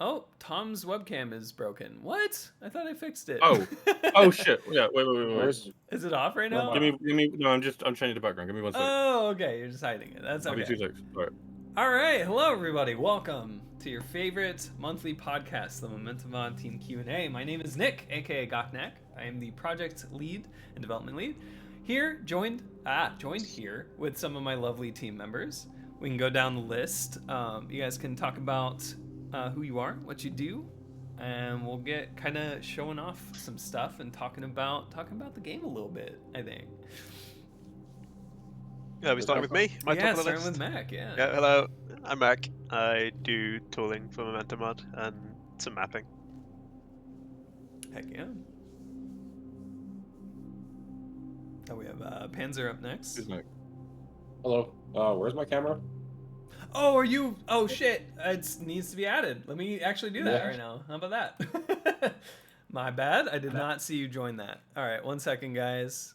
Oh, Tom's webcam is broken. What? I thought I fixed it. Oh shit. Yeah, wait. Is it off right now? Give me. No, I'm changing the background. Give me 1 second. Oh, okay. You're just hiding it. That's I'll okay. be 2 seconds. All right. All right. Hello, everybody. Welcome to your favorite monthly podcast, the mmod Team Q&A. My name is Nick, aka Goknak. I am the project lead and development lead. Here, joined here with some of my lovely team members. We can go down the list. You guys can talk about who you are, what you do, and we'll get kind of showing off some stuff and talking about the game a little bit, I think. Yeah, we starting with me. Starting with Mac. Yeah. Hello. I'm Mac. I do tooling for mmod and some mapping. Heck yeah. Oh, we have Panzer up next. Who's Nick? Hello. Where's my camera? Oh, are you? Oh shit! It needs to be added. Let me actually do that right now. How about that? My bad. I did not see you join that. All right, 1 second, guys.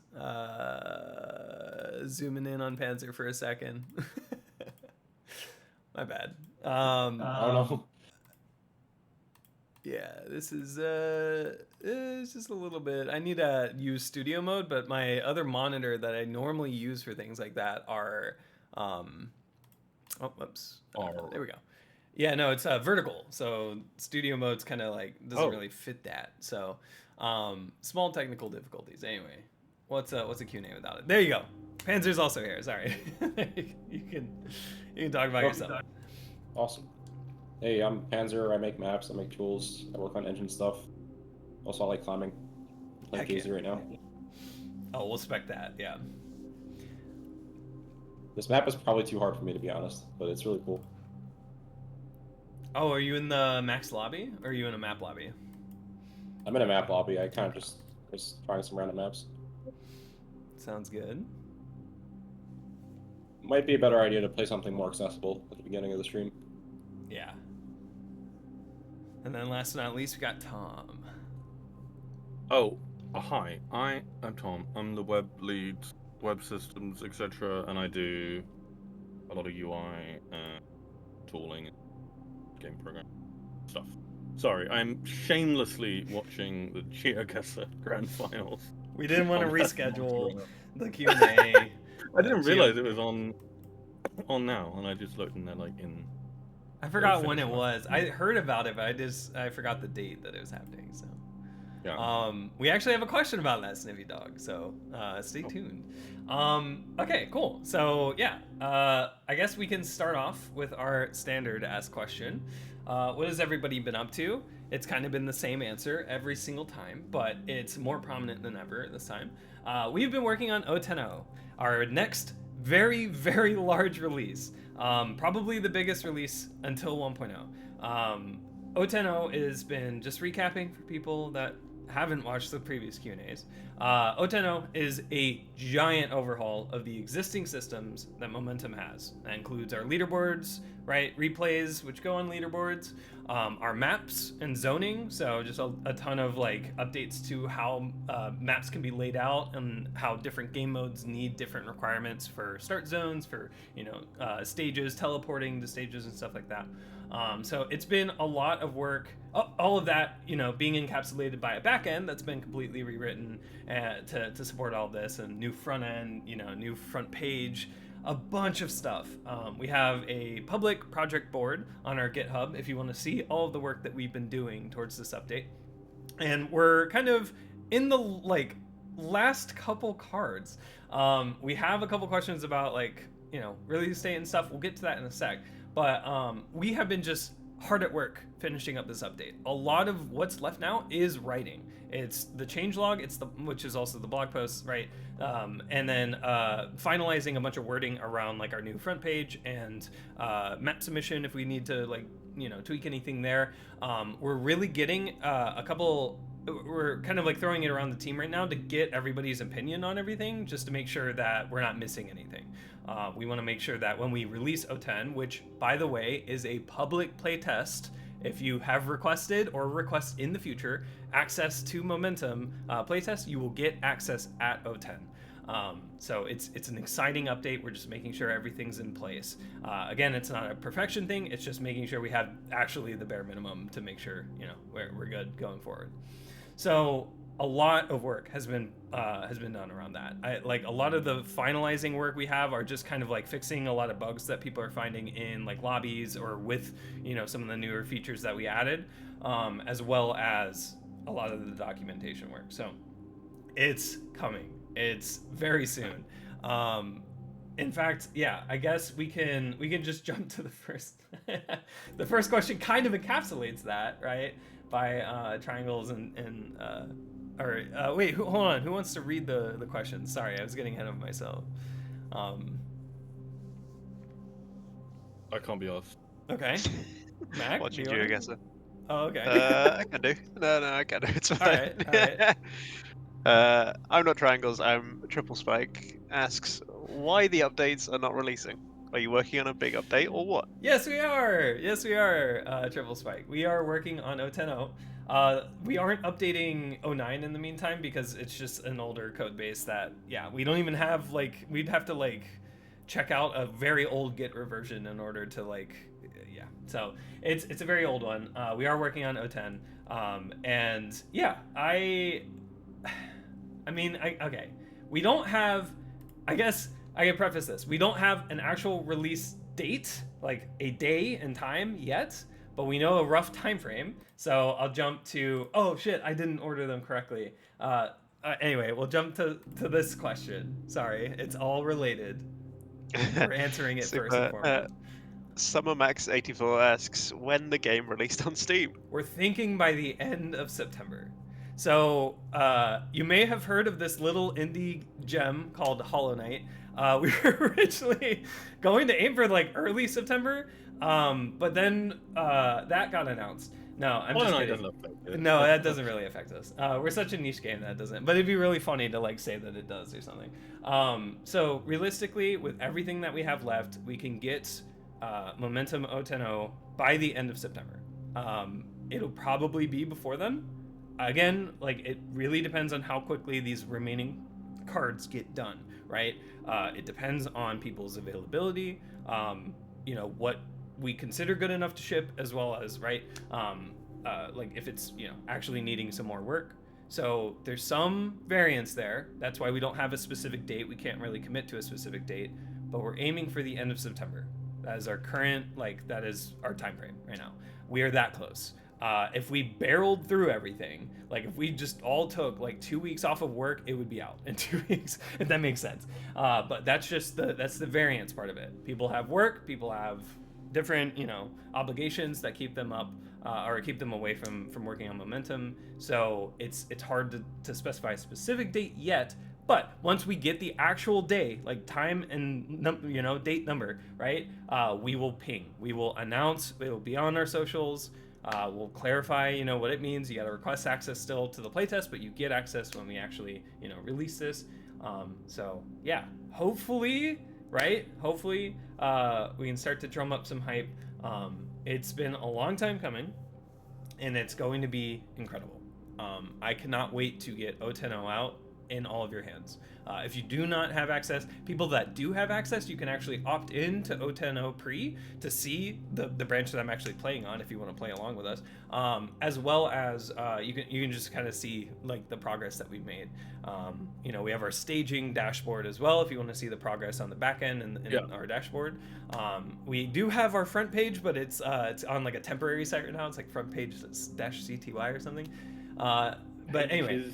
Zooming in on Panzer for a second. My bad. I don't know. Yeah, this is it's just a little bit. I need to use studio mode, but my other monitor that I normally use for things like that are oh, whoops. There we go. Yeah, no, it's vertical. So studio mode's kind of like doesn't really fit that. So small technical difficulties. Anyway, what's a Q&A without it? There you go. Panzer's also here. Sorry. you can talk about yourself. Awesome. Hey, I'm Panzer. I make maps. I make tools. I work on engine stuff. Also, I like climbing. I like Jay-Z right now. Oh, we'll spec that. Yeah. This map is probably too hard for me, to be honest, but it's really cool. Oh, are you in the max lobby, or are you in a map lobby? I'm in a map lobby. I kind of just trying some random maps. Sounds good. Might be a better idea to play something more accessible at the beginning of the stream. Yeah. And then last but not least, we got Tom. Oh, hi. I am Tom. I'm the web lead, web systems, etc., and I do a lot of UI, tooling, game program stuff. Sorry, I'm shamelessly watching the DerKenste Grand Finals. We didn't want to reschedule the Q&A. I didn't realize it was on now, and I just looked and they're like in. I forgot when it was. I heard about it, but I forgot the date that it was happening. So, yeah. We actually have a question about that, Sniffy Dog. So, stay tuned. Okay, cool. So yeah, I guess we can start off with our standard ask question. What has everybody been up to? It's kind of been the same answer every single time, but it's more prominent than ever this time. We've been working on Ottoimtl, our next very, very large release. Probably the biggest release until 1.0. Ottoimtl has been, just recapping for people that haven't watched the previous Q&As, Ottoimtl is a giant overhaul of the existing systems that Momentum has. That includes our leaderboards, right? Replays, which go on leaderboards, our maps and zoning. So just a ton of like updates to how maps can be laid out and how different game modes need different requirements for start zones, for stages, teleporting to stages and stuff like that. So it's been a lot of work. All of that, being encapsulated by a backend that's been completely rewritten to support all this, and new front end, new front page, a bunch of stuff. We have a public project board on our GitHub if you want to see all of the work that we've been doing towards this update. And we're kind of in the last couple cards. We have a couple questions about release date and stuff. We'll get to that in a sec. But we have been just hard at work finishing up this update. A lot of what's left now is writing. It's the changelog, which is also the blog post, right? And then finalizing a bunch of wording around our new front page and map submission if we need to tweak anything there. We're really getting we're kind of throwing it around the team right now to get everybody's opinion on everything, just to make sure that we're not missing anything. We want to make sure that when we release O10, which by the way is a public playtest, if you have requested or request in the future access to Momentum playtest, you will get access at O10. So it's an exciting update. We're just making sure everything's in place. Again, it's not a perfection thing. It's just making sure we have actually the bare minimum to make sure, you know, we're good going forward. So a lot of work has been done around that. Like a lot of the finalizing work we have are just kind of like fixing a lot of bugs that people are finding in like lobbies or with, you know, some of the newer features that we added, as well as a lot of the documentation work. So it's coming. It's very soon. In fact, yeah, I guess we can just jump to the first. The first question kind of encapsulates that, right? By triangles and wait, hold on. Who wants to read the question? Sorry, I was getting ahead of myself. I can't be asked. Okay. Mac, Watching do you, I wanna- guess. Oh, okay. I can do. No, I can do. It's fine. All right. I'm not triangles. I'm Triple Spike. Asks why the updates are not releasing. Are you working on a big update or what? Yes, we are. Yes, we are. Triple Spike. We are working on 0.10. We aren't updating 09 in the meantime because it's just an older code base that, yeah, we don't even have, like, we'd have to, like, check out a very old Git reversion in order to, like, yeah. So it's a very old one. We are working on 0.10. And yeah, okay. We don't have, I guess I can preface this. We don't have an actual release date, like a day and time yet, but we know a rough time frame. So I'll jump to, oh shit, I didn't order them correctly. Anyway, we'll jump to this question. Sorry, it's all related. We're answering it first and foremost. SummerMax84 asks when the game released on Steam. We're thinking by the end of September. So you may have heard of this little indie gem called Hollow Knight. We were originally going to aim for like early September, but then that got announced. No, I'm just kidding. No, that doesn't really affect us. We're such a niche game that doesn't. But it'd be really funny to like say that it does or something. So realistically, with everything that we have left, we can get Momentum 0.10 by the end of September. It'll probably be before then. Again, like it really depends on how quickly these remaining cards get done, right? It depends on people's availability, you know, what we consider good enough to ship, as well as, right, like if it's, you know, actually needing some more work. So there's some variance there. That's why we don't have a specific date. We can't really commit to a specific date, but we're aiming for the end of September. That is our current, like, that is our time frame right now. We are that close. If we barreled through everything, like if we just all took like 2 weeks off of work, it would be out in 2 weeks, if that makes sense. But that's just that's the variance part of it. People have work, people have different, you know, obligations that keep them up or keep them away from working on Momentum. So it's hard to specify a specific date yet. But once we get the actual day, like time and you know, date number, right? We will ping. We will announce. It will be on our socials. We'll clarify, you know, what it means. You got to request access still to the playtest, but you get access when we actually, you know, release this. So yeah, hopefully, right? Hopefully, we can start to drum up some hype. It's been a long time coming, and it's going to be incredible. I cannot wait to get 0.10 out in all of your hands. If you do not have access, people that do have access, you can actually opt in to 0.10 pre to see the branch that I'm actually playing on if you want to play along with us, as well as you can just kind of see like the progress that we've made. You know, we have our staging dashboard as well if you want to see the progress on the back end and our dashboard. We do have our front page, but it's on like a temporary site right now. It's like front page -cty or something. But anyway.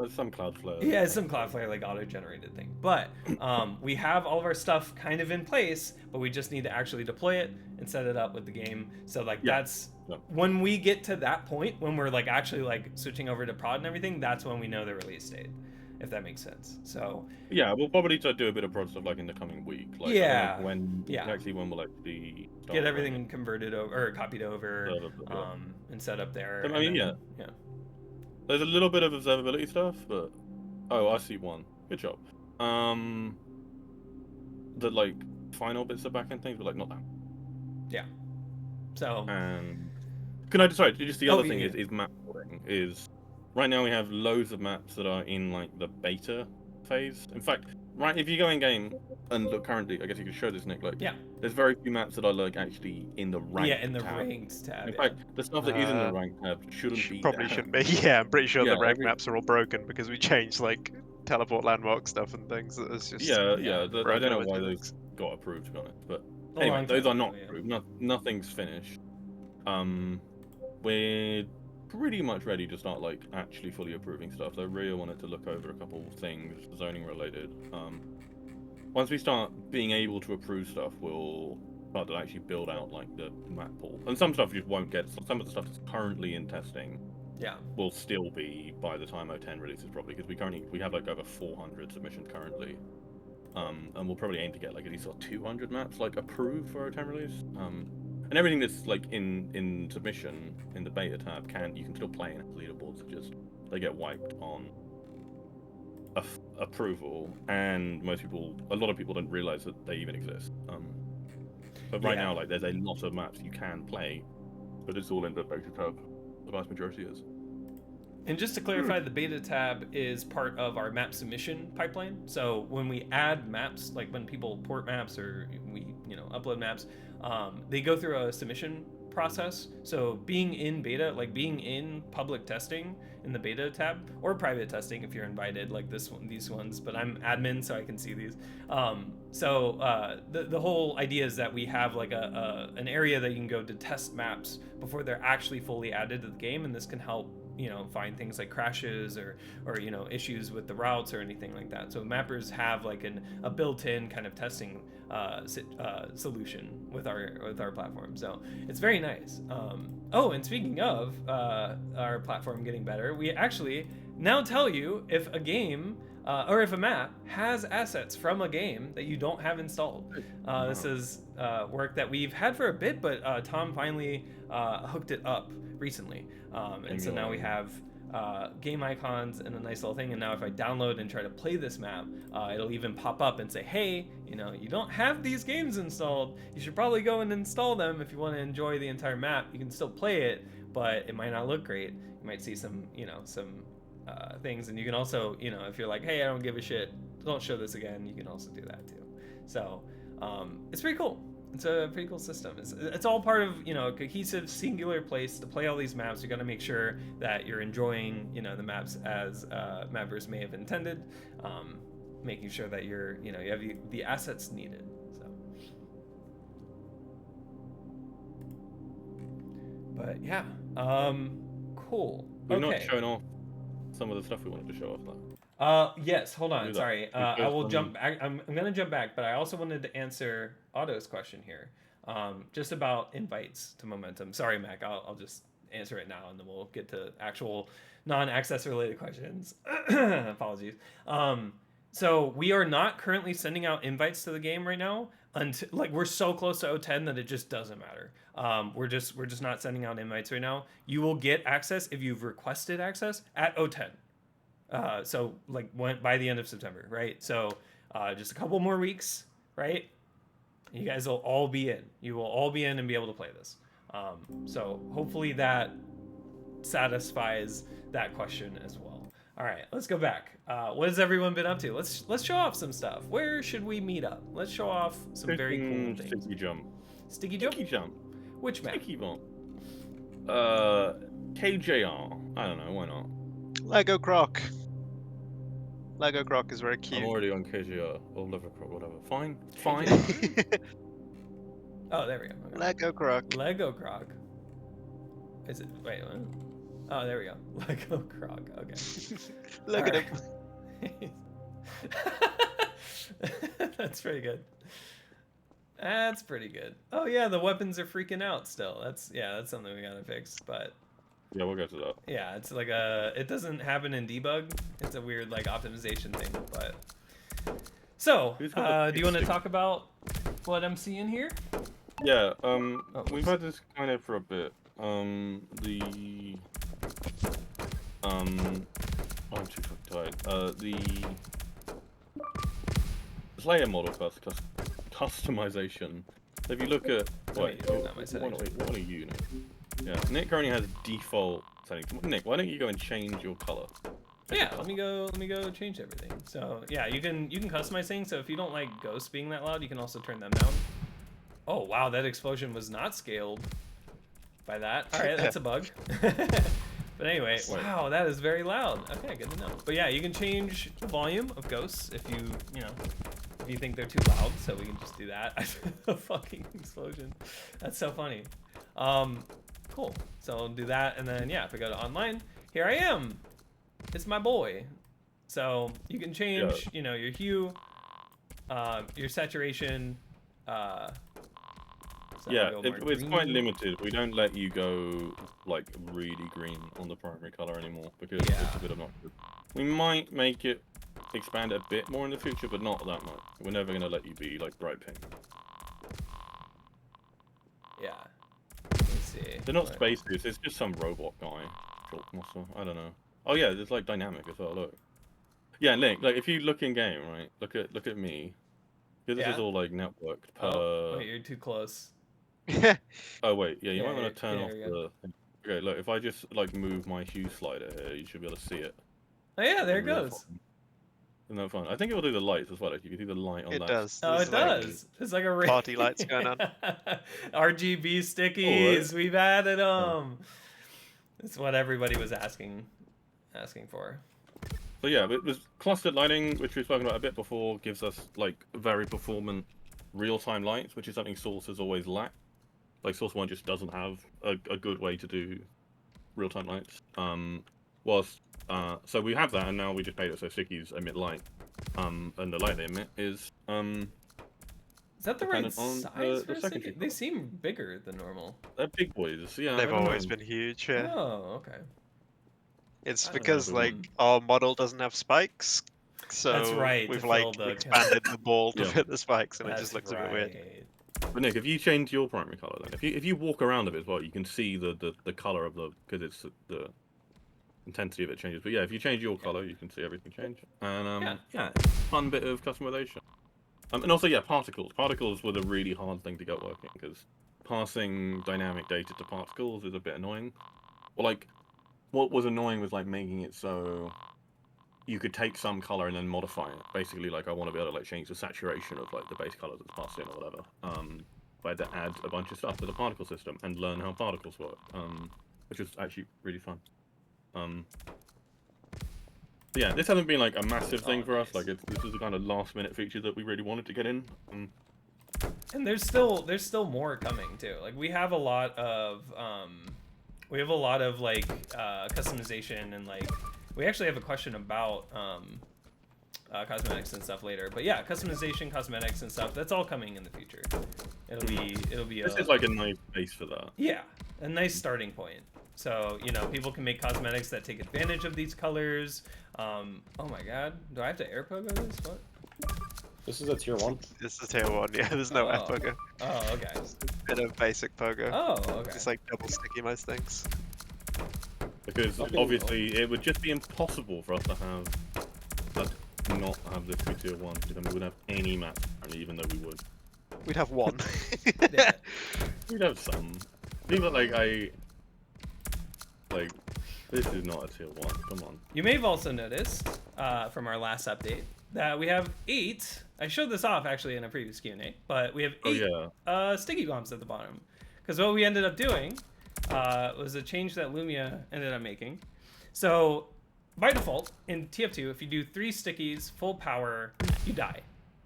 Some Cloudflare. Yeah, it's some Cloudflare like auto-generated thing. But we have all of our stuff kind of in place, but we just need to actually deploy it and set it up with the game. So like that's when we get to that point, when we're like actually like switching over to prod and everything, that's when we know the release date, if that makes sense. So yeah, we'll probably do a bit of prod stuff like in the coming week. Like, when we'll actually get everything converted over or copied over and set up there. I mean, yeah. There's a little bit of observability stuff, but I see one. Good job. The like final bits of backend things, but like not that. Yeah. So. And Can I sorry? Just the Oh, other thing yeah. is map porting. Is right now we have loads of maps that are in like the beta phase. In fact, right if you go in game and look currently, I guess you could show this, Nick. Like, Yeah. there's very few maps that are like actually in the ranked Yeah, in the tab. ranked tab. In Yeah. fact, the stuff that is in the ranked tab shouldn't be Probably there. shouldn't be. Yeah, I'm pretty sure the Yeah, rank maps are all broken because we changed like teleport landmark stuff and things. That is just Yeah, Yeah. I broken don't know with why physics. those got approved, to be honest. But A anyway, long those time are not ago, yeah. approved. Nothing's finished. We're pretty much ready to start like actually fully approving stuff. So I really wanted to look over a couple of things zoning related. Once we start being able to approve stuff, we'll start to actually build out like the map pool. And some stuff just won't get. Some of the stuff that's currently in testing Yeah. will still be by the time O10 releases, probably, because we have like over 400 submissions currently. And we'll probably aim to get like at least 200 maps like approved for O10 release. And everything that's like in submission in the beta tab you can still play in leaderboards. Just they get wiped on approval, and a lot of people don't realize that they even exist. But right now, like there's a lot of maps you can play, but it's all in the beta tab. The vast majority is. And just to clarify, the beta tab is part of our map submission pipeline. So when we add maps, like when people port maps or we, upload maps, they go through a submission process. So being in beta, like being in public testing in the beta tab, or private testing if you're invited, like these ones. But I'm admin, so I can see these. The whole idea is that we have like an area that you can go to test maps before they're actually fully added to the game, and this can help find things like crashes or issues with the routes or anything like that. So mappers have like a built-in kind of testing solution with our platform. So it's very nice. And speaking of our platform getting better, we actually now tell you if a game or if a map has assets from a game that you don't have installed. This is work that we've had for a bit, but Tom finally hooked it up recently. And so now we have game icons and a nice little thing. And now if I download and try to play this map, it'll even pop up and say, hey, you don't have these games installed. You should probably go and install them if you want to enjoy the entire map. You can still play it, but it might not look great. You might see some things. And you can also, if you're like, hey, I don't give a shit, don't show this again, you can also do that too. So it's pretty cool. It's a pretty cool system. It's all part of a cohesive, singular place to play all these maps. You got to make sure that you're enjoying the maps as mappers may have intended, making sure that you have the assets needed. So, but yeah, cool. We've not shown off some of the stuff we wanted to show off though. Yes, hold on. Sorry. I will jump back. I'm going to jump back, but I also wanted to answer Otto's question here. Just about invites to Momentum. Sorry, Mac. I'll just answer it now, and then we'll get to actual non-access related questions. Apologies. So we are not currently sending out invites to the game right now. Until we're so close to O10 that it just doesn't matter. We're just not sending out invites right now. You will get access if you've requested access at O10. So by the end of September, right? So just a couple more weeks, right? You guys will all be in. You will all be in and be able to play this. So hopefully that satisfies that question as well. All right, let's go back. What has everyone been up to? Let's show off some stuff. Where should we meet up? Let's show off some very cool things. Sticky jump. Sticky jump? Sticky jump. Which map? Sticky jump. KJR. I don't know. Why not? Lego Croc. Lego Croc is very cute. I'm already on KJR or Lego Croc, whatever. Fine. Oh, there we go. Okay. Lego Croc. Lego Croc. Is it? Wait. What? Oh, there we go. Lego Croc. Okay. Look at him. That's pretty good. That's pretty good. Oh yeah, the weapons are freaking out still. That's something we gotta fix. But yeah, we'll get to that. yeah, it's like it doesn't happen in debug. It's a weird optimization thing. But so, do you want to talk about what I'm seeing here? Yeah. We've had this kind of for a bit. I'm too fucking tired. The player model customization. If you look at What are you? Yeah, Nick currently has default settings. Nick, why don't you go and change your color? Yeah, let me go change everything. So yeah, you can customize things. So if you don't like ghosts being that loud, you can also turn them down. Oh wow, that explosion was not scaled by that. All right, that's a bug. But anyway, wow, that is very loud. Okay, good to know. But yeah, you can change the volume of ghosts if if you think they're too loud. So we can just do that. A fucking explosion. That's so funny. Cool. So I'll do that, and then yeah, if I go to online, here I am. It's my boy. So you can change, your hue, your saturation. So Yeah, it's quite limited. We don't let you go like really green on the primary color anymore because it's a bit obnoxious. We might make it expand a bit more in the future, but not that much. We're never gonna let you be like bright pink. Yeah. Let's see. They're not space boots. It's just some robot guy, short muscle. I don't know. Oh yeah, it's like dynamic as well. Look. Yeah, Nick. Like if you look in game, right? Look at me. Because this is all like networked per. Oh, wait, you're too close. Oh wait, yeah, you might want to turn off the. Okay, look, if I just like move my hue slider here, you should be able to see it. Oh yeah, there it goes. Isn't that fun? I think it will do the lights as well. If you can do the light on that. It does. Oh, it does. It's like a party lights going on. RGB stickies. We've added them. It's what everybody was asking for. So yeah, it was clustered lighting, which we've spoken about a bit before, gives us like very performant real-time lights, which is something Source has always lacked. Like Source 1 just doesn't have a good way to do real-time lights. So we have that, and now we just made it so stickies emit light. And the light they emit is that the right size for a sticky? They seem bigger than normal. They're big boys, yeah. They've always been huge, yeah. Oh, okay. It's because like our model doesn't have spikes, so that's right, we've like expanded the ball to fit the spikes, and it just looks a bit weird. But Nick, if you change your primary color, then if you walk around a bit as well, you can see the color of because it's the intensity of it changes. But yeah, if you change your color, you can see everything change. And fun bit of customization. And also particles. Particles were the really hard thing to get working because passing dynamic data to particles is a bit annoying. Well, like what was annoying was like making it so you could take some color and then modify it. Basically, like I want to be able to like change the saturation of like the base color that's passed in or whatever. But I had to add a bunch of stuff to the particle system and learn how particles work, which was actually really fun. Yeah, this hasn't been like a massive thing for us. Like this is the kind of last-minute feature that we really wanted to get in. And there's still more coming too. Like we have a lot of like customization, and like we actually have a question about cosmetics and stuff later. But yeah, customization, cosmetics and stuff, that's all coming in the future. It'll be this is like a nice base for that. Yeah, a nice starting point. So, people can make cosmetics that take advantage of these colors. Oh my god, do I have to air pogo this? What? This is a tier 1. This is tier 1, yeah, there's no air pogo. Oh, okay. Just a bit of basic pogo. Oh, okay. It's like double sticky most things. Because obviously it would just be impossible for us to not have this be tier 1, because then we wouldn't have any maps, even though we would. We'd have one. Yeah. We'd have some. People like, this is not a tier 1, come on. You may have also noticed, from our last update, that we have 8, I showed this off actually in a previous Q&A, but we have 8 sticky bombs at the bottom. Because what we ended up doing was a change that Lumia ended up making. So, by default, in TF2, if you do 3 stickies, full power, you die,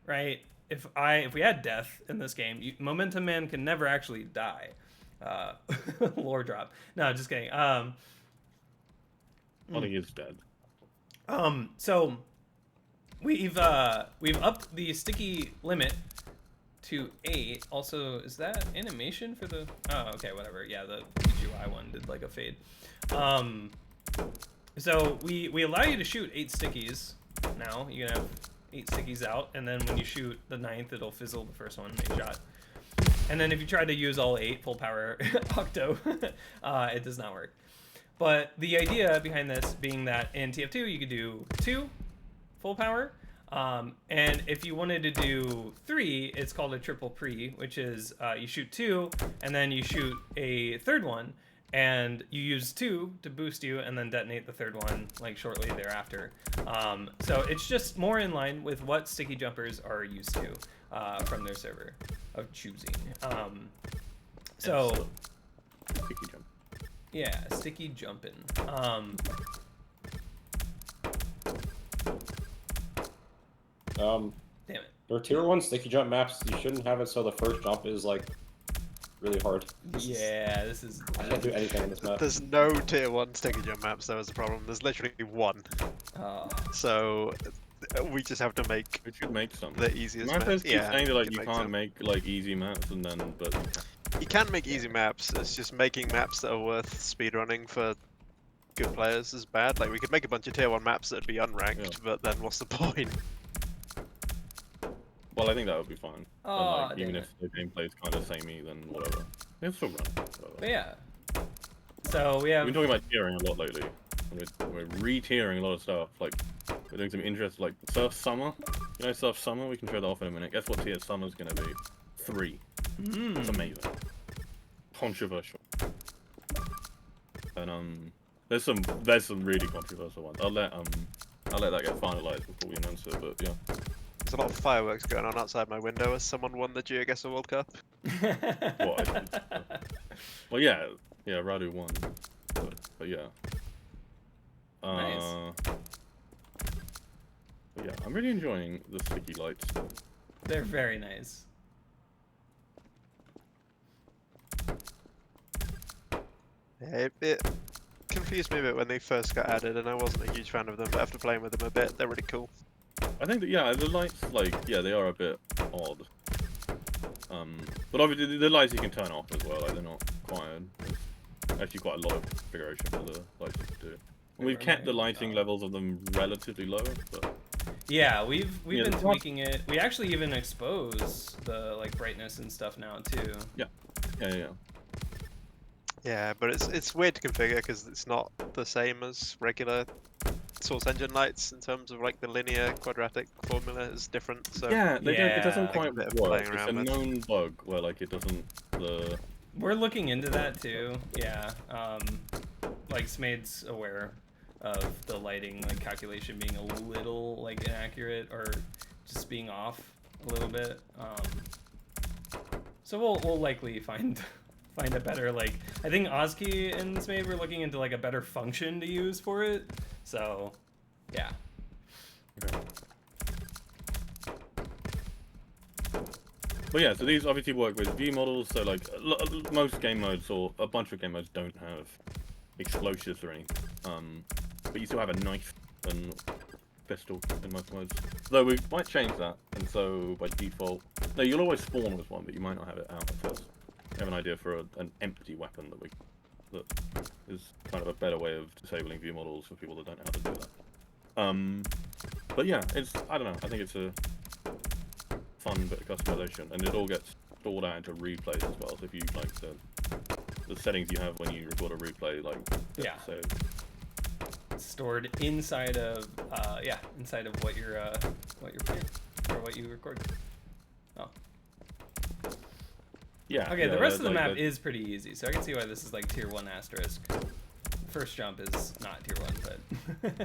right? If we had death in this game, Momentum Man can never actually die. Lore drop. No, just kidding. I think he's dead. So we've upped the sticky limit to 8. Also, is that animation for the? Oh, okay, whatever. Yeah, the PGY one did like a fade. So we allow you to shoot 8 stickies now. You can have 8 stickies out, and then when you shoot the 9th, it'll fizzle the first one they shot. And then if you try to use all 8 full power octo, it does not work. But the idea behind this being that in TF2 you could do 2 full power, and if you wanted to do 3, it's called a triple pre, which is you shoot 2 and then you shoot a third one, and you use 2 to boost you, and then detonate the third one like shortly thereafter. So it's just more in line with what sticky jumpers are used to from their server of choosing. So Sticky jump. yeah, sticky jumping. Damn it. For tier 1 sticky jump maps, you shouldn't have it so the first jump is like really hard. Yeah, this is. I can't do anything in this map. There's no tier 1 sticky jump maps, though, is the problem. There's literally one. So we just have to make We should make some. the easiest Maps maps. keep Yeah, saying that like we you can can't some. make like easy maps and then but You can make easy maps. It's just making maps that are worth speedrunning for good players is bad. Like we could make a bunch of tier 1 maps that'd be unranked, Yeah. but then what's the point? well I think that would be fine. Oh, But, like, even damn if the gameplay is kind of samey, then whatever. It's still run. Whatever. But yeah. So we have. We've been talking about tiering a lot lately. We're re-tiering a lot of stuff. Like we're doing some interest like Surf Summer. You know Surf Summer? We can show that off in a minute. Guess what tier Summer's gonna be? 3. It's amazing. Controversial. And there's some really controversial ones. I'll let that get finalized before we announce it, but yeah. There's a lot of fireworks going on outside my window as someone won the GeoGuessr World Cup. Well yeah, Radu won. But yeah. Nice. But yeah, I'm really enjoying the sticky lights. They're very nice. Yeah, it confused me a bit when they first got added, and I wasn't a huge fan of them, but after playing with them a bit, they're really cool. I think that yeah, the lights like they are a bit odd. But obviously the lights you can turn off as well. Like they're not quite actually quite a lot of configuration for the lights to do. And we've kept the lighting levels of them relatively low, but Yeah, we've Yeah, been the top- tweaking it. We actually even expose the like brightness and stuff now too. yeah. Yeah, but it's weird to configure because it's not the same as regular Source Engine lights in terms of like the linear quadratic formula is different. So Yeah, it doesn't Yeah. quite Bit of work. playing It's a around with. known bug where like it doesn't the We're looking into that too. Yeah. Like Smade's aware of the lighting like calculation being a little like inaccurate or just being off a little bit. So we'll likely find a better like I think Oski and Smade were looking into like a better function to use for it. So yeah. Okay. But yeah, so these obviously work with view models. So like most game modes or a bunch of game modes don't have explosives or anything. But you still have a knife and pistol in most modes. Though we might change that, and so by default, no, you'll always spawn with one, but you might not have it out at first. We have an idea for an empty weapon that is kind of a better way of disabling view models for people that don't know how to do that. But yeah, I don't know. I think it's a fun bit of customization, and it all gets stored out into replays as well. So if you like the settings you have when you record a replay, like Yeah. So Stored inside of what you're playing or what you record. Oh. yeah. Okay, yeah, the rest of the like map is pretty easy, so I can see why this is like tier 1 asterisk. First jump is not tier 1,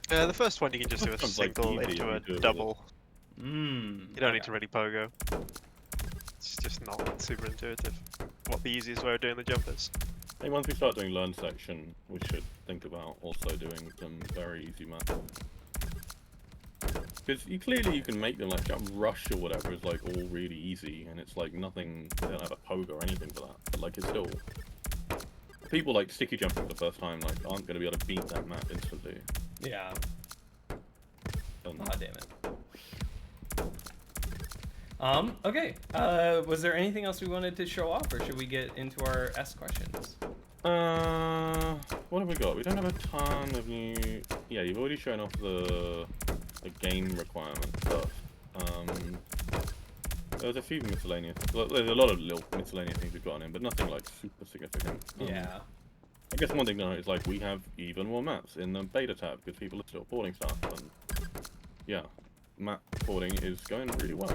but the first one you can just do a Sounds like single easy if into you a do it double. you You don't need to really pogo. It's just not super intuitive. What the easiest way of doing the jump is. I think once we start doing learn section, we should think about also doing some very easy maps. Because clearly you can make them like jump rush or whatever is like all really easy, and it's like nothing. They don't have a pogo or anything for that. But like it's still people like sticky jumping for the first time like aren't going to be able to beat that map instantly. yeah. And Aw, damn it. Okay. Was there anything else we wanted to show off, or should we get into our S questions? what have we got? We don't have a ton of new. Yeah, you've already shown off the game requirement stuff. There's a few miscellaneous. Well, there's a lot of little miscellaneous things we've gotten in, but nothing like super significant. Yeah. I guess one thing to note is like we have even more maps in the beta tab because people are still porting stuff, and yeah, map porting is going really well.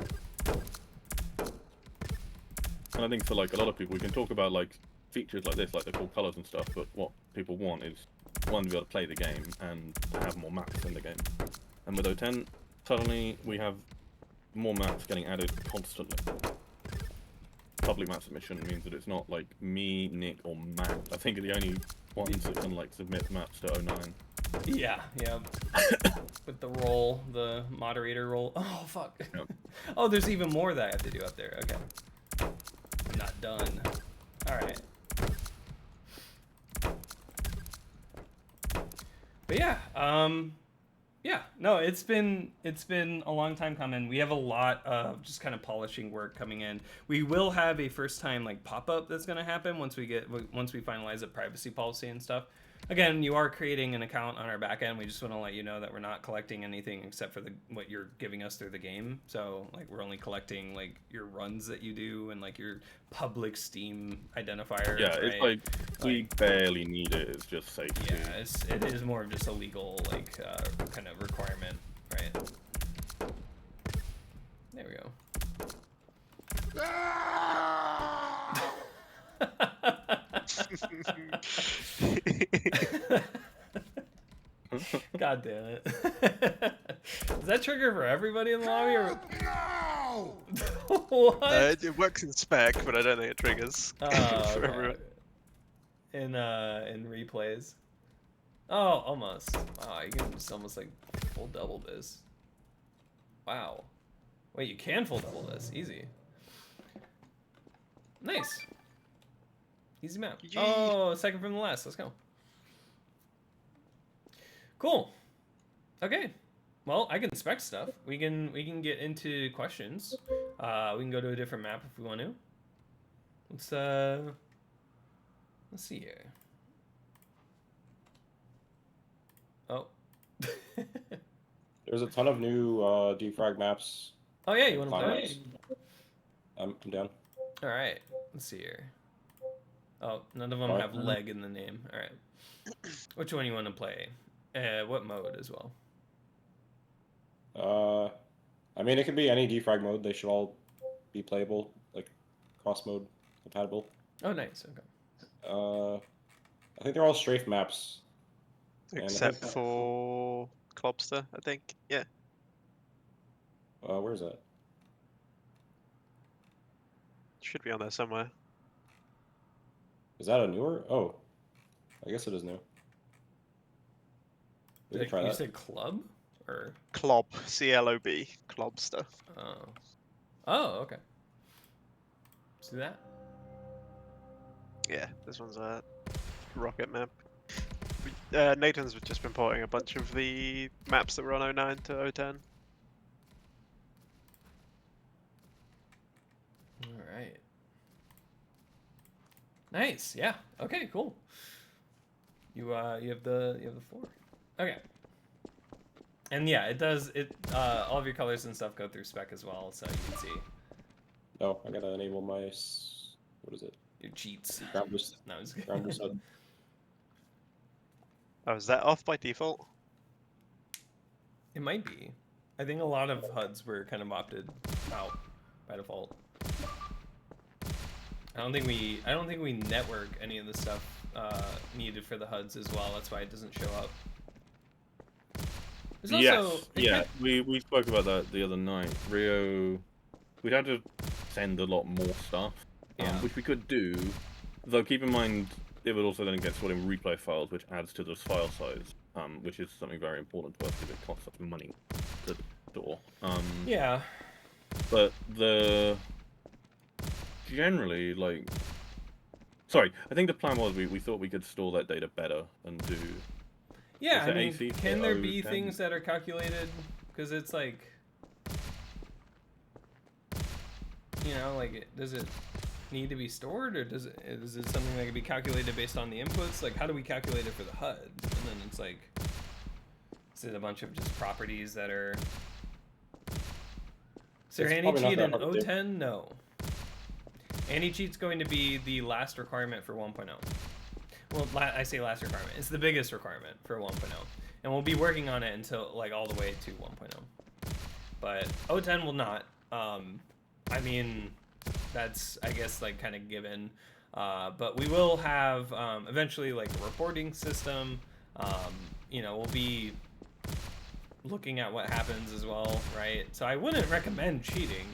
And I think for like a lot of people, we can talk about like features like this, like the cool colors and stuff, but what people want is, one, to be able to play the game and to have more maps in the game. And with O10, suddenly we have more maps getting added constantly. Public map submission means that it's not like me, Nick, or Matt. I think are the only ones that can like submit maps to 09. Yeah. With the role, the moderator role. Oh fuck. Yep. Oh, there's even more that I have to do up there. Okay. I'm not done. All right. But yeah, no, it's been a long time coming. We have a lot of just kind of polishing work coming in. We will have a first time like pop-up that's going to happen once we finalize the privacy policy and stuff. Again, you are creating an account on our back end. We just want to let you know that we're not collecting anything except for what you're giving us through the game. So like we're only collecting like your runs that you do and like your public Steam identifier. Yeah, right? it's like we barely need it. It's just safety. Yeah, it is more of just a legal like kind of requirement, right? There we go. God damn it. Is that trigger for everybody in the lobby or No! what? It works in spec, but I don't think it triggers for Okay. everyone. In replays. Oh, almost. Wow, you can just almost like full double this. Wow. Wait, you can full double this. Easy. Nice. Easy map. Yee. Oh, second from the last. Let's go. Cool. Okay. Well, I can spec stuff. We can get into questions. We can go to a different map if we want to. Let's see here. Oh. There's a ton of new defrag maps. Oh yeah, you want to play? Climbers. I'm down. All right. Let's see here. Oh, none of them Alright. have leg in the name. All right. Which one you want to play? What mode as well? I mean, it could be any defrag mode. They should all be playable, like cross mode compatible. Oh, nice. Okay. I think they're all strafe maps. And I Except think- for Clobster, I think. Yeah. Where's that? Should be on there somewhere. Is that a newer? Oh, I guess it is new. We can try You that. said club or? Clob, C-L-O-B, Clobster. Oh. Oh, okay. See that? Yeah, this one's a rocket map. Nathan's just been porting a bunch of the maps that were on 09 to 010. All right. Nice. Yeah. Okay. Cool. You have the 4. Okay. And yeah, it does all of your colors and stuff go through spec as well, so you can see Oh, I gotta enable my. What is it? your cheats. Grounders. No, it's good. Grounders HUD. Oh, is that off by default? It might be. I think a lot of HUDs were kind of opted out by default. I don't think we network any of the stuff needed for the HUDs as well. That's why it doesn't show up. There's also, Yes. Yeah. We spoke about that the other night. Rio, we'd had to send a lot more stuff, Yeah. which we could do. Though keep in mind, it would also then get stored in replay files, which adds to this file size, which is something very important to us because it costs us money to store. Yeah. But generally, like, sorry, I think the plan was we thought we could store that data better and do. Yeah, Is I that mean, AC can for there be 010? things that are calculated? Because it's like, you know, like, does it need to be stored, or is it something that can be calculated based on the inputs? Like, how do we calculate it for the HUD? And then it's like, is it a bunch of just properties that are? Is there It's any probably not cheat that in hard to do. 010? No. Anti-cheat's going to be the last requirement for 1.0. Well, I say last requirement. It's the biggest requirement for 1.0. And we'll be working on it until, like, all the way to 1.0. But 010 will not. I mean, that's, I guess, like, kind of given. But we will have eventually like a reporting system. You know, we'll be looking at what happens as well, right? So I wouldn't recommend cheating.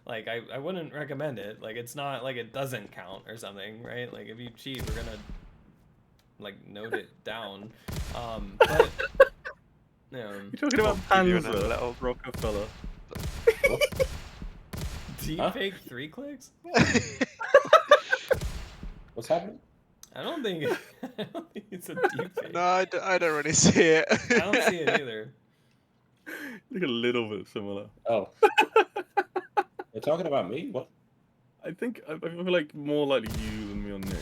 Like I wouldn't recommend it. Like it's not like it doesn't count or something, right? Like if you cheat, we're gonna like note it down. But You're talking about Give you a Panzer, little- Rockefeller. deepfake 3 clicks? What's happening? I don't think it's a deepfake. No, I don't really see it. I don't see it either. Look a little bit similar. Oh. They're talking about me? What? I feel like more likely you than me on Nick.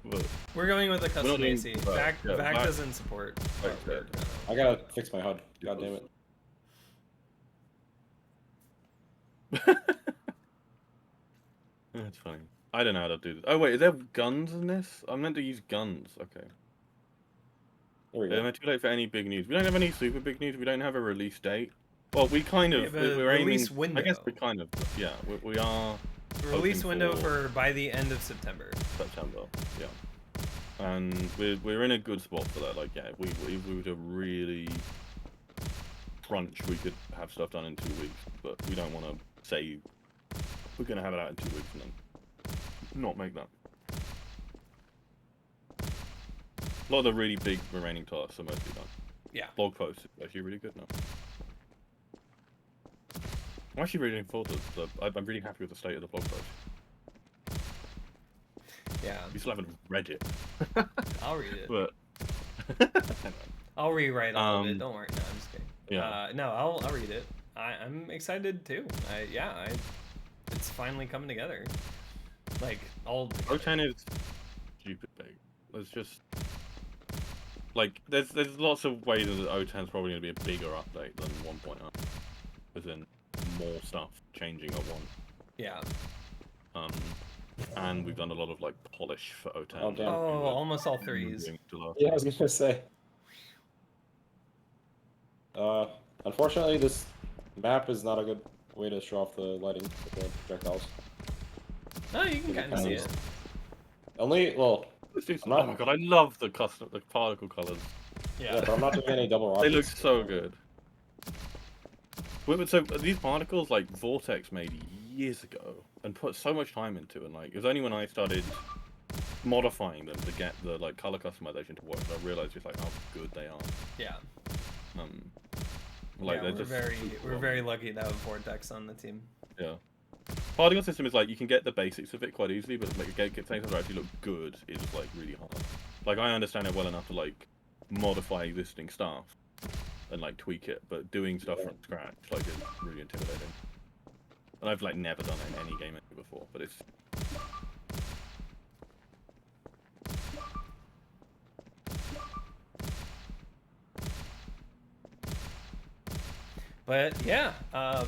But We're going with a not custom doing AC. Vac, Vac, yeah, Vac Vac- doesn't support. Vac, artwork, I gotta fix my HUD. God damn it. That's funny. I don't know how to do this. Oh wait, is there guns in this? I'm meant to use guns. Okay. There we Am go. I too late for any big news? We don't have any super big news. We don't have a release date. Well, we kind We of. have a We're aiming. release window. I guess we kind of. Yeah, we are. Release hoping window for- for by the end of September. September. Yeah. And we're in a good spot for that. Like, yeah, if we were to really crunch, we could have stuff done in 2 weeks. But we don't want to say we're gonna have it out in 2 weeks and then not make that. A lot of the really big remaining tasks are mostly done. Yeah. Blog posts is actually really good now. I'm actually really looking forward to I'm really happy with the state of the blog post. Yeah. You still haven't read it, I'll read it. but I'll rewrite all of it. Um, Don't worry. No, I'm just kidding. yeah. No, I'll read it. I'm excited too. It's finally coming together. Like all. together. O10 is stupid big. There's just like there's lots of ways that O10 is probably going to be a bigger update than 1.0, as in more stuff changing at once. Yeah. And we've done a lot of like polish for O10. Oh, damn. Oh, almost all threes. Yeah, I was gonna say. Unfortunately, this map is not a good way to show off the lighting with the projectiles. No, you can kind of see it. Only, well, I'm not- Oh my god, I love the particle colors. yeah, Yeah. but I'm not doing any double They rockets. look so good. So these particles, like Vortex made years ago, and put so much time into, and like it was only when I started modifying them to get the like color customization to work that I realized just like how good they are. Yeah. Like Yeah, they're we're just very super we're well very lucky to have Vortex on the team. Yeah. Particle system is like you can get the basics of it quite easily, but like get things that actually look good is like really hard. Like I understand it well enough to like modify existing stuff and like tweak it, but doing stuff from scratch like is really intimidating. And I've like never done it in any game before, but it's But yeah, so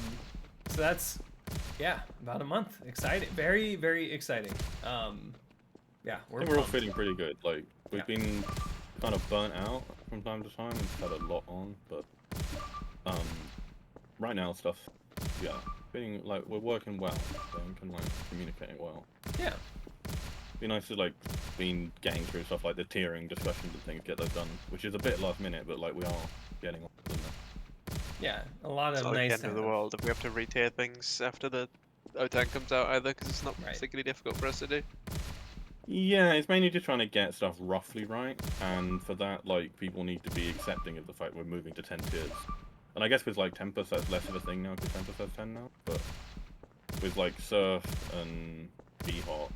that's about a month. Exciting, very very exciting. Yeah, I think we're all pumped. feeling pretty good. Like we've Yeah. been kind of burnt out from time to time and had a lot on, but right now stuff, yeah, feeling like we're working well, I think, and like communicating well. Yeah. Be nice to like been getting through stuff like the tiering discussions and things, get those done, which is a bit last minute, but like we are getting on to them. Yeah, a lot It's of not the nice. end of the world if we have to retier things after the O10 comes out either, because it's not Right. particularly difficult for us to do. Yeah, it's mainly just trying to get stuff roughly right, and for that, like, people need to be accepting of the fact we're moving to 10 tiers. And I guess with, like, Tempus, that's less of a thing now, because Tempus has 10 now, but with, like, Surf and bhop,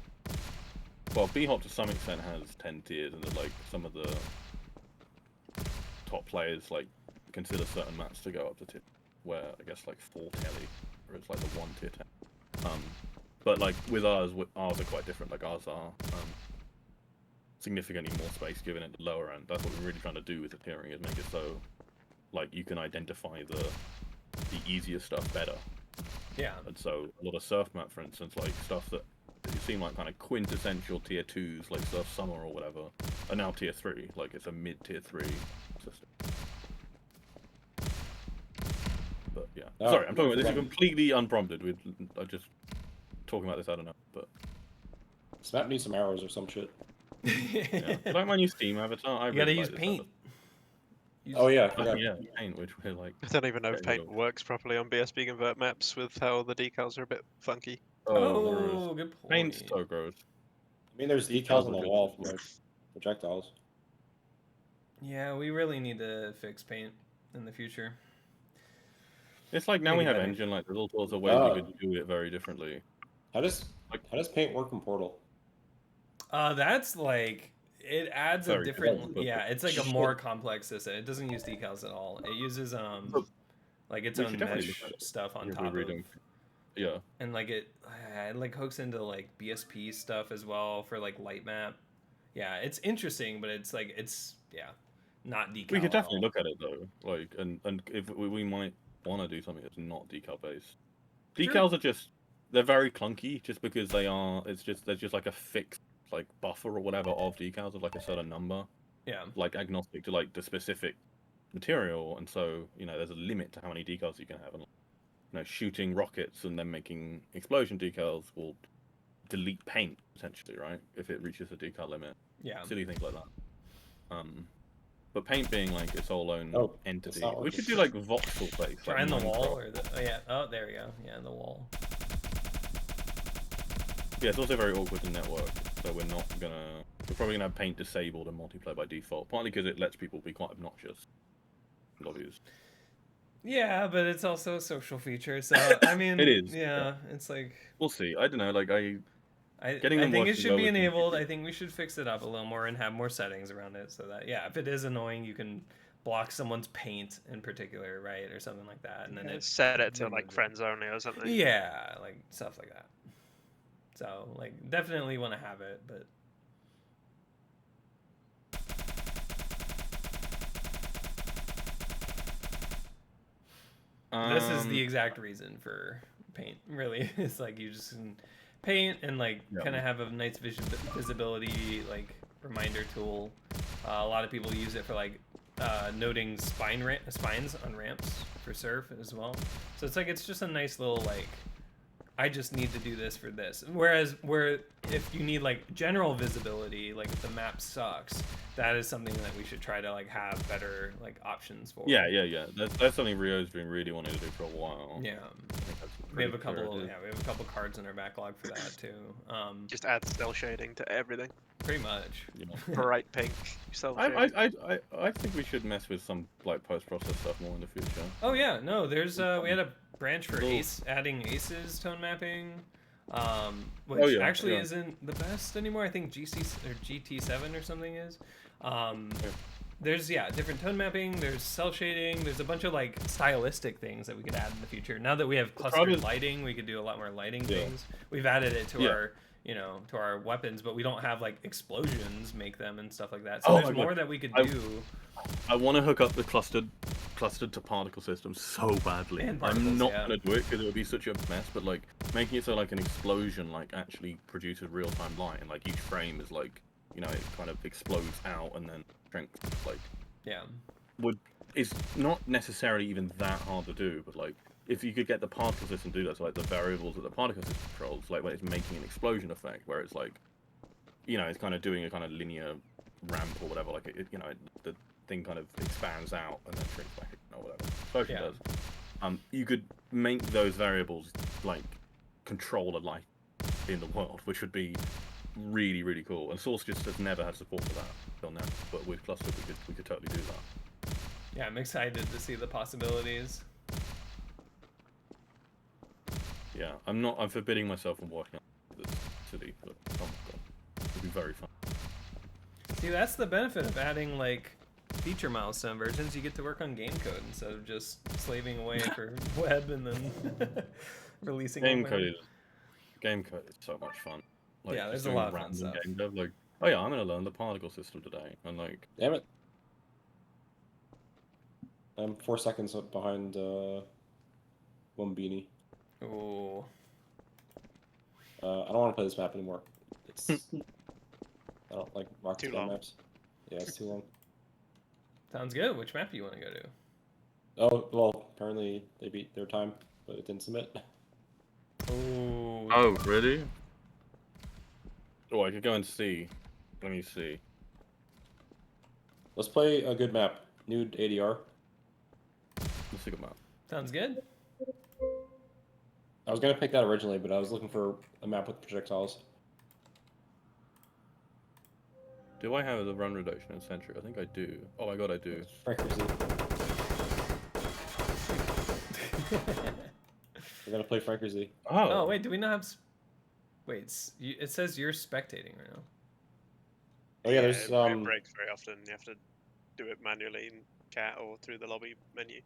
well, bhop to some extent has 10 tiers, and like, some of the top players, like, consider certain maps to go up to tier, where, I guess, like, 4 telly, or it's, like, the 1 tier 10. But like with ours are quite different. Like ours are significantly more space given at the lower end. That's what we're really trying to do with the tiering, is make it so like you can identify the easier stuff better. Yeah. And so a lot of Surf map, for instance, like stuff that seem like kind of quintessential tier 2s, like Surf Summer or whatever, are now tier 3. Like it's a mid tier 3 system. But yeah, Oh, sorry, I'm talking about this is forgotten. completely unprompted. talking about this, I don't know, but This map needs some arrows or some shit. yeah. I like my new Steam avatar. I You gotta really use like this paint. Oh yeah, I avatar. forgot. Yeah, paint, which we're like. I don't even know if getting rid paint of. works properly on BSB convert maps with how the decals are a bit funky. Oh, gross. Oh, good point. Paint's so gross. I mean, there's decals on the wall from like projectiles. Yeah, we really need to fix paint in the future. It's like now Make we it have better. engine, like there's all sorts of ways we could do it very differently. How does paint work in Portal? That's like it adds a Very different. different, but- Yeah, it's like a more complex system. It doesn't use decals at all. It uses like its We own should definitely mesh look at it stuff on if we're top of, reading. Yeah. and like it like hooks into like BSP stuff as well for like light map. Yeah, it's interesting, but it's like not decal. We could at definitely all. look at it though, like, and if we might want to do something that's not decal based. Sure. Decals are they're very clunky, just because there's just like a fixed like buffer or whatever of decals of like a certain number, Yeah. like agnostic to like the specific material, and so there's a limit to how many decals you can have, and shooting rockets and then making explosion decals will delete paint potentially, right? If it reaches a decal limit, Yeah. silly things like that. But paint being like its whole own entity, not we should working. do like voxel based. Try like in the wall Minecraft. or the yeah. Oh, there we go. Yeah, in the wall. Yeah, it's also very awkward to network, so we're probably gonna have paint disabled in multiplayer by default, partly because it lets people be quite obnoxious in lobbies. Yeah, but it's also a social feature, so I mean, It is, Yeah, it's like We'll see. I don't know. Like I Getting them think it working should well be with enabled. computer. I think we should fix it up a little more and have more settings around it, so that if it is annoying, you can block someone's paint in particular, right, or something like that, and then it Set it to like removes it. friends only or something. Yeah, like stuff like that. So like definitely want to have it, but this is the exact reason for paint. Really, it's like you just can paint and like kind of have a nice visibility like reminder tool. A lot of people use it for like noting spines on ramps for surf as well. So it's just a nice little like, I just need to do this for this. Whereas if you need like general visibility, like if the map sucks, that is something that we should try to like have better like options for. Yeah. That's something Rio's been really wanting to do for a while. Yeah. I think that's We have a pretty couple. clear. Yeah, we have a couple cards in our backlog for that too. Just add cell shading to everything. Pretty much. Bright pink cell shading. I think we should mess with some like post-process stuff more in the future. Oh yeah, no, there's we had a branch for Cool. adding aces tone mapping, which actually isn't the best anymore. I think GC or GT7 or something is. There's different tone mapping. There's cell shading. There's a bunch of like stylistic things that we could add in the future. Now that we have clustered lighting, we could do a lot more lighting things. We've added it to our to our weapons, but we don't have like explosions make them and stuff like that. So there's more that we could do. I want to hook up the clustered to particle system so badly. I'm not gonna do it because it would be such a mess. But like making it so like an explosion like actually produces real-time light, and like each frame is like it kind of explodes out and then shrinks. Like it's not necessarily even that hard to do, but like if you could get the particle system to do that, so like the variables that the particle system controls, like when it's making an explosion effect, where it's like it's kind of doing a kind of linear ramp or whatever, like the thing kind of expands out and then shrinks back or whatever. Explosion does. You could make those variables like control the light in the world, which would be really, really cool. And Source just has never had support for that till now, but with Cluster we could totally do that. Yeah, I'm excited to see the possibilities. Yeah, I'm forbidding myself from working on this city, but oh my god, it'll be very fun. See, that's the benefit of adding like feature milestone versions. You get to work on game code instead of just slaving away for web and then releasing Game code is so much fun. Like, yeah, there's just a doing lot of fun random stuff. game dev, like, oh yeah, I'm gonna learn the particle system today, and like, Damn it. I'm 4 seconds up behind one beanie. Ooh. I don't want to play this map anymore. It's I don't like rock Too long. maps. Yeah, it's too long. Sounds good. Which map do you want to go to? Oh well, apparently they beat their time, but it didn't submit. Ooh, Oh, really? Oh, I could go and see. Let me see. Let's play a good map. Nude ADR. Let's think about. Sounds good. I was gonna pick that originally, but I was looking for a map with projectiles. Do I have the run reduction in Sentry? I think I do. Oh my god, I do. Frankly, we're gonna play Franker Z. Oh wait, do we not have? Wait, it says you're spectating right now. Oh yeah, there's It breaks very often. You have to do it manually in cat or through the lobby menu.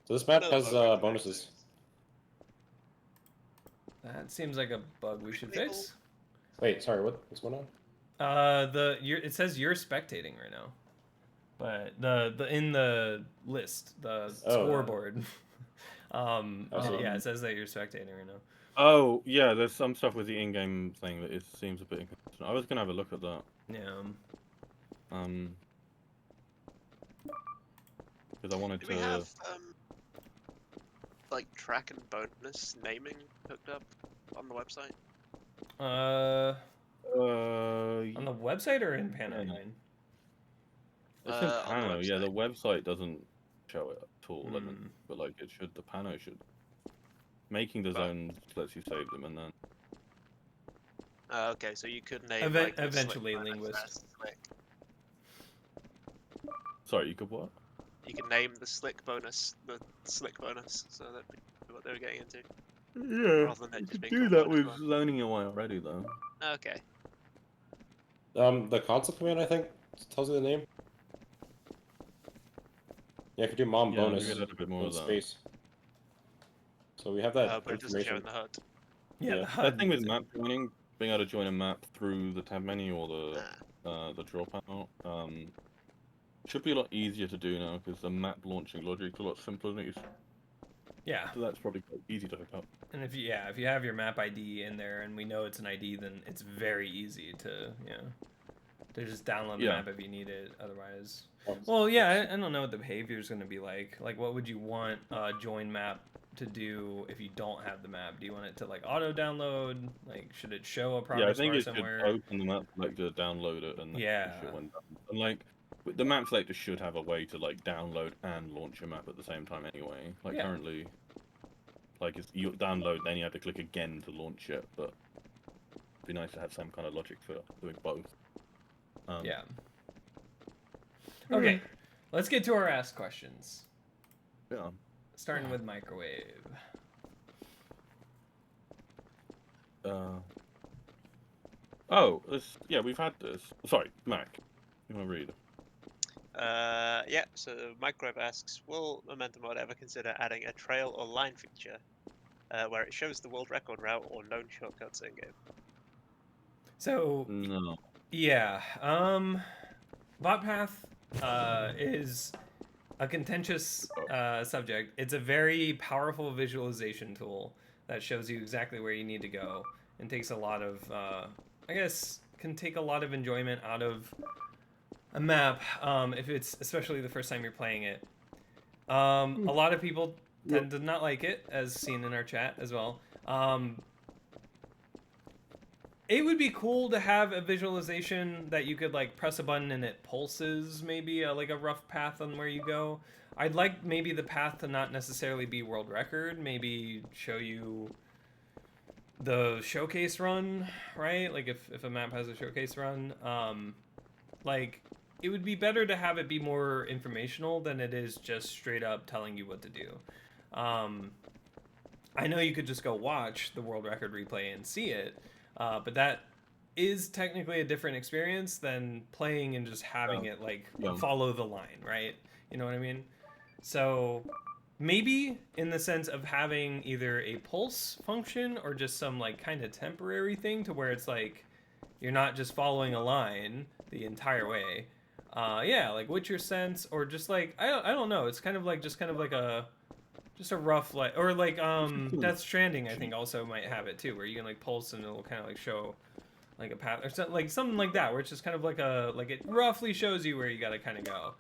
So this map Another has bug bonuses. That seems like a bug we should fix. Wait, sorry, what's going on? It says you're spectating right now, but the in the list, the scoreboard, yeah, it says that you're spectating right now. Oh yeah, there's some stuff with the in-game thing that it seems a bit inconsistent. I was gonna have a look at that. Yeah. Because I wanted Do to. we have like track and bonus naming hooked up on the website? On the website or in Pano, you mean? It's in On the Pano. Yeah, the website. website doesn't show it at all. But like it should. The Pano should. Making the zones lets you save them, and then. Okay, so you could name like the eventually slick bonus linguist. as slick. Sorry, you could what? You can name the slick bonus the slick bonus, so that'd be what they were getting into. Yeah, Rather than it you just could being do that called with bonus zoning UI already, though. Okay. The console command, I think, tells you the name. Yeah, if you do mom Yeah, bonus, maybe add a bit more with of that. space. So we have that But it doesn't show in information. the HUD. Yeah, Yeah. the HUD That thing with is- map joining, being able to join a map through the tab menu or the draw panel, should be a lot easier to do now because the map launching logic is a lot simpler than it used. Yeah, So that's probably quite easy to hook up. and if you have your map ID in there and we know it's an ID, then it's very easy to to just download the Yeah. map if you need it. Otherwise, well, yeah, I don't know what the behavior is going to be like. Like, what would you want join map to do if you don't have the map? Do you want it to like auto download? Like, should it show a Yeah, I progress think bar it should somewhere? open the map like to download it and then Yeah. push it when done. And like the map selector should have a way to like download and launch your map at the same time anyway. Like Yeah. currently, like it's you download then you have to click again to launch it, but it'd be nice to have some kind of logic for doing both. Yeah. Okay, let's get to our ask questions. Yeah. Starting with microwave. Oh, yeah, we've had this. Sorry, Mac. You want to read? Yeah, so Microwave asks, will Momentum Mod ever consider adding a trail or line feature where it shows the world record route or known shortcuts in game? So No. yeah, Botpath is a contentious subject. It's a very powerful visualization tool that shows you exactly where you need to go and takes a lot of, I guess, can take a lot of enjoyment out of a map if it's especially the first time you're playing it. A lot of people tend to not like it, as seen in our chat as well. It would be cool to have a visualization that you could like press a button and it pulses maybe like a rough path on where you go. I'd like maybe the path to not necessarily be world record, maybe show you the showcase run, right? Like if a map has a showcase run, like it would be better to have it be more informational than it is just straight up telling you what to do. I know you could just go watch the world record replay and see it, but that is technically a different experience than playing and just having it like follow the line, right? You know what I mean? So maybe in the sense of having either a pulse function or just some like kind of temporary thing to where it's like you're not just following a line the entire way. Yeah, like what's your sense, or just like I don't know. It's kind of like just a rough like, or like Death Stranding I think also might have it too, where you can like pulse and it'll kind of like show like a path or something like that, where it's just kind of like it roughly shows you where you gotta kind of go.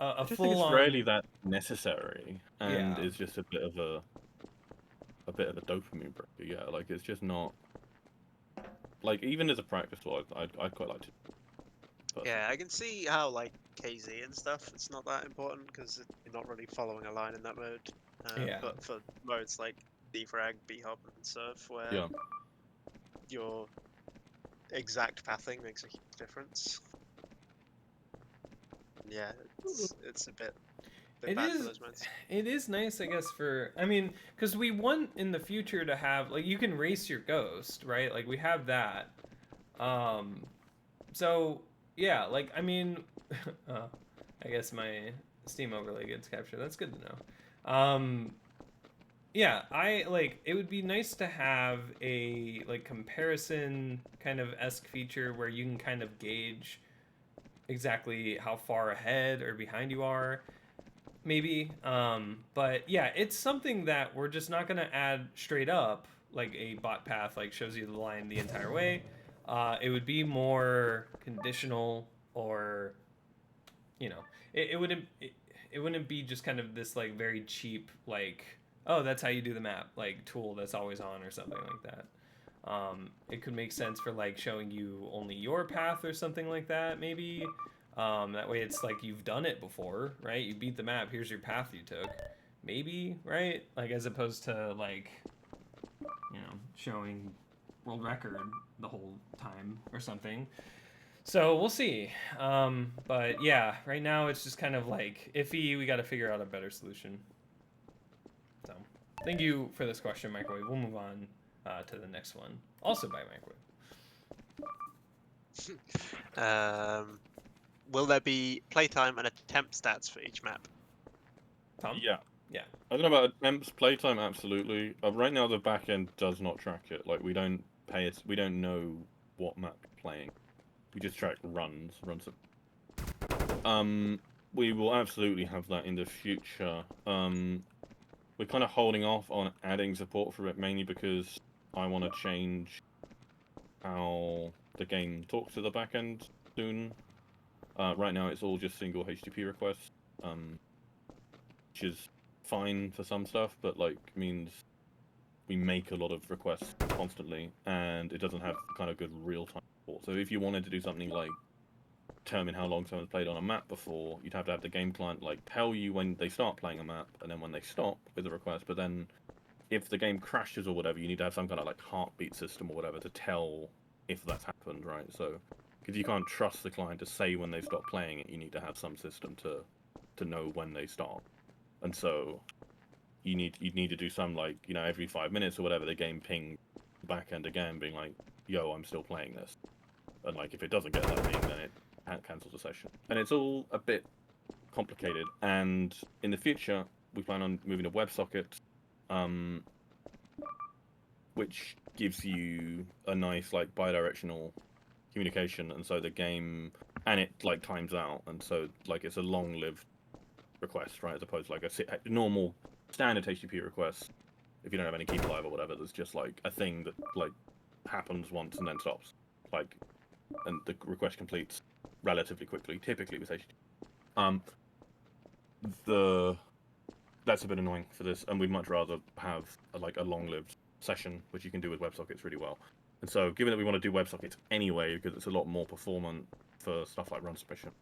a I just think full it's on. rarely that necessary, and Yeah. it's just a bit of a dopamine breaker. Yeah, like it's just not like even as a practice tool, I'd quite like to. Personally. Yeah, I can see how like KZ and stuff, it's not that important because you're not really following a line in that mode. Yeah. But for modes like defrag, bhop, and surf, where Yeah. your exact pathing makes a huge difference. Yeah, it's a bit It bad for is. those modes. It is nice, I guess. I mean, because we want in the future to have like you can race your ghost, right? Like we have that. So yeah, like I mean, I guess my Steam overlay gets captured. That's good to know. Yeah, I like it would be nice to have a like comparison kind of esque feature where you can kind of gauge exactly how far ahead or behind you are, maybe. But yeah, it's something that we're just not gonna add straight up like a bot path like shows you the line the entire way. It would be more conditional, or you know, it wouldn't be just kind of this like very cheap like, oh, that's how you do the map like tool that's always on or something like that. It could make sense for like showing you only your path or something like that, maybe. That way it's like you've done it before, right? You beat the map, here's your path you took. Maybe, right? Like as opposed to like, you know, showing world record the whole time or something. So we'll see. But yeah, right now it's just kind of like iffy. We got to figure out a better solution. So thank you for this question, Microwave. We'll move on to the next one, also by Microwave. Will there be playtime and attempt stats for each map? Tom? Yeah. Yeah. I don't know about attempts, playtime, absolutely. Right now, the backend does not track it. Like we don't pay it. We don't know what map you're playing. We just track runs. We will absolutely have that in the future. We're kind of holding off on adding support for it mainly because I want to change how the game talks to the backend soon. Right now, it's all just single HTTP requests, which is fine for some stuff, but like means we make a lot of requests constantly, and it doesn't have kind of good real-time support. So if you wanted to do something like determine how long someone's played on a map before, you'd have to have the game client like tell you when they start playing a map, and then when they stop with a request. But then, if the game crashes or whatever, you need to have some kind of like heartbeat system or whatever to tell if that's happened, right? So, because you can't trust the client to say when they stop playing it, you need to have some system to know when they start. And so, you'd need to do some like every 5 minutes or whatever, the game ping back end again, being like, "Yo, I'm still playing this," and like if it doesn't get that ping, then it cancels the session. And it's all a bit complicated. And in the future, we plan on moving to WebSocket, which gives you a nice like bidirectional communication, and so the game and it like times out, and so like it's a long-lived request, right? As opposed to like a normal standard HTTP request. If you don't have any keep alive or whatever, there's just like a thing that like happens once and then stops, like, and the request completes relatively quickly, typically with HTTP. That's a bit annoying for this, and we'd much rather have a long-lived session, which you can do with WebSockets really well. And so, given that we want to do WebSockets anyway, because it's a lot more performant for stuff like run submission,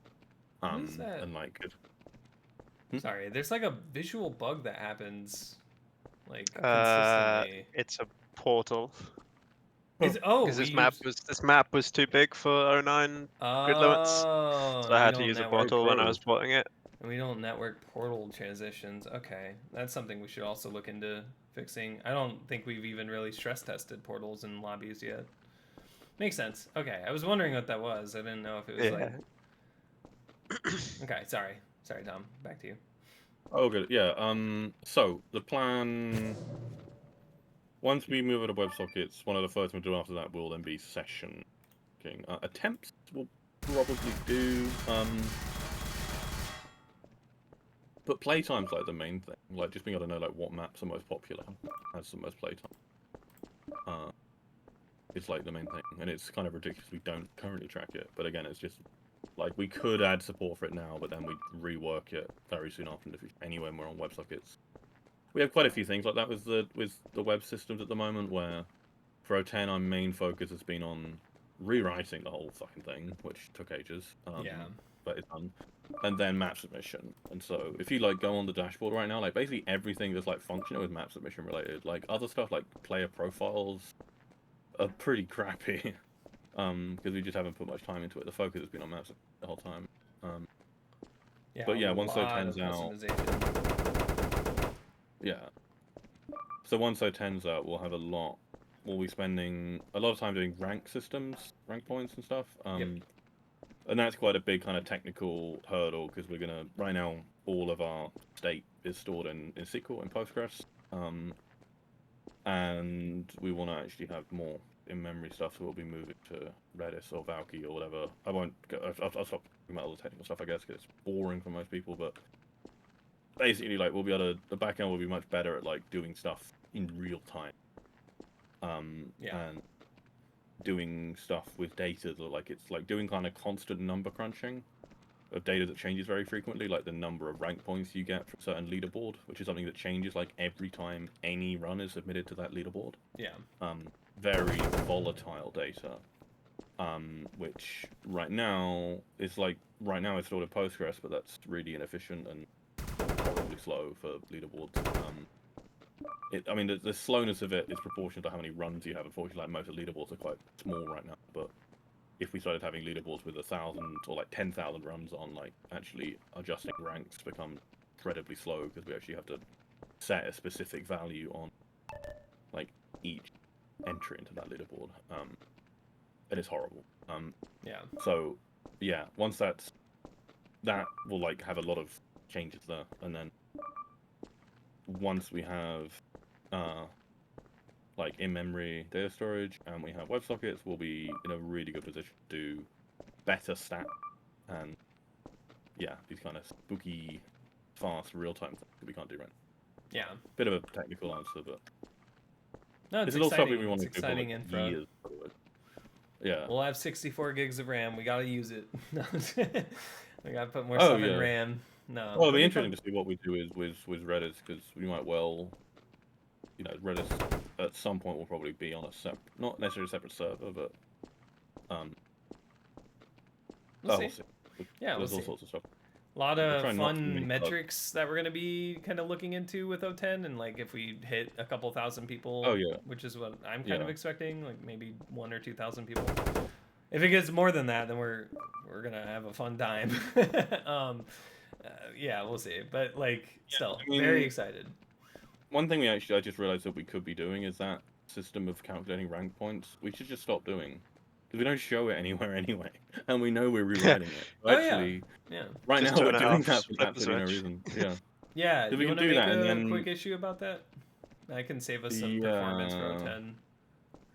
What is that? and like Sorry, there's like a visual bug that happens like consistently. It's a portal. Because This map was too big for 09 grid limits, so I had to use a portal when I was porting it. And we don't network portal transitions. Okay, that's something we should also look into fixing. I don't think we've even really stress tested portals in lobbies yet. Makes sense. Okay, I was wondering what that was. I didn't know if it was like. Okay, sorry, Tom. Back to you. Oh, good. Yeah. So the plan. Once we move over to WebSockets, one of the first things we'll do after that will then be session. Attempts we'll probably do. But playtime's like the main thing. Like just being able to know like what maps are most popular, has the most playtime. It's like the main thing, and it's kind of ridiculous we don't currently track it. But again, it's just Like, we could add support for it now, but then we'd rework it very soon after anyway when we're on WebSockets. We have quite a few things like that with the web systems at the moment, where for 010 our main focus has been on rewriting the whole fucking thing, which took ages. Yeah. But it's done. And then map submission. And so if you like go on the dashboard right now, like basically everything that's like functional is map submission related. Like other stuff like player profiles are pretty crappy. Because we just haven't put much time into it. The focus has been on maps the whole time. Yeah, But yeah, a once lot 010's of out, customization. yeah. So once 010's out, we'll be spending a lot of time doing rank systems, rank points and stuff. Yep. And that's quite a big kind of technical hurdle because we're gonna right now all of our state is stored in SQL and Postgres, and we want to actually have more in-memory stuff, so we'll be moving to Redis or Valky or whatever. I won't go, I'll stop talking about all the technical stuff, I guess, because it's boring for most people. But basically, like, we'll be able to, the backend will be much better at like doing stuff in real time, and doing stuff with data that like it's like doing kind of constant number crunching of data that changes very frequently, like the number of rank points you get from a certain leaderboard, which is something that changes like every time any run is submitted to that leaderboard. Yeah. Very volatile data, which right now it's stored in Postgres, but that's really inefficient and horribly slow for leaderboards. I mean, the slowness of it is proportional to how many runs you have. Unfortunately, like most of the leaderboards are quite small right now, but if we started having leaderboards with 1,000 or like 10,000 runs on, like actually adjusting ranks becomes incredibly slow because we actually have to set a specific value on like each entry into that leaderboard, and it's horrible. Yeah. So yeah, once that will like have a lot of changes there, and then once we have like in-memory data storage and we have WebSockets, we'll be in a really good position to do better stat and yeah, these kind of spooky, fast, real-time things that we can't do right now. Yeah. Bit of a technical answer, but No, it's this is all stuff exciting. we want It's to do for exciting like info. years. Yeah. We'll have 64 gigs of RAM. We gotta use it. We gotta put more Oh, stuff in yeah. RAM. No. Well, it'll Let be me interesting put- to see what we do with Redis, because we might well, Redis at some point will probably be on a not necessarily a separate server, but We'll see. we'll see. Yeah, we'll There's all see. sorts of stuff. A lot We'll of try not too many fun bugs. metrics that we're gonna be kind of looking into with 010, and like if we hit a couple thousand people, Oh, yeah. which is what I'm kind of Yeah. expecting, like maybe 1,000 or 2,000 people. If it gets more than that, then we're gonna have a fun time. Yeah, we'll see. But like, still, I mean, very excited. One thing I just realized that we could be doing is that system of calculating rank points. We should just stop doing, because we don't show it anywhere anyway, and we know we're rewriting it. So Oh, actually, Yeah. right Just now we're turn it doing off, that for flip the absolutely no switch. reason. Yeah. Yeah. So Do we you can want to do make that, and a then- quick issue about that? That can save us some performance for 010.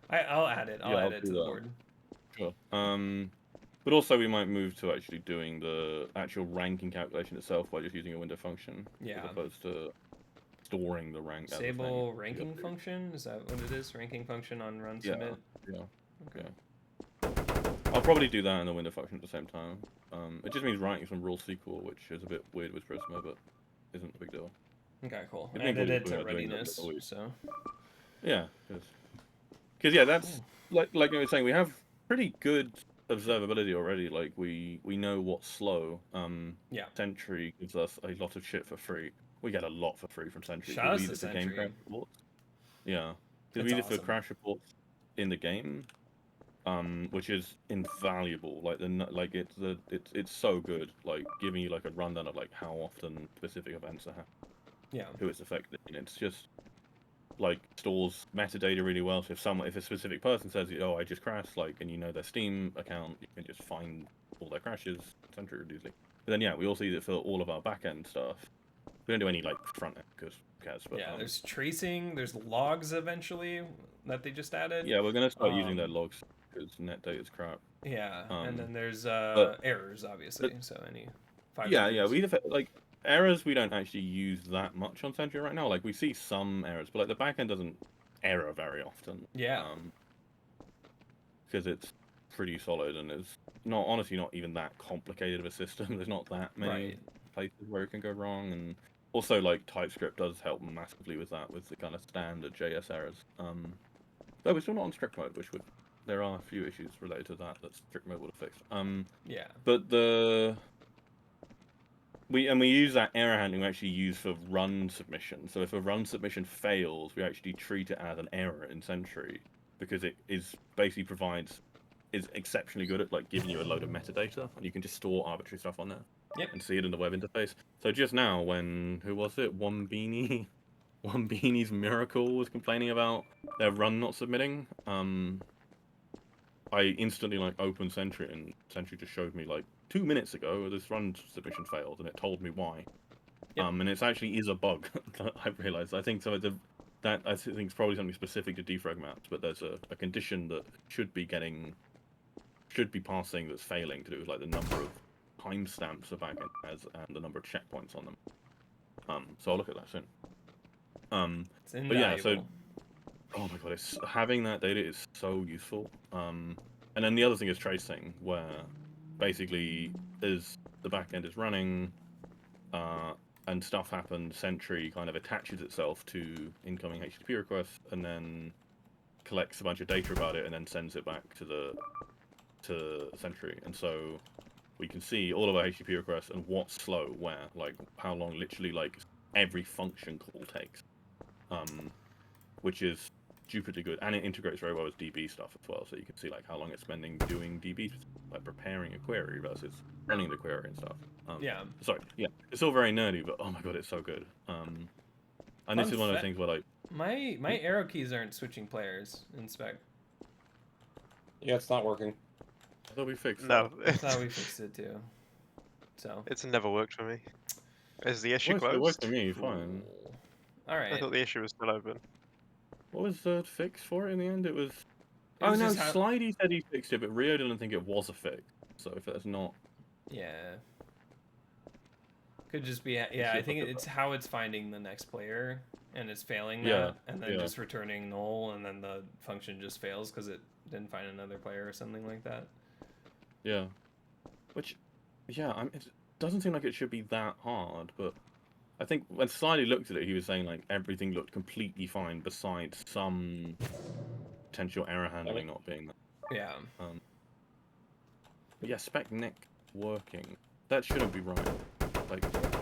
I'll add it. I'll Yeah, add I'll it do to the that. board. Sure. But also we might move to actually doing the actual ranking calculation itself by just using a window function, Yeah. as opposed to storing the rank. as a thing. Disable You ranking got to- function? Is that what it is? Ranking function on run Yeah. submit? Yeah. Okay. I'll probably do that in the window function at the same time. It just means writing some raw SQL, which is a bit weird with Prisma, but isn't a big deal. Okay, cool. It I means added we're it to doing that readiness, always. so. Yeah, because yeah, that's like I was saying, we have pretty good observability already. Like we know what's slow. Yeah. Sentry gives us a lot of shit for free. We get a lot for free from Sentry. Shout out We to use it for game Sentry. crash reports. Yeah, because That's we use it for awesome. crash reports in the game, which is invaluable. Like it's so good. Like giving you like a rundown of like how often specific events are happening, Yeah. who it's affecting. It's just like stores metadata really well. So if a specific person says, "Oh, I just crashed," like, and you know their Steam account, you can just find all their crashes, Sentry reducing. But then yeah, we also use it for all of our backend stuff. We don't do any like front end because who cares? But, Yeah, there's tracing, there's logs eventually that they just added. yeah, we're gonna start using their Um, logs because net data is crap. Yeah, and then there's but- errors, obviously. So any 5 Yeah, errors. we like errors. We don't actually use that much on Sentry right now. Like we see some errors, but like the backend doesn't error very often. Yeah. Because it's pretty solid, and it's not honestly not even that complicated of a system. There's not that many Right. places where it can go wrong, and also like TypeScript does help massively with that, with the kind of standard JS errors. Though we're still not on strict mode, there are a few issues related to that strict mode would have fixed. Yeah. But we use that error handling we actually use for run submission. So if a run submission fails, we actually treat it as an error in Sentry, because it is exceptionally good at like giving you a load of metadata, and you can just store arbitrary stuff on there. Yep. And see it in the web interface. So just now, when who was it? One Beanie's Miracle was complaining about their run not submitting. I instantly like opened Sentry, and Sentry just showed me like 2 minutes ago this run submission failed, and it told me why. Yep. And it actually is a bug that I realized. I think so. That I think it's probably something specific to defrag maps, but there's a condition that should be passing that's failing to do with like the number of timestamps a backend has and the number of checkpoints on them. So I'll look at that soon. It's But yeah, so invaluable. oh my god, having that data is so useful. And then the other thing is tracing, where basically as the backend is running, and stuff happens, Sentry kind of attaches itself to incoming HTTP requests and then collects a bunch of data about it and then sends it back to Sentry. And so we can see all of our HTTP requests and what's slow where, like how long literally like every function call takes, which is stupidly good, and it integrates very well with DB stuff as well. So you can see like how long it's spending doing DB, like preparing a query versus running the query and stuff. Yeah. Sorry, yeah, it's all very nerdy, but oh my god, it's so good. And this is one of the things where like my arrow keys aren't switching players in spec. Yeah, it's not working. I thought we fixed No, I thought we fixed it too. So. it's never worked for me. Is the issue It works closed? for me, fine. All right. I thought the issue was still open. What was the fix for it in the end? It was. It was Oh no, just how- Slidey said he fixed it, but Rio didn't think it was a fix. So if that's not. Yeah. Could just be yeah. I think it's how it's finding the next player and it's failing that, Yeah, and then yeah. just returning null, and then the function just fails because it didn't find another player or something like that. Yeah. Which, yeah, it doesn't seem like it should be that hard, but I think when Slidey looked at it, he was saying like everything looked completely fine besides some potential error handling not being there. Yeah. But yeah, spec neck working. That shouldn't be right. Like,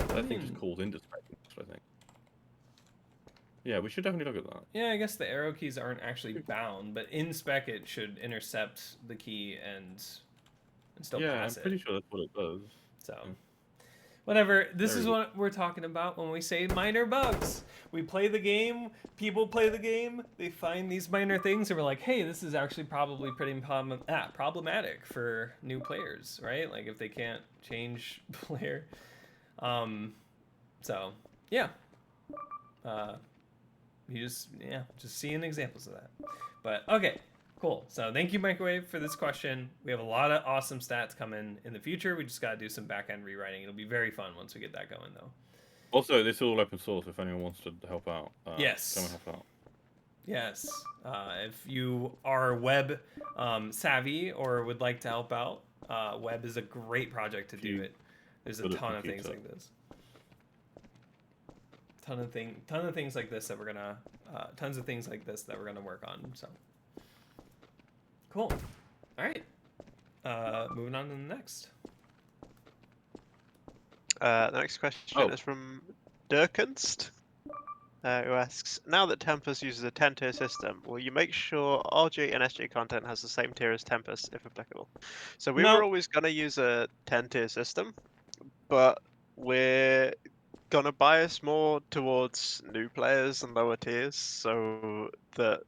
that thing just calls into spec next, I think. Yeah, we should definitely look at that. Yeah, I guess the arrow keys aren't actually bound, but in spec it should intercept the key and still Yeah, I'm pass it. pretty sure that's what it does. So, Yeah. whatever. This There is we go. what we're talking about when we say minor bugs. We play the game, people play the game, they find these minor things, and we're like, hey, this is actually probably pretty problematic for new players, right? Like if they can't change player. So, yeah. You just seeing examples of that. But okay, cool. So thank you, Microwave, for this question. We have a lot of awesome stats coming in the future. We just got to do some back-end rewriting. It'll be very fun once we get that going, though. Also, this is all open source if anyone wants to help out. Yes. Come and help out. Yes. If you are web savvy or would like to help out, web is a great project to do it. There's a Good at ton of things computer. like this. Ton of things like this that we're gonna tons of things like this that we're gonna work on. So cool. All right. Moving on to the next. The next question is from DerKenste, who asks, now that Tempus uses a 10-tier system, will you make sure RG and SG content has the same tier as Tempus, if applicable? So we were always going to use a 10-tier system, but we're going to bias more towards new players and lower tiers, so that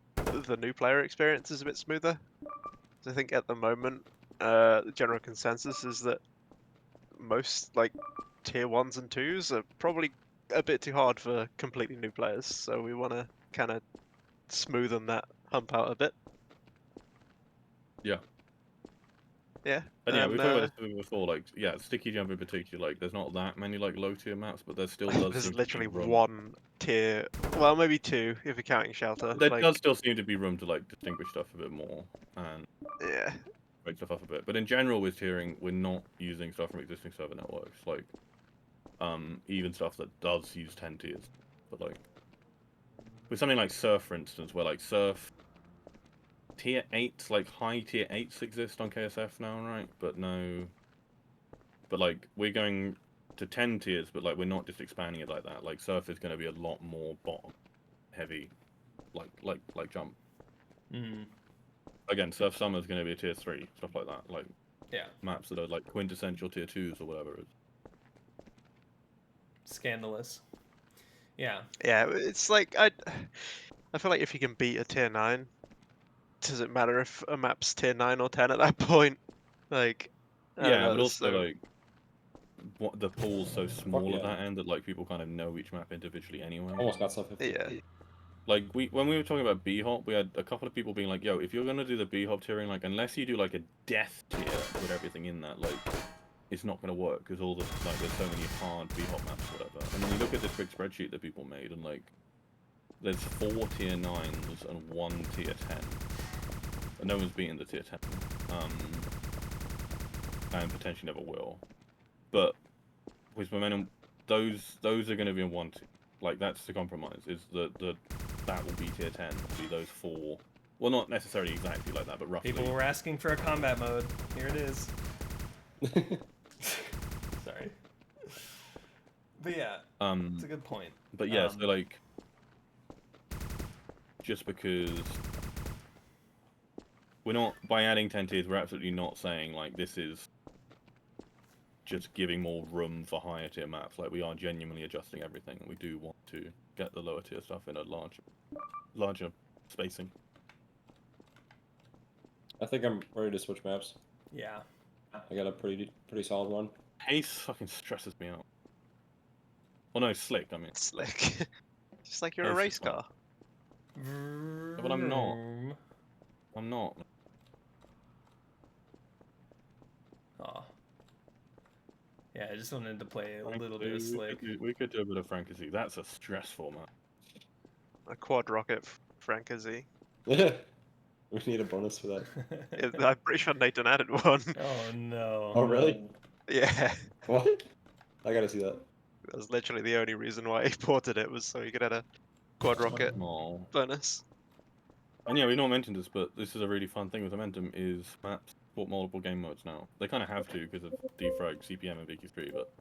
the new player experience is a bit smoother. So I think at the moment, the general consensus is that most like tier 1s and 2s are probably a bit too hard for completely new players, so we want to kind of smoothen that hump out a bit. Yeah. Yeah. And yeah, we've talked about this before, like, yeah, Sticky Jump in particular, like, there's not that many, like, low-tier maps, but there still does There's seem literally to be room. one tier, well, maybe two, if you're counting Shelter. There like, does still seem to be room to, like, distinguish stuff a bit more, and... Yeah. break stuff up a bit. But in general, with tiering, we're not using stuff from existing server networks, like even stuff that does use 10 tiers. But like with something like Surf, for instance, where like Surf tier 8s, like high tier 8s exist on KSF now, right? But no, but like we're going to 10 tiers, but like we're not just expanding it like that. Like Surf is going to be a lot more bottom heavy, like jump. Mm. Again, Surf Summer is going to be a tier 3, stuff like that. Like Yeah. maps that are like quintessential tier 2s or whatever it is. Scandalous. Yeah. Yeah, it's like I feel like if you can beat a tier 9, does it matter if a map's tier 9 or 10 at that point? Like, I don't Yeah, know, but it's also so... like what the pool's so small at yeah. that end that like people kind of know each map individually anyway. Almost got stuff. Yeah. Like when we were talking about bhop, we had a couple of people being like, "Yo, if you're gonna do the bhop tiering, like unless you do like a death tier with everything in that, like it's not gonna work because all the like there's so many hard bhop maps, or whatever." And then you look at this quick spreadsheet that people made, and like there's 4 tier 9s and 1 tier 10. And no one's beaten the tier 10, and potentially never will. But with momentum, those are going to be in 1 tier. Like that's the compromise. Is that will be tier 10. Will be those 4. Well, not necessarily exactly like that, but roughly. People were asking for a combat mode. Here it is. Sorry. But yeah, it's a good point. But yeah, so like, just because we're not, by adding 10 tiers, we're absolutely not saying like this is just giving more room for higher tier maps. Like we are genuinely adjusting everything, and we do want to get the lower tier stuff in a larger spacing. I think I'm ready to switch maps. Yeah. I got a pretty solid one. Pace fucking stresses me out. Oh no, slick. I mean, Slick. Just like you're a Pace race is fun. car. But I'm not. I'm not. Oh. Yeah, I just wanted to play a little Frankly, bit of slick. we could do a bit of Frankisy. That's a stressful map. A quad rocket Frankisy. We need a bonus for that. I'm pretty sure Nathan added one. Oh no. Oh really? Yeah. What? I gotta see that. That was literally the only reason why he ported it, was so he could add a quad rocket Oh. bonus. And yeah, we not mentioned this, but this is a really fun thing with Momentum is maps support multiple game modes now. They kind of have to because of defrag, CPM, and VQ3, but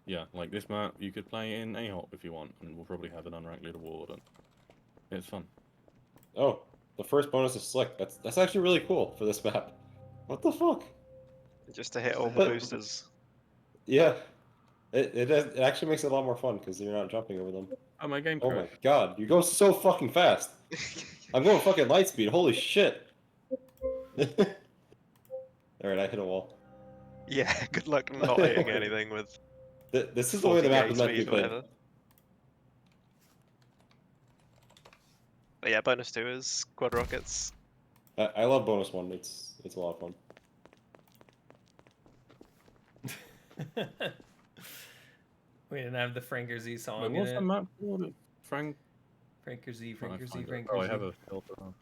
yeah, like this map you could play in AHOP if you want, and we'll probably have an unranked leaderboard, and it's fun. Oh, the first bonus is slick. That's actually really cool for this map. What the fuck? Just to hit all the boosters. Yeah, it actually makes it a lot more fun because you're not jumping over them. Oh, my game Oh my crashed. god, you go so fucking fast. I'm going fucking light speed. Holy shit. Alright, I hit a wall. Yeah, good luck not hitting anything with This is the way the map is meant to be speed, played. whatever. But yeah, bonus 2 is quad rockets. I love bonus 1. It's a lot of fun. We didn't have the Franker Z song Wait, in what's it. the map called? Frank? Franker Z, Oh, Franker Z, find it. Franker Oh, Z. I have a filter on.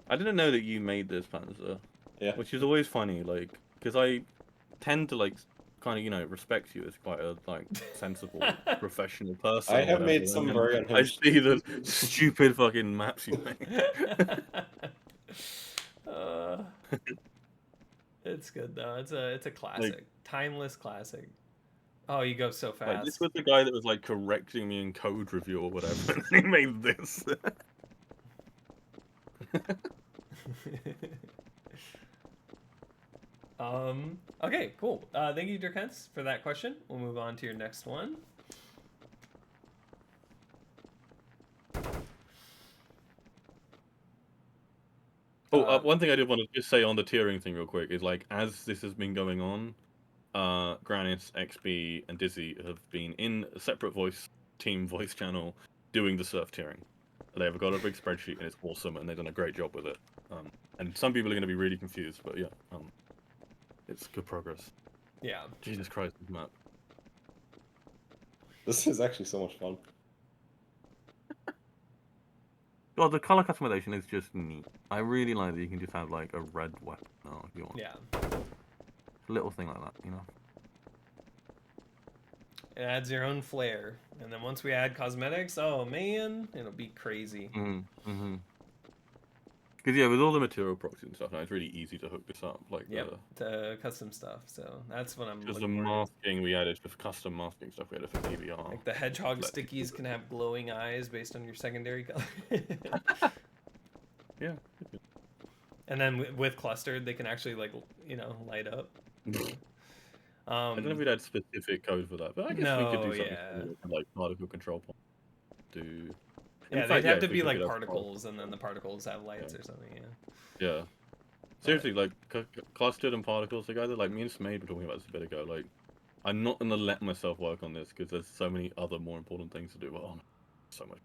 I didn't know that you made this, Panzer. Yeah. Which is always funny, like, because I tend to, like, kind of, you know, respect you as quite a, like, sensible, professional person. I or have whatever, made and some then very I unhinged see the stupid fucking maps you make. It's good though. It's a classic, timeless classic. Oh, you go so fast. Like, this was the guy that was, like, correcting me in code review or whatever, and he made this. Okay, cool. Thank you, DerKenste, for that question. We'll move on to your next one. Oh, one thing I did want to just say on the tiering thing real quick is, like, as this has been going on, Granis, XB, and Dizzy have been in a separate team voice channel doing the surf tiering. They've got a big spreadsheet and it's awesome, and they've done a great job with it. And some people are going to be really confused, but yeah, it's good progress. Yeah. Jesus Christ, this map. This is actually so much fun. Well, the color customization is just neat. I really like that you can just have like a red weapon now if you want. Yeah. A little thing like that, you know. It adds your own flair. And then once we add cosmetics, oh man, it'll be crazy. Mm-hmm. Because yeah, with all the material proxies and stuff, now it's really easy to hook this up. Like to custom stuff. So that's what I'm because looking the forward to. masking we added for custom masking stuff we added for PBR. Like the hedgehog Let stickies people- can have glowing eyes based on your secondary color. Yeah. And then with clustered, they can actually like light up. I don't know if we'd had specific code for that, but I guess we could do something similar to, like particle control point. Do yeah, in they'd fact, have if to we be could like get particles, and then the particles have lights or something. Yeah. Seriously, like clustered and particles together. Like me and Smade were talking about this a bit ago. Like, I'm not gonna let myself work on this because there's so many other more important things to do. But so much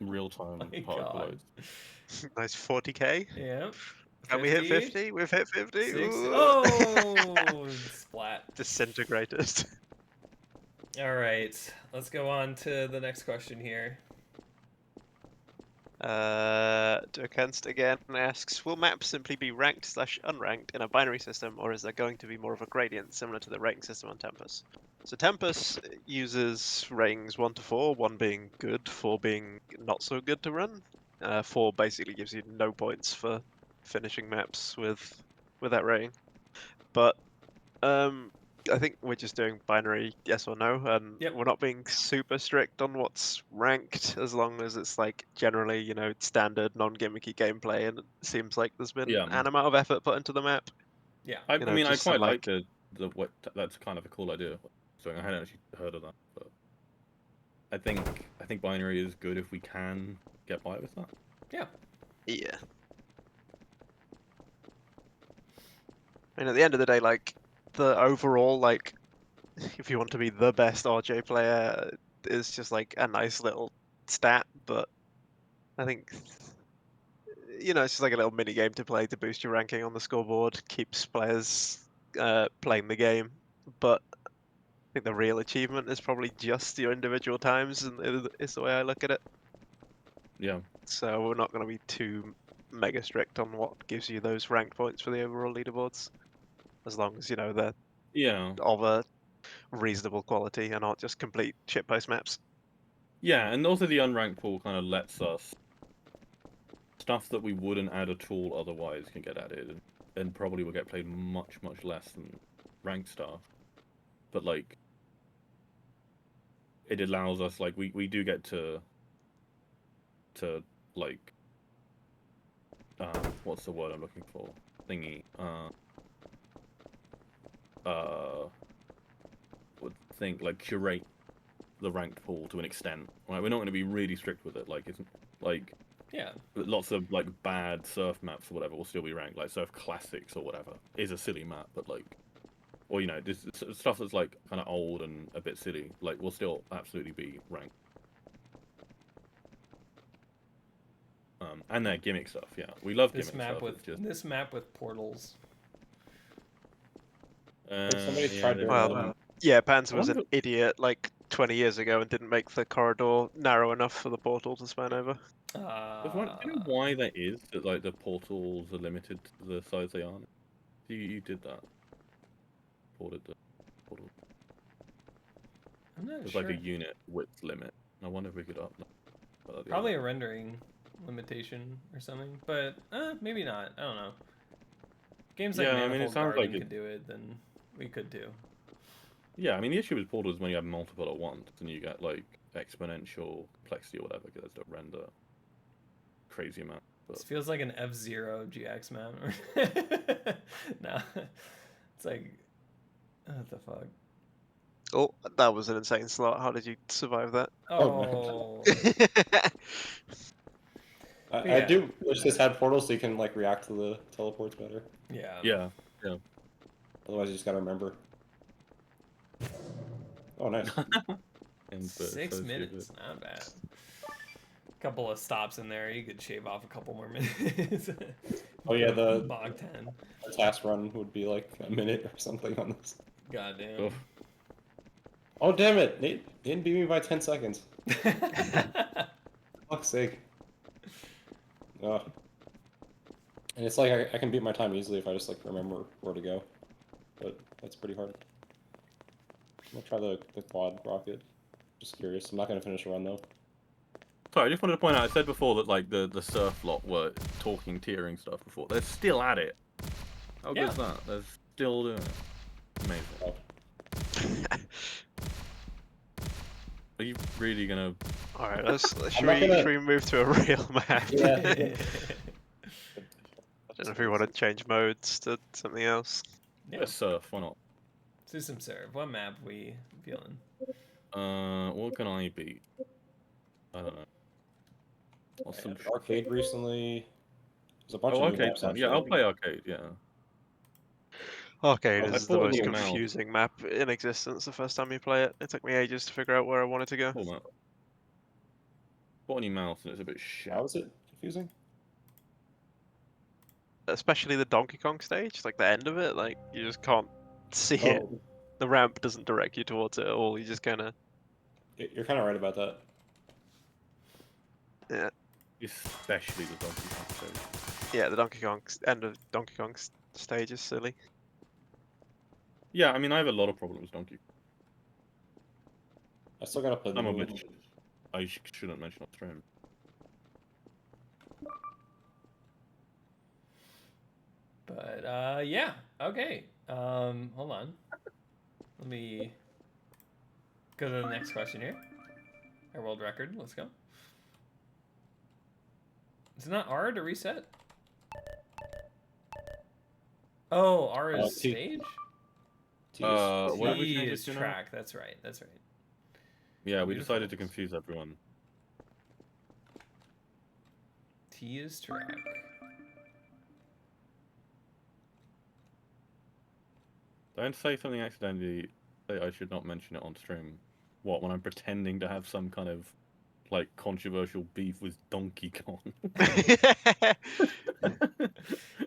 real time My particle God. loads. Nice 40k. Yeah. Can we hit 50? We've hit 50. 60. Ooh. Oh, splat. Disintegrated. All right, let's go on to the next question here. DerKenste again asks, will maps simply be ranked/unranked in a binary system, or is there going to be more of a gradient similar to the rating system on Tempus? So Tempus uses ratings 1 to 4, 1 being good, 4 being not so good to run. 4 basically gives you no points for finishing maps with that rating. But I think we're just doing binary yes or no, and we're not being super strict on what's ranked as long as it's like generally, standard non-gimmicky gameplay, and it seems like there's been an amount of effort put into the map. Yeah. I mean, I quite like the that's kind of a cool idea. So I hadn't actually heard of that, but I think binary is good if we can get by with that. Yeah. Yeah. And at the end of the day, like the overall, like if you want to be the best RJ player, is just like a nice little stat, but I think it's just like a little mini game to play to boost your ranking on the scoreboard, keeps players playing the game. But I think the real achievement is probably just your individual times, and is the way I look at it. Yeah. So we're not going to be too mega strict on what gives you those rank points for the overall leaderboards, as long as they're of a reasonable quality and not just complete shitpost maps. Yeah, and also the unranked pool kind of lets us stuff that we wouldn't add at all otherwise can get added, and probably will get played much less than ranked stuff. But like, it allows us like we do get to like what's the word I'm looking for? Thingy. Would think like curate the ranked pool to an extent. Right, we're not going to be really strict with it. Like it's like lots of like bad surf maps or whatever will still be ranked. Like Surf Classics or whatever is a silly map, but like, or this stuff that's like kind of old and a bit silly, like will still absolutely be ranked. And that gimmick stuff, yeah, we love this gimmick map stuff. with this map with portals. Somebody tried to. Yeah, Panzer was an idiot like 20 years ago and didn't make the corridor narrow enough for the portal to span over. Do you know why that is? That like the portals are limited to the size they are. You did that. Ported the portal. I'm not There's sure. like a unit width limit. I wonder if we could up that. Probably a rendering limitation or something, but maybe not. I don't know. Games like Manifold Garden could do it, then we could too. Yeah, I mean the issue with portals is when you have multiple at once, and you get like exponential complexity or whatever, because they render crazy amount. But... This feels like an F-Zero GX map. No, it's like, what the fuck? Oh, that was an insane slot. How did you survive that? Oh. I do wish this had portals so you can like react to the teleports better. Yeah. Yeah. Otherwise, you just gotta remember. Oh, nice. 6 minutes, not bad. Couple of stops in there, you could shave off a couple more minutes. Oh yeah, the Bog 10. The task run would be like a minute or something on this. Goddamn. Oh damn it! Nate didn't beat me by 10 seconds. fuck's sake. And it's like I can beat my time easily if I just like remember where to go, but that's pretty hard. I'm gonna try the quad rocket. Just curious. I'm not gonna finish a run though. Sorry, I just wanted to point out. I said before that like the surf lot were talking tiering stuff before. They're still at it. How good is that? They're still doing it. Amazing. Oh. Are you really gonna? All right, should gonna- we move to a real map? Yeah. I don't know if we want to change modes to something else. Yeah, surf. Why not? Let's do some serve. What map we feeling? What can I beat? I don't know. What's some... Arcade recently. There's a bunch of new arcade. maps. Yeah, I'll play arcade. Yeah. Arcade I is the thought most it was confusing map in existence the first time you play it. It took me ages to figure out where I wanted to go. Cool map. Bought a new mouse and it's a bit shit. How is it confusing? Especially the Donkey Kong stage, like the end of it, like you just can't see it. Oh, The ramp doesn't direct you towards it at all. You just kind of you're kind of right about that. yeah. Especially the Donkey Kong stage. Yeah, the Donkey Kong end of Donkey Kong stage is silly. Yeah, I mean I have a lot of problems with Donkey Kong. I still gotta play the Some of new which I shouldn't mention on stream. But yeah, okay. Hold on. Let me go to the next question here. Our world record. Let's go. Is it not R to reset? Oh, R is T. stage? What did we T change it is to now? track. That's right. That's right. Yeah, we Beautiful. decided to confuse everyone. T is track. Don't say something accidentally that I should not mention it on stream. What, when I'm pretending to have some kind of, like, controversial beef with Donkey Kong?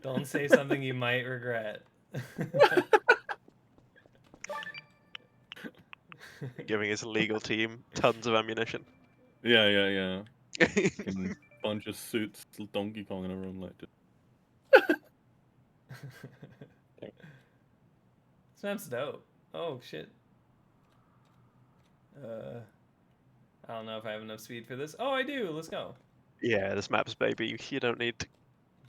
Don't say something you might regret. Giving his legal team tons of ammunition. Yeah. Fucking bunch of suits, Donkey Kong in a room like this. This map's dope. Oh shit. I don't know if I have enough speed for this. Oh, I do. Let's go. Yeah, this map's baby. You don't need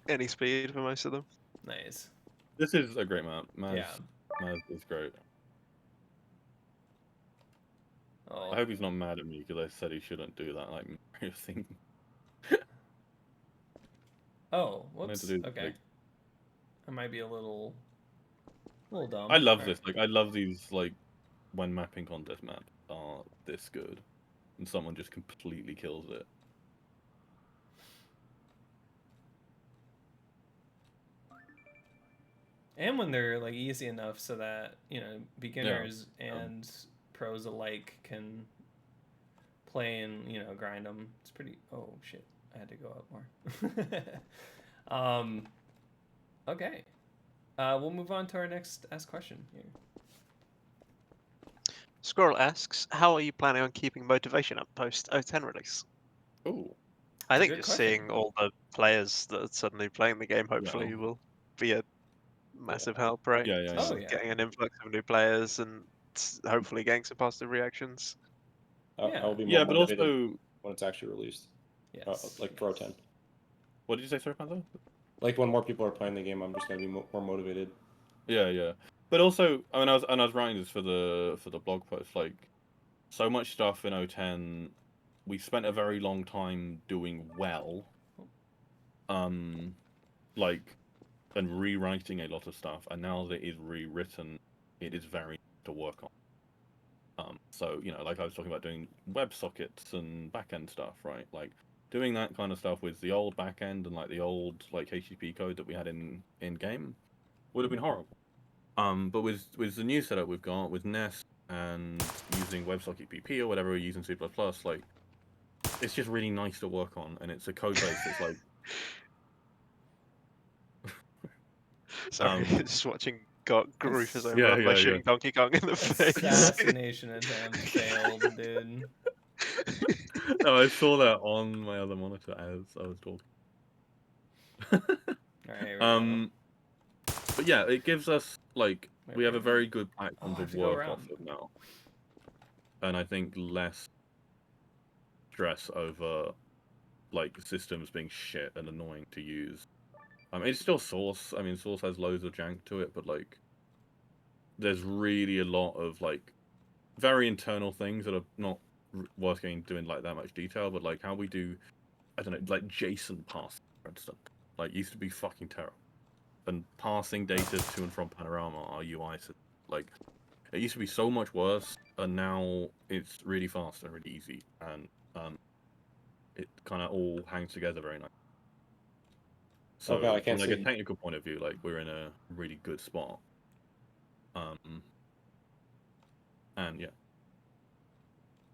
any speed for most of them. Nice. This is a great map. Maz is great. Oh. I hope he's not mad at me because I said he shouldn't do that, like, Mario thing. Oh, whoops. To do, Okay. like... I might be a little dumb. I love All this. Like, I love these, like, when mapping contest maps are this good, and someone just completely kills it. And when they're like easy enough so that, you know, beginners and pros alike can play and, you know, grind them. It's pretty... Oh, shit. I had to go up more. Okay. We'll move on to our next Ask question here. Squirrel asks, how are you planning on keeping motivation up post O10 release? Oh. I think Good just question. seeing all the players that are suddenly playing the game hopefully will be a massive help, right? Yeah. Oh, yeah. Getting an influx of new players and hopefully getting some positive reactions. I'll be more but motivated also when it's actually released. Yes. Like Pro 10. What did you say, Sir Panther? Like when more people are playing the game, I'm just gonna be more motivated. Yeah. But also, I mean, I was writing this for the blog post. Like, so much stuff in O10, we spent a very long time doing well, like, and rewriting a lot of stuff. And now that it is rewritten, it is very to work on. So you know, like I was talking about doing WebSockets and backend stuff, right? Like doing that kind of stuff with the old backend and like the old like HTTP code that we had in game would have been horrible. But with the new setup we've got with Nest and using WebSocket PP or whatever we're using C++, like it's just really nice to work on, and it's a code base that's like. Sorry, just watching Rufus overrun yeah, by yeah. shooting Donkey Kong in the face. Assassination attempt failed, dude. No, I saw that on my other monitor as I was talking. Alright, here we go. But yeah, it gives us like Wait, we have a where am very good platform I have to to go work off around. of now, and I think less stress over like systems being shit and annoying to use. It's still Source. I mean, Source has loads of jank to it, but like, there's really a lot of like very internal things that are not worth getting into in like that much detail. But like how we do, I don't know, like JSON pass, for instance, like used to be fucking terrible. And passing data to and from Panorama, our UI system, like it used to be so much worse, and now it's really fast and really easy, and it kind of all hangs together very nice. So Oh god, I from can't like a see. technical point of view, like we're in a really good spot. And yeah.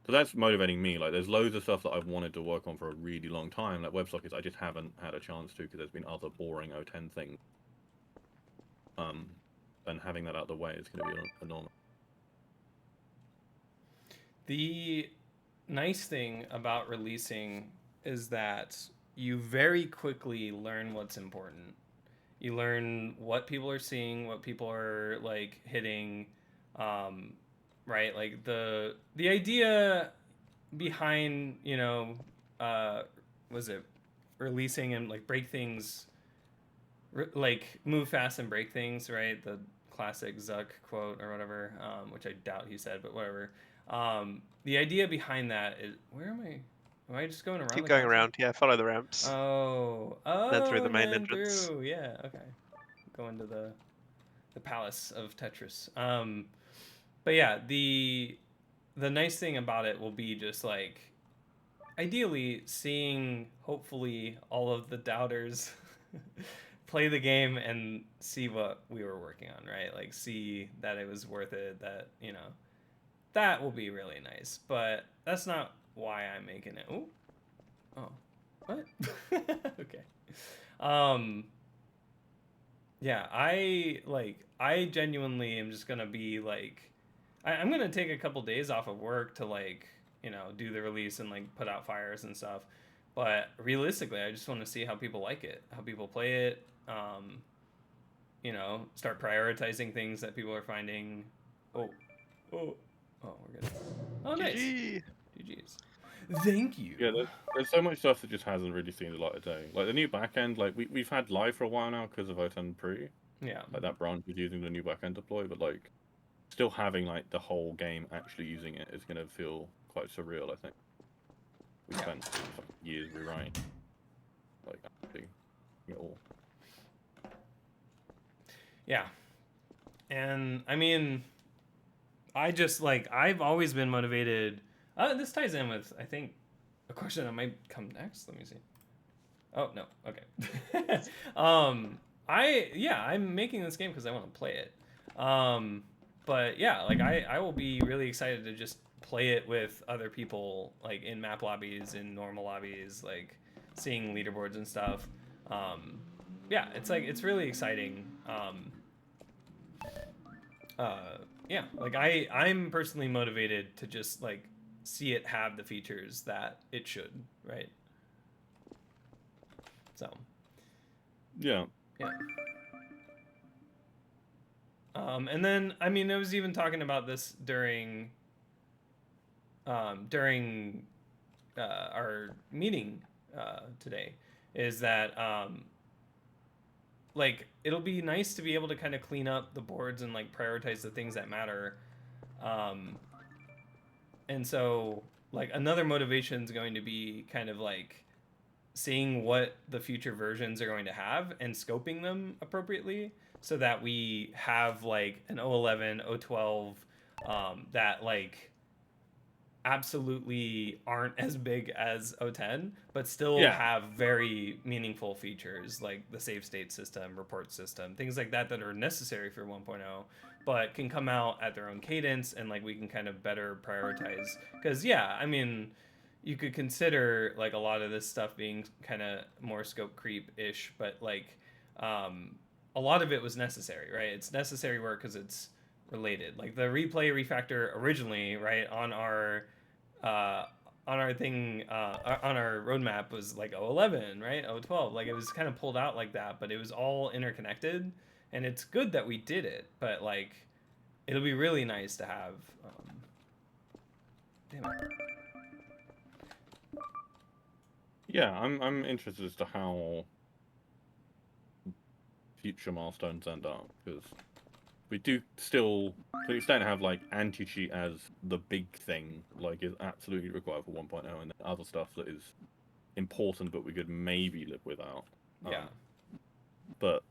So that's motivating me. Like there's loads of stuff that I've wanted to work on for a really long time, like WebSockets I just haven't had a chance to because there's been other boring O10 things. And having that out of the way is going to be enormous. The nice thing about releasing is that you very quickly learn what's important. You learn what people are seeing, what people are like hitting, right? Like the idea behind was it releasing and like break things, like move fast and break things, right? The classic Zuck quote or whatever, which I doubt he said, but whatever. The idea behind that is, where am I? Am I just going around? Keep the going castle? around. Yeah, follow the ramps. Then through the And main then entrance. through. Yeah, okay. Go into the palace of Tetris. But yeah, the nice thing about it will be just like ideally seeing hopefully all of the doubters play the game and see what we were working on, right? Like see that it was worth it, that that will be really nice. But that's not why I'm making it. Ooh. Oh. What? Okay. Yeah, I genuinely am just gonna be like I'm gonna take a couple days off of work to like, do the release and like put out fires and stuff. But realistically, I just want to see how people like it, how people play it. Start prioritizing things that people are finding. Oh, oh, oh, we're good. Oh, nice. GG. GG's. Thank you. Yeah, there's so much stuff that just hasn't really seen the light of day. Like the new backend, like we've had live for a while now because of O10 Pre. Yeah. Like that branch is using the new backend deploy, but like still having like the whole game actually using it is gonna feel quite surreal. I think we spent years rewriting like actually it all. Yeah. And I mean, I just like I've always been motivated. This ties in with I think a question that might come next. Let me see. Oh no. Okay. I'm making this game because I want to play it. But yeah, like I will be really excited to just play it with other people, like in map lobbies, in normal lobbies, like seeing leaderboards and stuff. Yeah, it's really exciting. Yeah, like I'm personally motivated to just like see it have the features that it should, right? So Yeah. And then I mean I was even talking about this during our meeting today, is that like it'll be nice to be able to kind of clean up the boards and like prioritize the things that matter. And so like another motivation is going to be kind of like seeing what the future versions are going to have and scoping them appropriately so that we have like an 011, 012 that like absolutely aren't as big as 010, but still have very meaningful features like the save state system, report system, things like that are necessary for 1.0, but can come out at their own cadence and like we can kind of better prioritize. Because yeah, I mean, you could consider like a lot of this stuff being kind of more scope creep-ish, but like a lot of it was necessary, right? It's necessary work because it's related. Like the replay refactor originally, right, on our on our thing on our roadmap was like 011, right? 012. Like it was kind of pulled out like that, but it was all interconnected, and it's good that we did it. But like, it'll be really nice to have. Damn it. Yeah, I'm interested as to how future milestones end up, because we do still, to an extent, have like anti-cheat as the big thing, like is absolutely required for 1.0, and then other stuff that is important but we could maybe live without. Yeah. But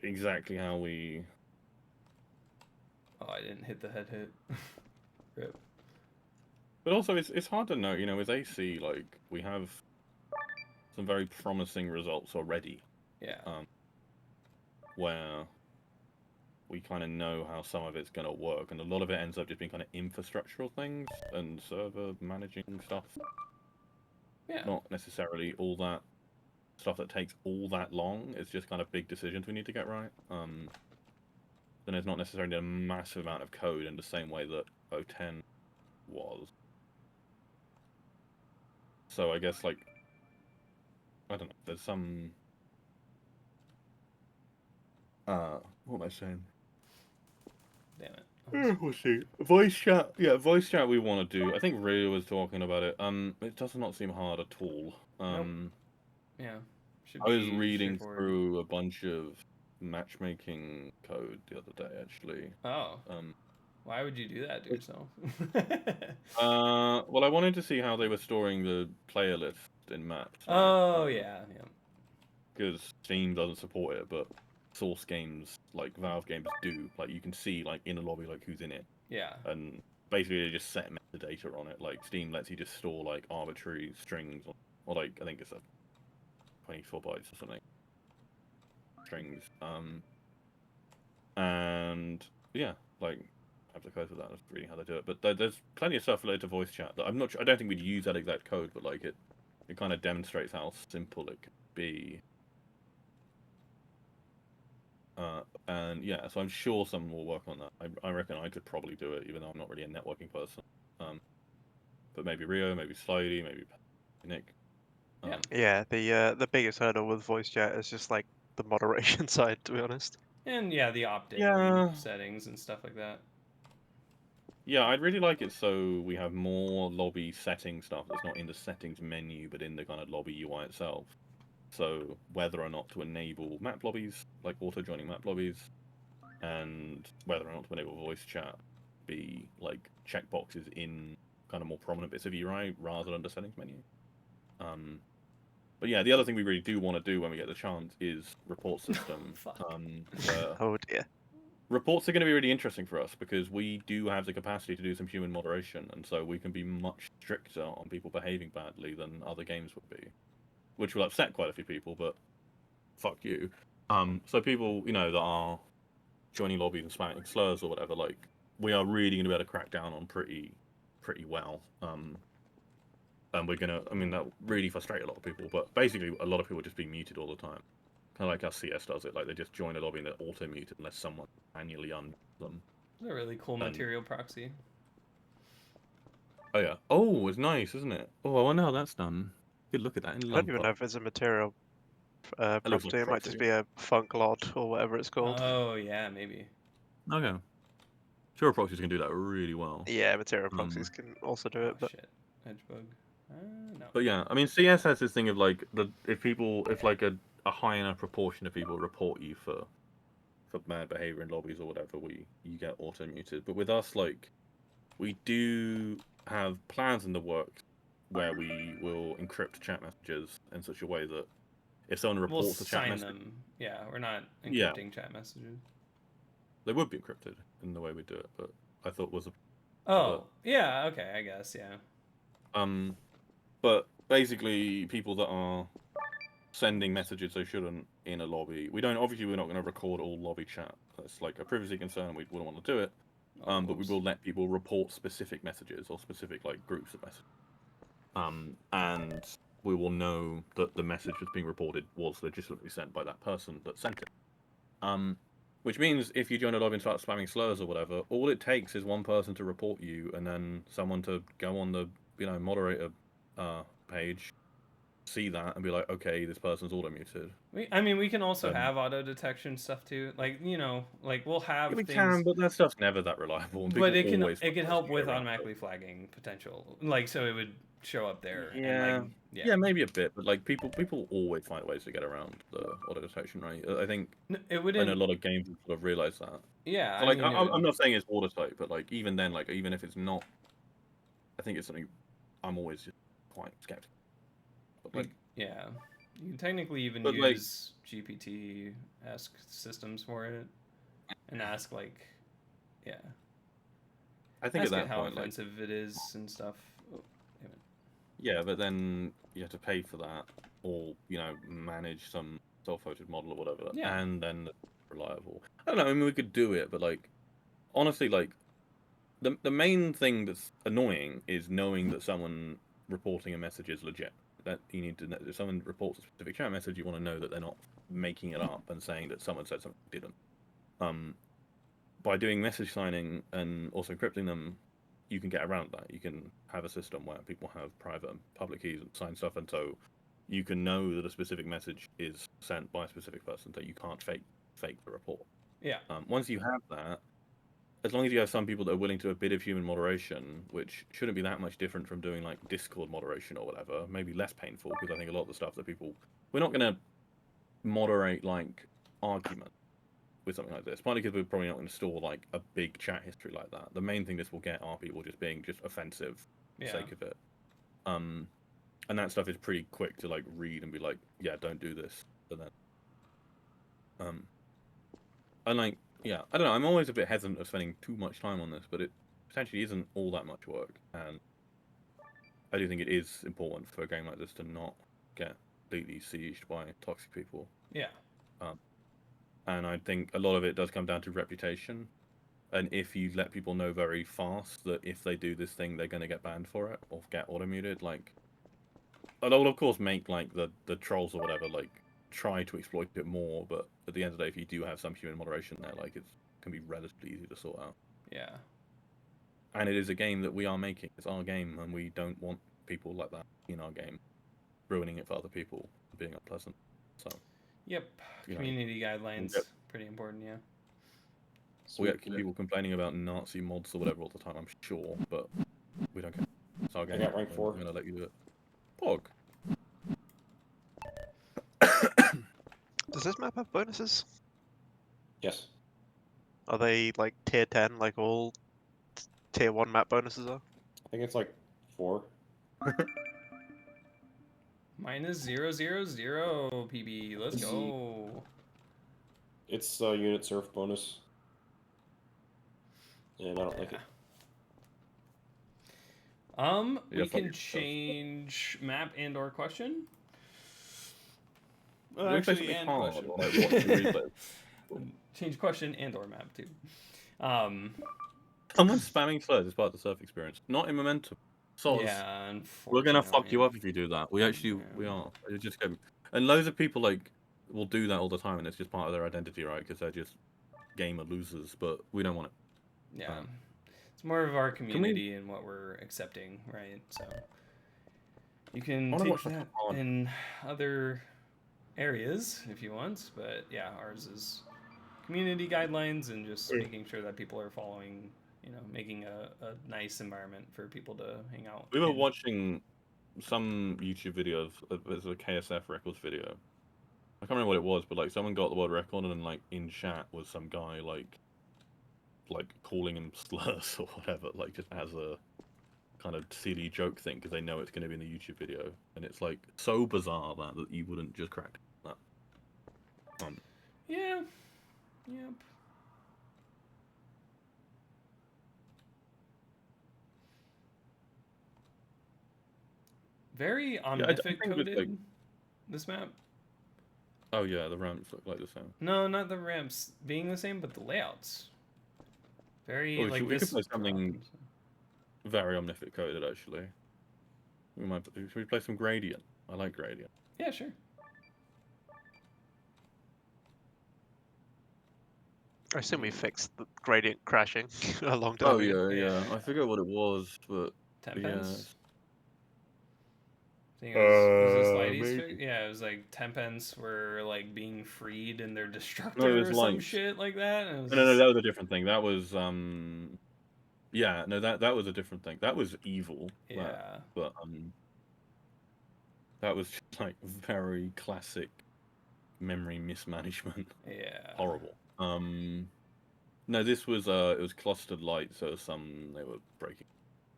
exactly how we... Oh, I didn't hit the head hit. Rip. But also, it's hard to know, you know, with AC, like, we have some very promising results already. Yeah. Where we kind of know how some of it's going to work, and a lot of it ends up just being kind of infrastructural things and server managing stuff. Yeah. Not necessarily all that stuff that takes all that long. It's just kind of big decisions we need to get right. Then it's not necessarily a massive amount of code in the same way that O10 was. So I guess, like, I don't know, there's some... what am I saying? Damn it. We'll see. Voice chat. Yeah, voice chat we want to do. I think Rio was talking about it. It does not seem hard at all. Nope. Yeah. Should I was be reading straightforward. through a bunch of matchmaking code the other day, actually. Oh. Why would you do that to yourself? Well, I wanted to see how they were storing the player list in maps. Right? Oh, yeah. Because Steam doesn't support it, but Source games, like Valve games, do. Like, you can see, like, in a lobby, like, who's in it. Yeah. And basically, they just set metadata on it. Like, Steam lets you just store, like, arbitrary strings, or like, I think it's a 24 bytes or something. Strings. And, yeah, like, I have to code for that. I was reading how they do it. But there's plenty of stuff related to voice chat that I'm not sure, I don't think we'd use that exact code, but, like, it kind of demonstrates how simple it can be. And yeah, so I'm sure someone will work on that. I reckon I could probably do it, even though I'm not really a networking person. But maybe Rio, maybe Slidey, maybe Nick. Yeah, the biggest hurdle with voice chat is just like the moderation side, to be honest. And yeah, the optic Yeah. settings and stuff like that. Yeah, I'd really like it so we have more lobby setting stuff that's not in the settings menu, but in the kind of lobby UI itself. So whether or not to enable map lobbies, like auto-joining map lobbies, and whether or not to enable voice chat be like checkboxes in kind of more prominent bits of UI rather than the settings menu. But yeah, the other thing we really do want to do when we get the chance is report system. Where Oh dear. reports are going to be really interesting for us because we do have the capacity to do some human moderation, and so we can be much stricter on people behaving badly than other games would be, which will upset quite a few people, but fuck you. So people, you know, that are joining lobbies and spamming slurs or whatever, like, we are really going to be able to crack down on pretty well. And we're going to, I mean, that really frustrate a lot of people, but basically a lot of people just being muted all the time. Kind of like how CS does it, like they just join a lobby and they're auto-muted unless someone manually unmutes them. It's a really cool material proxy. Oh yeah. Oh, it's nice, isn't it? Oh, I wonder how that's done. Good look at that. I don't even know if it's a material looks property. like It might just proxy. be a funklod or whatever it's called. Oh, yeah, maybe. Okay. Sure, proxies can do that really well. Yeah, material proxies can also do it, but shit. Edgebug. No. But yeah, I mean, CS has this thing of like if like a high enough proportion of people report you for bad behavior in lobbies or whatever, you get auto muted. But with us, like, we do have plans in the works where we will encrypt chat messages in such a way that if someone We'll reports a chat sign message, them. Yeah, we're not Yeah. encrypting chat messages. they would be encrypted in the way we do it. But I thought was a Oh, yeah, okay, I guess, yeah. But basically, people that are sending messages they shouldn't in a lobby, we're not going to record all lobby chat. That's like a privacy concern. We wouldn't want to do it. But we will let people report specific messages or specific like groups of messages. And we will know that the message that's being reported was legitimately sent by that person that sent it. Which means if you join a lobby and start spamming slurs or whatever, all it takes is one person to report you, and then someone to go on the moderator page, see that, and be like, okay, this person's auto muted. I mean, we can also have auto detection stuff too. Like, like we'll have Yeah, we things. can, but that stuff's never that reliable. And But people always it can find ways help to with get around automatically flagging potential. Like, so it would show up there. it. And like, Yeah, maybe a bit, but like people always find ways to get around the auto detection, right? I think it I wouldn't. know a lot of games have sort of realized that. Yeah, So, I like, mean, I'm not saying it's watertight, but like even then, like even if it's not, I think it's something I'm always just quite skeptical. But like, yeah, you can technically even but, like- use GPT-esque systems for it, and ask like, yeah, I think ask at it that how point, like, offensive it is and stuff. Oh, damn it. yeah, but then you have to pay for that, or manage some self-hosted model or whatever, Yeah. and then reliable. I don't know. I mean, we could do it, but like, honestly, like, the main thing that's annoying is knowing that someone reporting a message is legit. That you need to know. If someone reports a specific chat message, you want to know that they're not making it up and saying that someone said something they didn't. By doing message signing and also encrypting them, you can get around that. You can have a system where people have private and public keys and sign stuff, and so you can know that a specific message is sent by a specific person, that you can't fake the report. Yeah. Once you have that, as long as you have some people that are willing to do a bit of human moderation, which shouldn't be that much different from doing like Discord moderation or whatever, maybe less painful, because I think a lot of the stuff that we're not going to moderate like argument with something like this. Partly because we're probably not going to store like a big chat history like that. The main thing this will get are people just being just offensive for the sake of it. And that stuff is pretty quick to like read and be like, yeah, don't do this. But then, and like, yeah, I don't know. I'm always a bit hesitant of spending too much time on this, but it potentially isn't all that much work, and I do think it is important for a game like this to not get completely sieged by toxic people. Yeah. And I think a lot of it does come down to reputation. And if you let people know very fast that if they do this thing, they're going to get banned for it or get auto-muted, like, that will of course make like the trolls or whatever like try to exploit it more. But at the end of the day, if you do have some human moderation there, like it can be relatively easy to sort out. Yeah. And it is a game that we are making. It's our game, and we don't want people like that in our game, ruining it for other people, being unpleasant. So. Yep. Community guidelines, pretty important, yeah. We get people complaining about Nazi mods or whatever all the time, I'm sure, but we don't care. It's our game. I got rank 4. I'm gonna let you do it. Pog. Does this map have bonuses? Yes. Are they like tier 10, like all tier 1 map bonuses are? I think it's like 4. -000 PB. Let's go. It's a unit surf bonus. And I don't like it. We can change map and/or question. Well, Actually, actually, and hard, question. like, what to replay. Change question and/or map too. Someone's spamming slurs as part of the surf experience. Not in Momentum. Soz. Yeah, We're gonna fuck you unfortunately. up if you do that. We are. It's just kidding. And loads of people like will do that all the time, and it's just part of their identity, right? Because they're just gamer losers. But we don't want it. Yeah, it's more of our community and what we're accepting, right? So you can take that in other areas if you want, but yeah, ours is community guidelines and just making sure that people are following, making a nice environment for people to hang out. We were watching some YouTube video there's a KSF records video. I can't remember what it was, but like someone got the world record, and then like in chat was some guy like calling him slurs or whatever, like just as a kind of silly joke thing because they know it's going to be in the YouTube video, and it's like so bizarre that you wouldn't just crack that. Yeah. Yep. Very omnific coded. Like... This map. Oh yeah, the ramps look like the same. No, not the ramps being the same, but the layouts. Very like we could play something very omnific coded actually. Should we play some gradient? I like gradient. Yeah, sure. I assume we fixed the gradient crashing a long time Oh ago. yeah. I forget what it was, but Tempus. I think was this light maybe. Easter? Yeah, it was like Tempus were like being freed in their No, it destructor was or some light. shit like that. And it was No, just... that was a different thing. That was yeah, no, that was a different thing. That was evil. Yeah. But that was just like very classic memory mismanagement. Yeah. Horrible. No, this was it was clustered light, so they were breaking,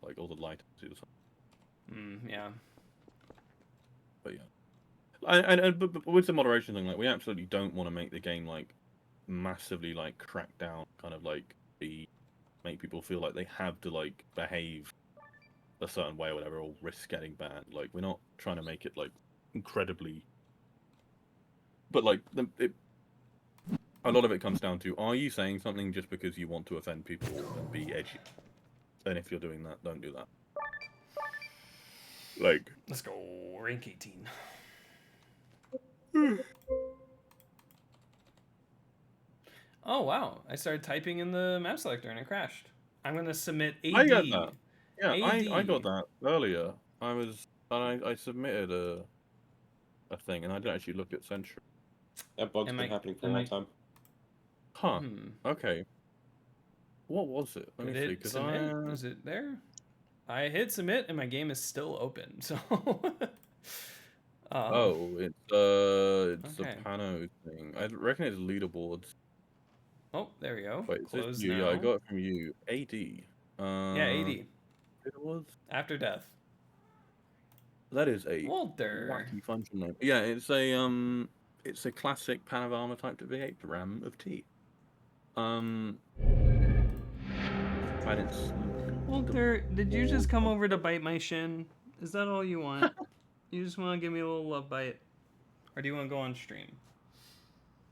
like all the light or something. Yeah. But yeah, but with the moderation thing, like we absolutely don't want to make the game like massively like crack down, kind of like make people feel like they have to like behave a certain way or whatever, or risk getting banned. Like we're not trying to make it like incredibly, but like a lot of it comes down to, are you saying something just because you want to offend people and be edgy? And if you're doing that, don't do that. Like, Let's go rank 18. Oh wow! I started typing in the map selector and it crashed. I'm gonna submit AD. I got that. Yeah, AD. I got that earlier. I submitted a thing, and I didn't actually look at Century. That bug's been happening for a long time. Huh. Okay. What was it? Let Did me see. it submit? Is it there? I hit submit and my game is still open. So. Oh, it's Okay. a Pano thing. I reckon it's leaderboards. Oh, there we go. Wait, is this Close you? now. Yeah, I got it from you. AD. Yeah, AD. Leaderboards. After death. That is a Walter. wacky function name. Yeah, it's a classic Panorama type to V8 RAM of T. And it's Walter, did you just come over to bite my shin? Is that all you want? You just want to give me a little love bite? Or do you want to go on stream?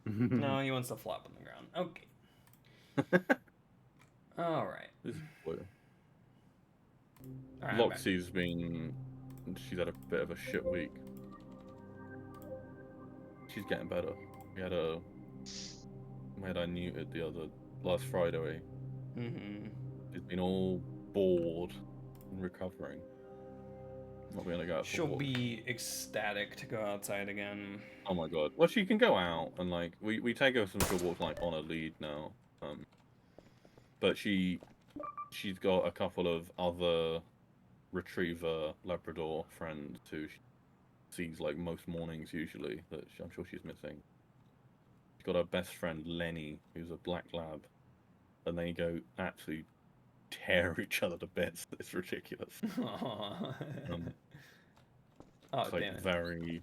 No, he wants to flop on the ground. Okay. Alright. This boy. Alright, she's had a bit of a shit week. She's getting better. We had our neutered last Friday. She's been all bored and recovering. Not gonna go out for She'll walks. be ecstatic to go outside again. Oh my god. Well, she can go out and like we take her some good walks like on a lead now. But she's got a couple of other retriever Labrador friends who she sees like most mornings usually that I'm sure she's missing. She's got her best friend Lenny, who's a black lab, and they go absolutely tear each other to bits. It's ridiculous. Oh, It's like damn it. very.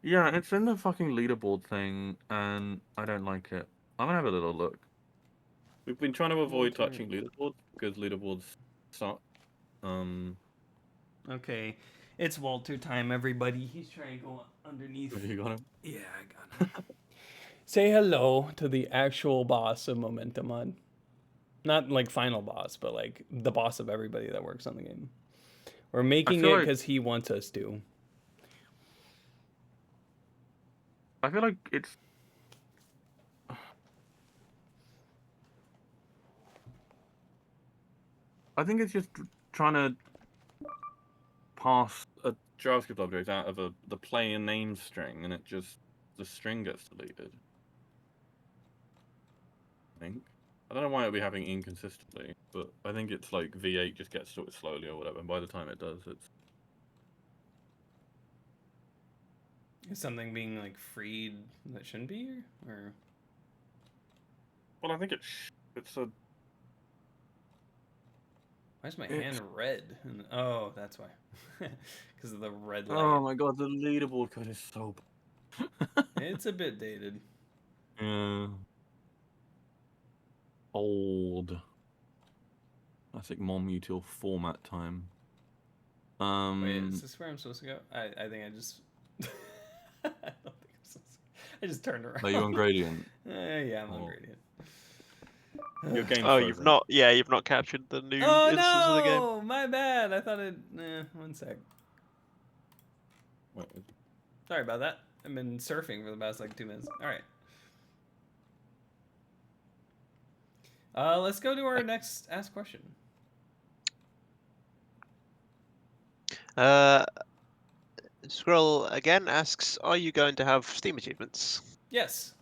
Yeah, it's in the fucking leaderboard thing, and I don't like it. I'm gonna have a little look. We've been trying to avoid touching leaderboards because leaderboards suck. Okay, it's Walter time, everybody. He's trying to go underneath. Have you got him? Yeah, I got him. Say hello to the actual boss of mmod. Not like final boss, but like the boss of everybody that works on the game. We're making it because he wants us to. I feel like it's. I think it's just trying to pass a JavaScript object out of the player name string, and the string gets deleted. I think. I don't know why it'll be happening inconsistently, but I think it's like V8 just gets to it slowly or whatever, and by the time it does, it's. Is something being like freed that shouldn't be here, or? Well, I think it's a. Why is my hand red? Oh, that's why. Because of the red light. Oh my god, the leaderboard code is so. It's a bit dated. Yeah. Old. Classic MomUtil format time. Wait, is this where I'm supposed to go? I think I just. I don't think I'm supposed to... I just turned around. Are you on gradient? Yeah, I'm on gradient. Your game's Oh, frozen. you've not captured the new instance of the game. Oh, my bad. I thought it. One sec. Wait. Sorry about that. I've been surfing for the past like 2 minutes. All right. Let's go to our next Ask Question. Uh, Squirrel again asks, "Are you going to have Steam achievements?" Yes.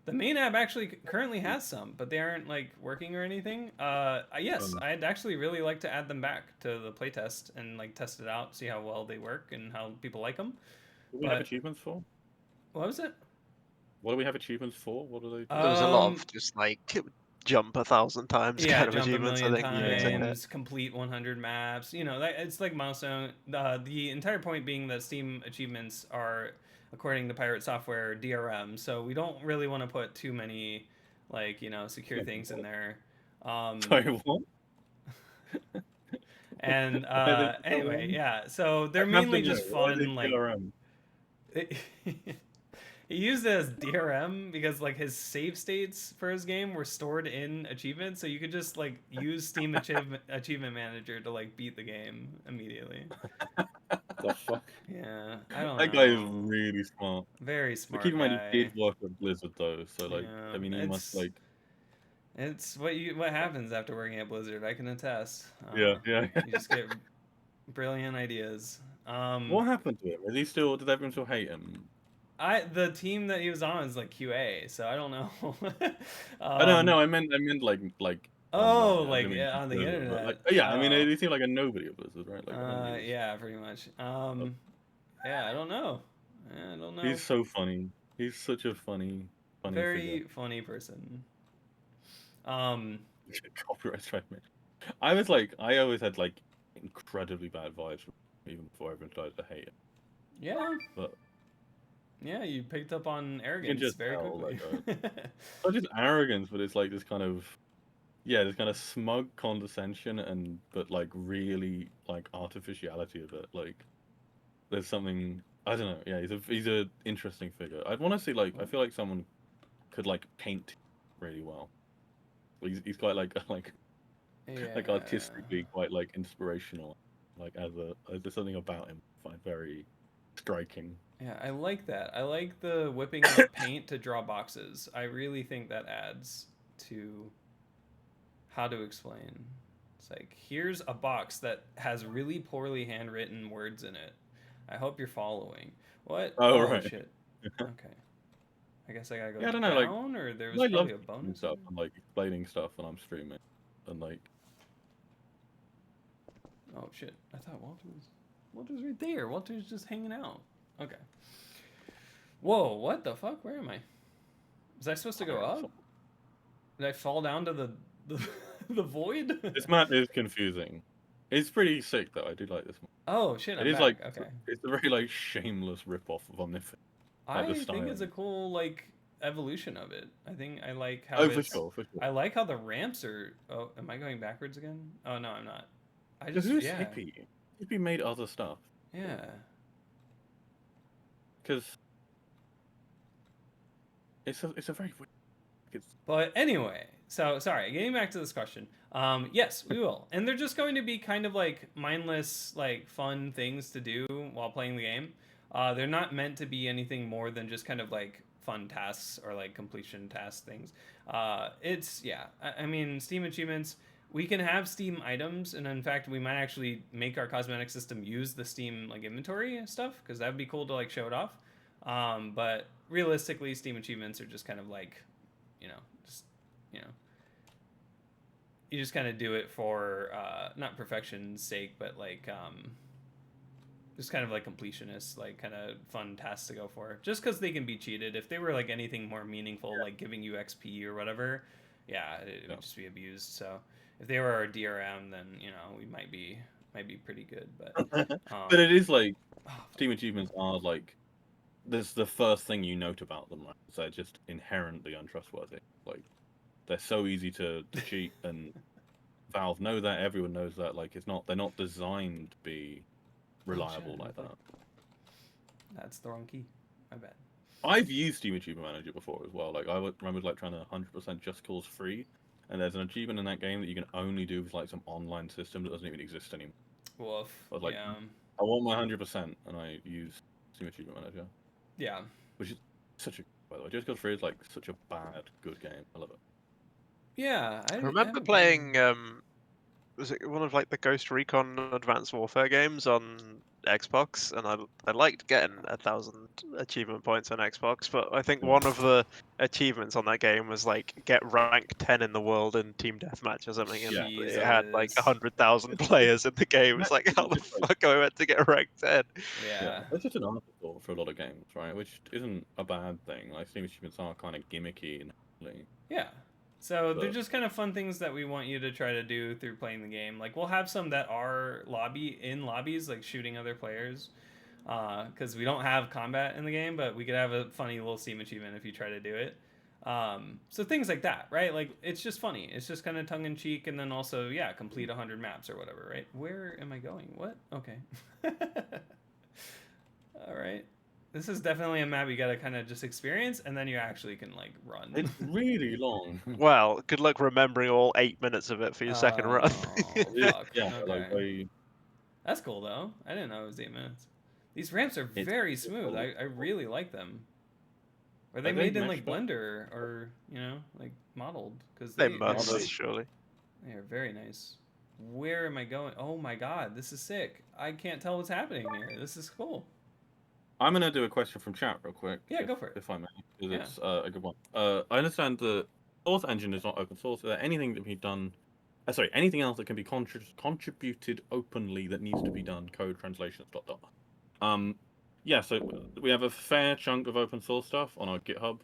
The main app actually currently has some, but they aren't like working or anything. Yes, I'd actually really like to add them back to the playtest and like test it out, see how well they work and how people like them. Do we have achievements for? What was it? What do we have achievements for? What do they do? There was a lot of just like jump 1,000 times Yeah, kind of jump a achievements. million I think you could say. times, complete 100 maps. You know, it's like milestone. The entire point being that Steam achievements are, according to Pirate Software, DRM. So we don't really want to put too many, like, you know, secure things in there. Sorry, what? And Why are they anyway, DRM? yeah. So they're I have to mainly know, just why are they fun, like. DRM? He used it as DRM because like his save states for his game were stored in achievements, so you could just like use Steam Achievement Manager to like beat the game immediately. The fuck? Yeah, I don't know. That guy is really smart. Very But smart keep in mind, guy. he did work at Blizzard though, so like, Yeah, I mean, he must like. It's what happens after working at Blizzard. I can attest. Yeah. You just get brilliant ideas. What happened to him? Is he still? Did everyone still hate him? The team that he was on is like QA, so I don't know. No, I meant like. Oh, Online. I like didn't mean on the Blizzard, but, internet. like, yeah, I mean, Oh. he seemed like a nobody at Blizzard, right? Like, I don't think he was- Yeah, pretty much. Yeah, I don't know. I don't know. He's so funny. He's such a funny Very figure. funny person. Copyright strike me. I always had like incredibly bad vibes from him, even before everyone started to hate him. Yeah. But Yeah, you picked up on arrogance just very tell, quickly. not just arrogance, but it's like this kind of this kind of smug condescension but like really like artificiality of it. Like there's something I don't know. Yeah, he's a interesting figure. I'd want to see like I feel like someone could like paint really well. He's quite like Yeah. like artistically quite like inspirational. Like there's something about him I find very striking. Yeah, I like that. I like the whipping out paint to draw boxes. I really think that adds to how to explain. It's like, here's a box that has really poorly handwritten words in it. I hope you're following. What? Oh, right. Shit. Okay. I guess I gotta go Yeah, I don't know, like, down, or there I was love probably a bonus. stuff and like explaining stuff when I'm streaming, and like Oh shit! I thought Walter's right there. Walter's just hanging out. Okay. Whoa! What the fuck? Where am I? Was I supposed to go up? Did I fall down to the the void? this map is confusing. It's pretty sick though. I do like this map. Oh shit! It I'm is back. like Okay. it's a very like shameless rip-off of Omnifit. I the think it's a styling. cool like evolution of it. I think I like how Oh, it's. for sure. I like how the ramps are. Oh, am I going backwards again? Oh no, I'm not. I Because just who's yeah. Hippie? Hippie made other stuff. Yeah. Because it's a very weird. But anyway, so sorry, getting back to this question. Yes, we will. And they're just going to be kind of like mindless, like fun things to do while playing the game. They're not meant to be anything more than just kind of like fun tasks or like completion task things. I mean, Steam achievements, we can have Steam items, and in fact, we might actually make our cosmetic system use the Steam like inventory stuff, because that would be cool to like show it off. But realistically, Steam achievements are just kind of like, you just kind of do it for not perfection's sake, but like just kind of like completionists, like kind of fun tasks to go for, just because they can be cheated. If they were like anything more meaningful, like giving you XP or whatever, it would just be abused. So if they were our DRM, then we might be pretty good. But but it is like Steam achievements are like there's the first thing you note about them, right? So they're just inherently untrustworthy. Like they're so easy to cheat, and Valve know that. Everyone knows that. Like they're not designed to be reliable like that. That's the wrong key. My bad. I've used Steam Achievement Manager before as well. Like I remember like trying to 100% Just Cause free, and there's an achievement in that game that you can only do with like some online system that doesn't even exist anymore. Woof. I was like, yeah. I want my 100%, and I use Steam Achievement Manager. Yeah. Which is such a, by the way, Just Cause free is like such a bad good game. I love it. Yeah. I remember playing was it one of like the Ghost Recon Advanced Warfare games on Xbox, and I liked getting 1,000 achievement points on Xbox, but I think one of the achievements on that game was like get rank 10 in the world in team deathmatch or something, and it had like Jesus. 100,000 players in the game. It's like, how the fuck am I meant to get rank 10? Yeah. That's just an afterthought for a lot of games, right? Which isn't a bad thing. Like Steam achievements are kind of gimmicky and Yeah. So they're But- just kind of fun things that we want you to try to do through playing the game. Like we'll have some that are lobbies, like shooting other players, because we don't have combat in the game, but we could have a funny little Steam achievement if you try to do it. So things like that, right? Like it's just funny. It's just kind of tongue in cheek, and then also complete 100 maps or whatever, right? Where am I going? What? Okay. All right. This is definitely a map you gotta kind of just experience, and then you actually can like run. It's really long. Well, good luck remembering all 8 minutes of it for your second run. Fuck. Yeah, Okay. That's cool though. I didn't know it was 8 minutes. These ramps are very smooth. I really like them. Are they made in like Blender or like modeled? Because They must, surely. They are very nice. Where am I going? Oh my god, this is sick. I can't tell what's happening here. This is cool. I'm gonna do a question from chat real quick. Yeah, go for it. If I may, because it's a good one. I understand the source engine is not open source. Is there anything that can be done? Anything else that can be contributed openly that needs to be done? Code translations. ... Yeah. So we have a fair chunk of open source stuff on our GitHub.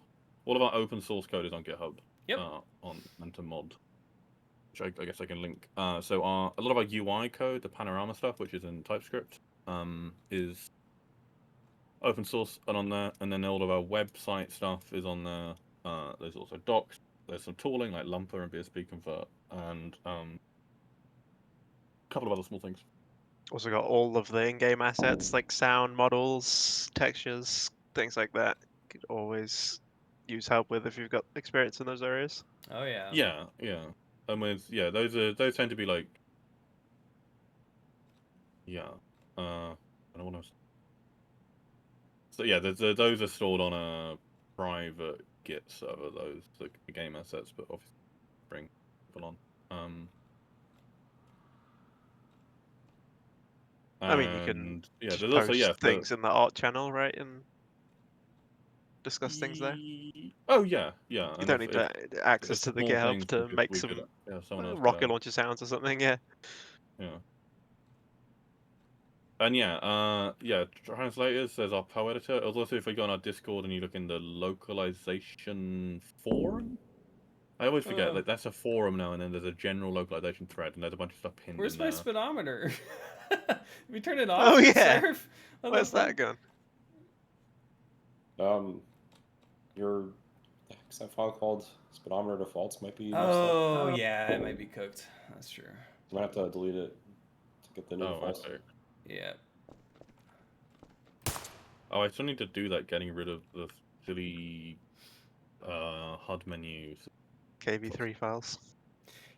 All of our open source code is on GitHub. Yep. On mmod, which I guess I can link. So a lot of our UI code, the panorama stuff, which is in TypeScript, is open source and on there, and then all of our website stuff is on there. There's also docs. There's some tooling like Lumper and BSP Convert, and a couple of other small things. Also got all of the in-game assets like sound models, textures, things like that. Could always use help with if you've got experience in those areas. Oh yeah. Yeah. And with those tend to be like I don't know what else. So yeah, those are stored on a private Git server. Those the game assets, but obviously bring people on. I mean, you can there's post also things in the art channel, right, and discuss things there. Oh yeah. You don't need to access to the GitHub to make some rocket launcher sounds or something. Yeah. And translators. There's our Poe editor. Also, if you go on our Discord and you look in the localization forum, I always forget like that's a forum now, and then there's a general localization thread, and there's a bunch of stuff pinned. Where's in my there. speedometer? We turn it off. Oh yeah. Surf? Where's that going? Your exec file called speedometer defaults might be. Oh yeah, it might be cooked. That's true. You might have to delete it to get the new defaults. Okay. Yeah. Oh, I still need to do that. Getting rid of the silly HUD menus. KV3 files.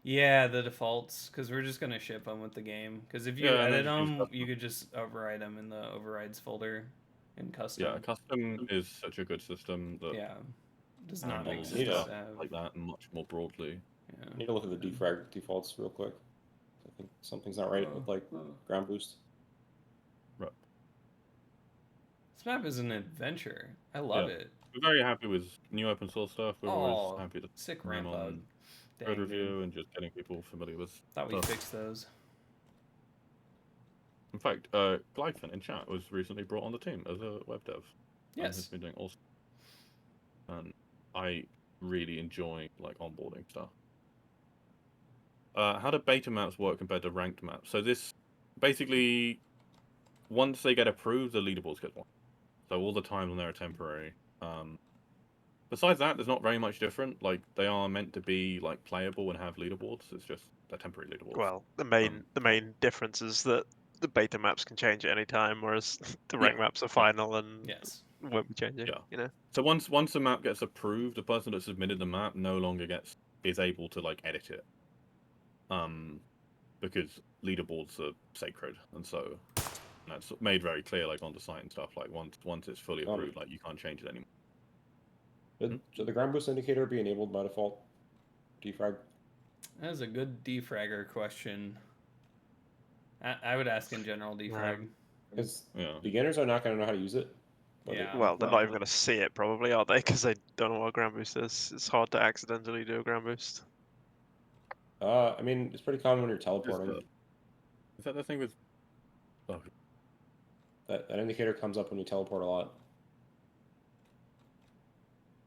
Yeah, the defaults, because we're just gonna ship them with the game. Because if you edit them, you could just override them in the overrides folder in custom. Yeah, custom is such a good system that does not make sense like that and much more broadly. Yeah. I need to look at the defrag defaults real quick. I think something's not right with like ground boost. Right. This map is an adventure. I love it. We're very happy with new open source stuff. We're always happy to sick ramp on code review and just getting people familiar with Thought we fixed those. In fact, Glyphon in chat was recently brought on the team as a web dev. Yes. He's been doing awesome. And I really enjoy like onboarding stuff. How do beta maps work compared to ranked maps? So this basically, once they get approved, the leaderboards get one. So all the times when they're temporary. Besides that, there's not very much different. Like they are meant to be like playable and have leaderboards. It's just they're temporary leaderboards. Well, the main difference is that the beta maps can change at any time, whereas the rank maps are final and won't be changing. Yeah. You know. So once the map gets approved, the person that submitted the map no longer is able to like edit it. Because leaderboards are sacred, and so that's made very clear, like on the site and stuff. Like once it's fully approved, like you can't change it anymore. Should the ground boost indicator be enabled by default? Defrag. That is a good defragger question. I would ask in general defrag. Because Yeah. beginners are not going to know how to use it. Yeah. Well, they're not even going to see it probably, are they? Because they don't know what a ground boost is. It's hard to accidentally do a ground boost. I mean, it's pretty common when you're Is teleporting. that the thing with? Oh, That indicator comes up when you teleport a lot.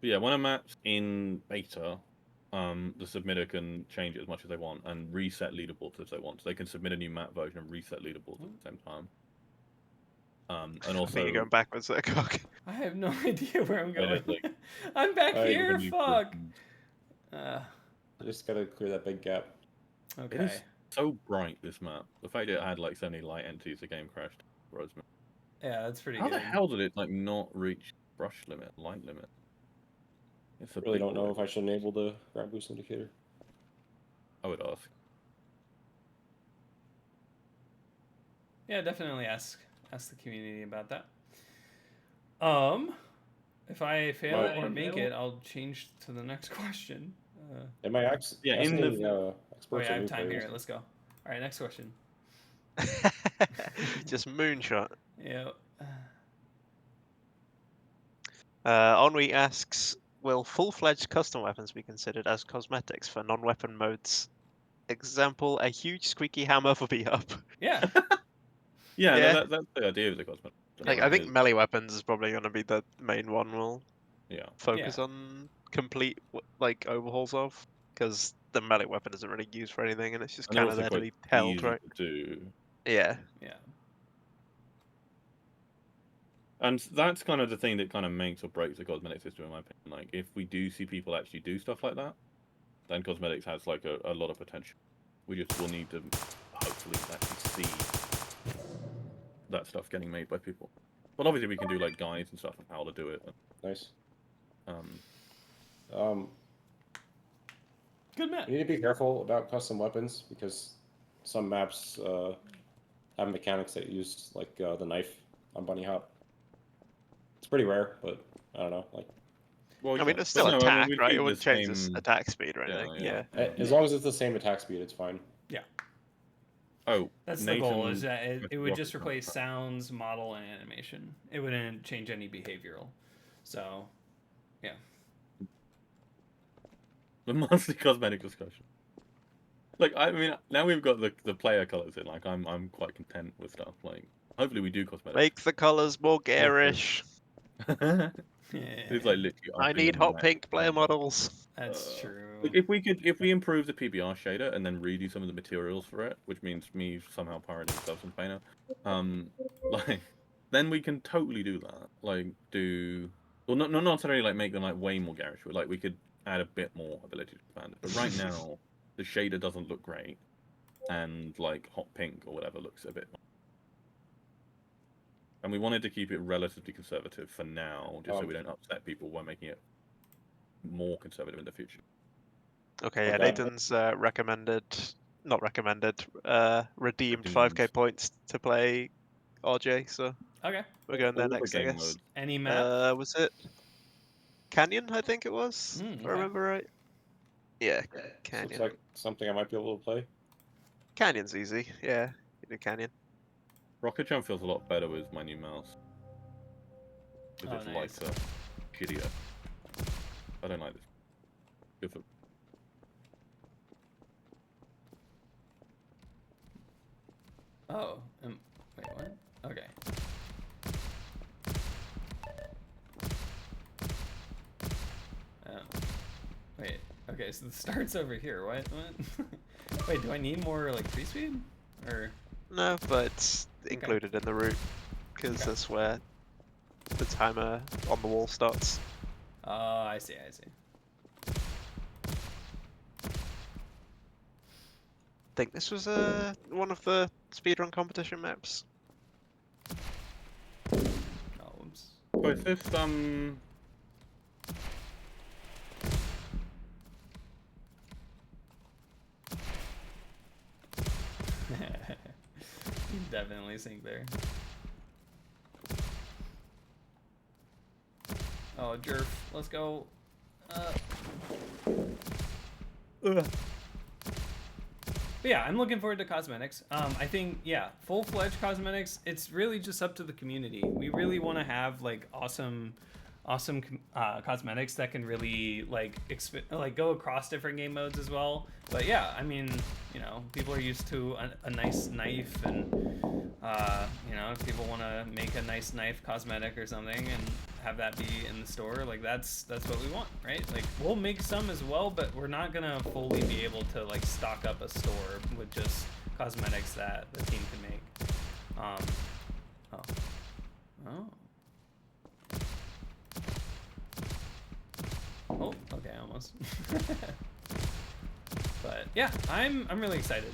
yeah. When a map's in beta, the submitter can change it as much as they want and reset leaderboards if they want. So they can submit a new map version and reset leaderboards at the same time. And I think also, you're going backwards there, Cock. I have no idea where I'm Yeah, going. like- I'm back Oh, here. when you Fuck. put- You just gotta clear that big gap. Okay. It is so bright, this map. The fact it had like so many light entities, the game crashed. Throws me. Yeah, that's pretty How good. the hell did it like not reach brush limit, light limit? It's a Really big don't know boy. if I should enable the ground boost indicator. I would ask. Yeah, definitely ask the community about that. If I fail Well, or make it, I'll change to the next question. Am I asking Yeah, in the- Oh experts yeah, I or have new time players? here. Let's go. All right, next question. Just moonshot. Yeah. Ennui asks, will full-fledged custom weapons be considered as cosmetics for non-weapon modes? Example, a huge squeaky hammer for bhop. Yeah. Yeah, Yeah. no, that's the idea of the cosmetic. Like, I think melee weapons is probably going to be the main one we'll Yeah. focus on complete like overhauls of, because the melee weapon isn't really used for anything, and it's just And they're kind of also there to quite be held, easy right? to do. Yeah. Yeah. And that's kind of the thing that kind of makes or breaks the cosmetic system, in my opinion. Like, if we do see people actually do stuff like that, then cosmetics has like a lot of potential. We just will need to hopefully actually see that stuff getting made by people. But obviously, we can do like guides and stuff on how to do it. Nice. Um, Good map. You need to be careful about custom weapons because some maps have mechanics that use like the knife on bunny hop. It's pretty rare, but I don't know. Like, well, I mean, yeah. it's still But no, attack, we'd right? keep It the wouldn't change same- this attack speed or Yeah, anything. yeah. Yeah. as long as it's the same attack speed, it's fine. Oh, That's Nathan the goal. Is that it would Rocket just Jump. replace sounds, model, and animation. It wouldn't change any behavioral. So, yeah. The monthly cosmetic discussion. Like, I mean, now we've got the player colors in. Like, I'm quite content with stuff. Like, hopefully we do cosmetics. Make the colors more garish. It's like literally. I upping need the hot max pink player number. models. That's true. Like, if we improve the PBR shader and then redo some of the materials for it, which means me somehow pirating stuff in Painter, like, then we can totally do that. Like, well, not necessarily like make them like way more garish, but like we could add a bit more ability to expand it. But right now, the shader doesn't look great, and like hot pink or whatever looks a bit. And we wanted to keep it relatively conservative for now, just so we don't upset people by making it more conservative in the future. Okay, yeah, Okay. Nathan's not recommended, redeemed Redeemed. 5k points to play RJ, so Okay. we're going there All the next, I game guess. modes. Any map? Was it Canyon, I think it was, if I Okay. remember right? Yeah, Looks Canyon. like something I might be able to play. Canyon's easy, yeah, you do Canyon. Rocket Jump feels a lot better with my new mouse. Oh, It's nice. lighter, shittier. I don't like this. Good for... Oh. Wait, what? Okay. Oh. Wait. Okay, so the start's over here. What? Wait, do I need more like free speed? Or No, but it's included in the route, because Okay. that's where the timer on the wall starts. oh, I see. I think this was one of the speedrun competition maps. Oh, oops. Oh, is this You definitely sink there. Oh, Jerf, let's go. But yeah, I'm looking forward to cosmetics. I think, yeah, full-fledged cosmetics, it's really just up to the community. We really want to have like awesome cosmetics that can really like go across different game modes as well. But yeah, I mean, you know, people are used to a nice knife, and you know, if people want to make a nice knife cosmetic or something and have that be in the store, like that's what we want, right? Like we'll make some as well, but we're not gonna fully be able to like stock up a store with just cosmetics that the team can make. Oh, okay, almost. But yeah, I'm really excited.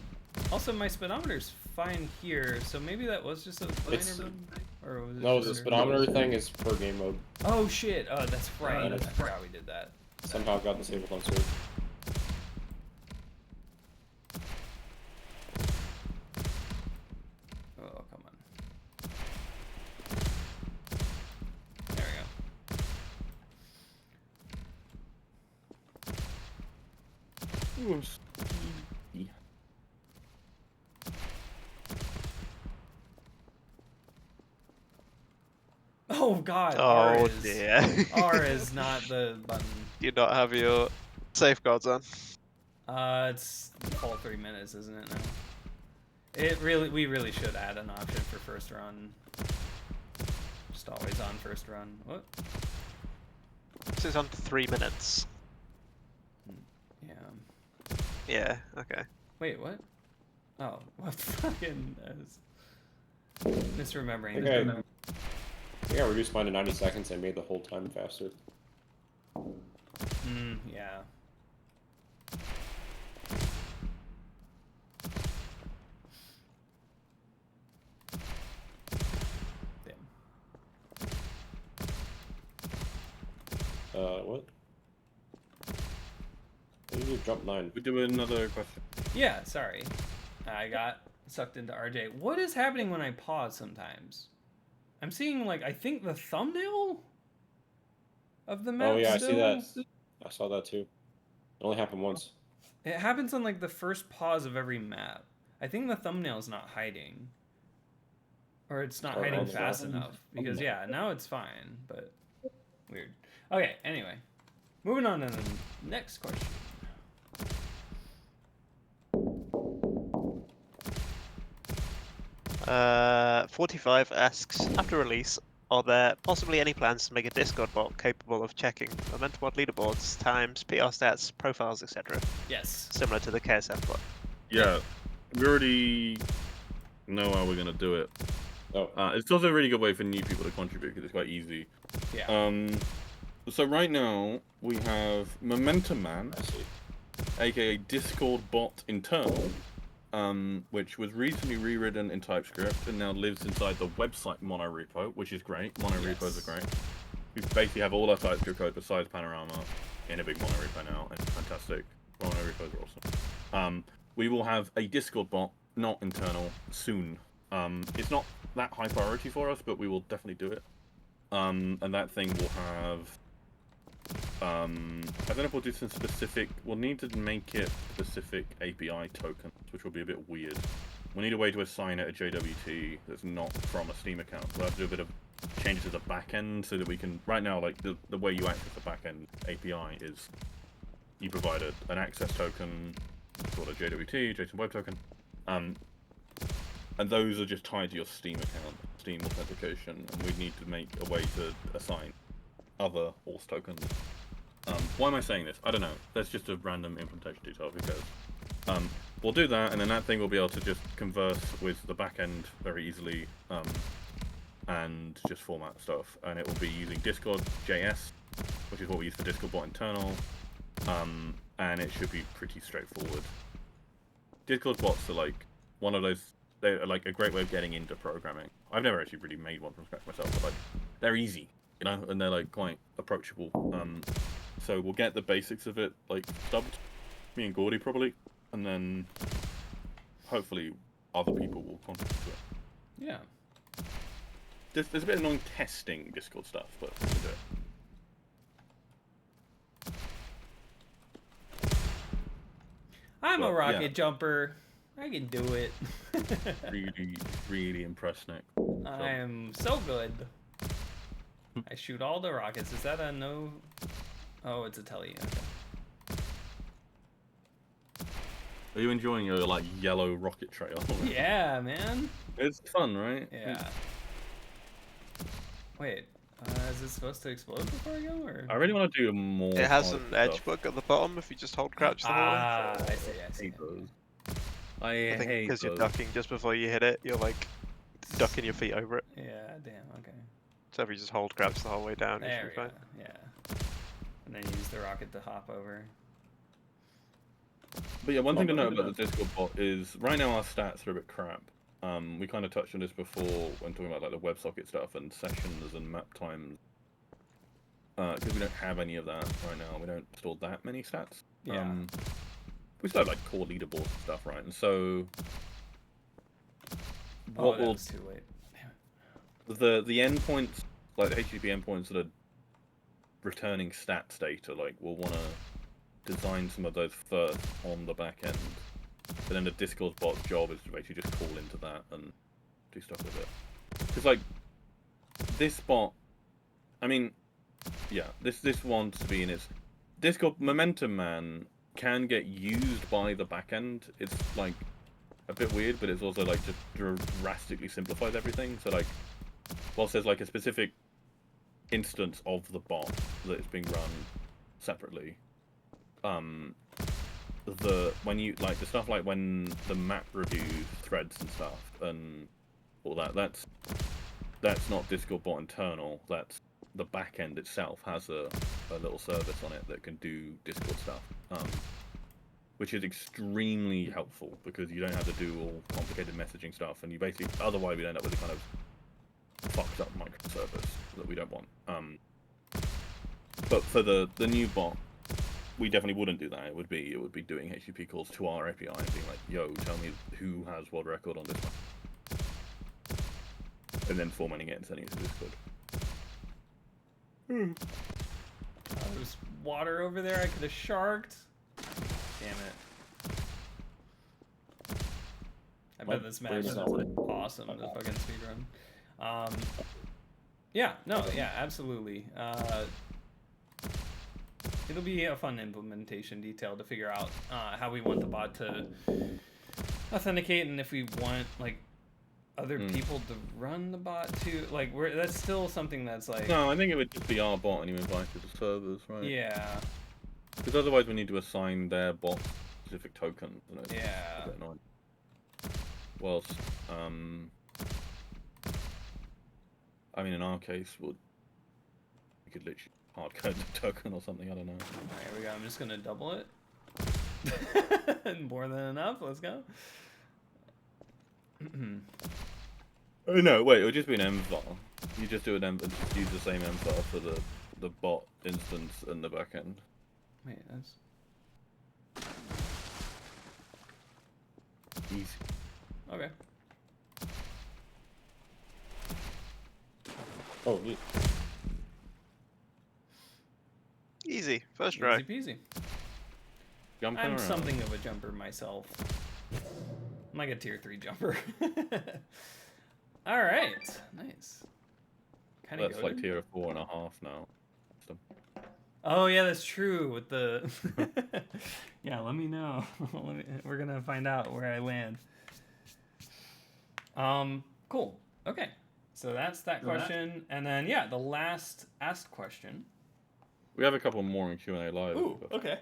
Also, my speedometer's fine here, so maybe that was just a It's- button, or was it No, just the a- speedometer thing is per game mode. Oh shit! Oh, that's right. that's I forgot we did that. Somehow got disabled on server. Oh, come on. There we go. Ooh, Oh god. Oh dear. R is not the button. Do you not have your safeguards on? It's full 3 minutes, isn't it now? We really should add an option for first run. Just always on first run. What? This is on 3 minutes. Yeah. Yeah, okay. Wait, what? Oh, what fucking misremembering. Okay. I think I reduced mine to 90 seconds and made the whole time faster. Yeah. What? What did you jump 9? We do another question. Yeah, sorry. I got sucked into RJ. What is happening when I pause sometimes? I'm seeing, like, I think the thumbnail of the map. Oh yeah, still. I see that. I saw that too. It only happened once. It happens on, like, the first pause of every map. I think the thumbnail's not hiding. Or it's not hiding fast enough. Because, yeah, now it's fine, but weird. Okay, anyway. Moving on to the next question. Fortifyve asks, after release, are there possibly any plans to make a Discord bot capable of checking mmod leaderboards, times, PR stats, profiles, etc.? Yes. Similar to the KSF bot. Yeah, we already know how we're gonna do it. Oh. It's also a really good way for new people to contribute because it's quite easy. Yeah. So right now we have Momentum Man, I see. aka Discord bot internal, which was recently rewritten in TypeScript and now lives inside the website monorepo, which is great. Monorepos are great. We basically have all our TypeScript code besides Panorama in a big monorepo now, and it's fantastic. Monorepos are awesome. We will have a Discord bot, not internal, soon. It's not that high priority for us, but we will definitely do it. And that thing will have I don't know if we'll do some specific. We'll need to make it specific API tokens, which will be a bit weird. We'll need a way to assign it a JWT that's not from a Steam account. We'll have to do a bit of changes to the backend so that we can. Right now, like the way you access the backend API is you provide an access token called a JWT, JSON Web Token, and those are just tied to your Steam account, Steam authentication, and we need to make a way to assign other auth tokens. Why am I saying this? I don't know. That's just a random implementation detail because we'll do that, and then that thing will be able to just converse with the backend very easily and just format stuff. And it will be using Discord JS, which is what we use for Discord bot internal, and it should be pretty straightforward. Discord bots are like one of those. They're like a great way of getting into programming. I've never actually really made one from scratch myself, but like they're easy, you know, and they're like quite approachable. So we'll get the basics of it like stubbed, me and Gordy probably, and then hopefully other people will contribute to it. Yeah. There's a bit of annoying testing Discord stuff, but we'll do it. I'm a Well, rocket yeah. jumper. I can do it. Really, really impressed, Nick. I am so good. I shoot all the rockets. Is that a no? Oh, it's a telly. Okay. Are you enjoying your like yellow rocket trail? Yeah, man. It's fun, right? Yeah. Wait, is it supposed to explode before I go, or? I really want to do more. It has an hard edge stuff. bug at the bottom if you just hold crouch the whole way. Ah, I see. I I see. hate those. I I think hate because you're those. ducking just before you hit it, you're like ducking your feet over it. Yeah, damn. Okay. So if you just hold crouch the whole way down, you should There be we go. fine. Yeah. And then you use the rocket to hop over. But yeah, one thing to note about the Discord bot is right now our stats are a bit crap. We kind of touched on this before when talking about like the WebSocket stuff and sessions and map times. Because we don't have any of that right now. We don't store that many stats. Yeah. We still have like core leaderboards and stuff, right? And so Oh, what that will was too late. the endpoints, like the HTTP endpoints that are returning stats data, like we'll want to design some of those first on the back end. But then the Discord bot's job is to basically just call into that and do stuff with it. Because like this bot, I mean, yeah, this wants to be in its Discord. Momentum Man can get used by the back end. It's like a bit weird, but it's also like just drastically simplifies everything. So like, whilst there's like a specific instance of the bot that is being run separately, when you like the stuff like when the map review threads and stuff and all that, that's not Discord bot internal. That's the back end itself has a little service on it that can do Discord stuff, which is extremely helpful because you don't have to do all complicated messaging stuff, and you basically otherwise we end up with a kind of fucked up microservice that we don't want. But for the new bot, we definitely wouldn't do that. It would be doing HTTP calls to our API and being like, "Yo, tell me who has what record on this one," and then formatting it and sending it to Discord. There's water over there. I could have sharked. Damn it. I bet this match is awesome. The fucking speedrun. Yeah, no, yeah, absolutely. It'll be a fun implementation detail to figure out how we want the bot to authenticate, and if we want like other people to run the bot too. Like that's still something that's like. No, I think it would just be our bot and you invite it to servers, right? Yeah. Because otherwise we need to assign their bot specific tokens. You know, Yeah. a bit annoying. Whilst, I mean, in our case, we could literally hard code the token or something. I don't know. Alright, here we go. I'm just gonna double it. More than enough. Let's go. Oh no, wait, it would just be an mvar. You just do an just use the same mvar for the bot instance and the backend. Wait, that's. Easy. Okay. Oh, neat. Easy, first try. Easy peasy. Jumping I'm around. something of a jumper myself. I'm like a tier 3 jumper. Alright, nice. Kind of That's like tier 4.5 now. So, oh yeah, that's true with the yeah, let me know. We're gonna find out where I land. Cool. Okay. So that's that question. And then yeah, the last asked question. we have a couple more in Q&A live. Ooh, but- okay.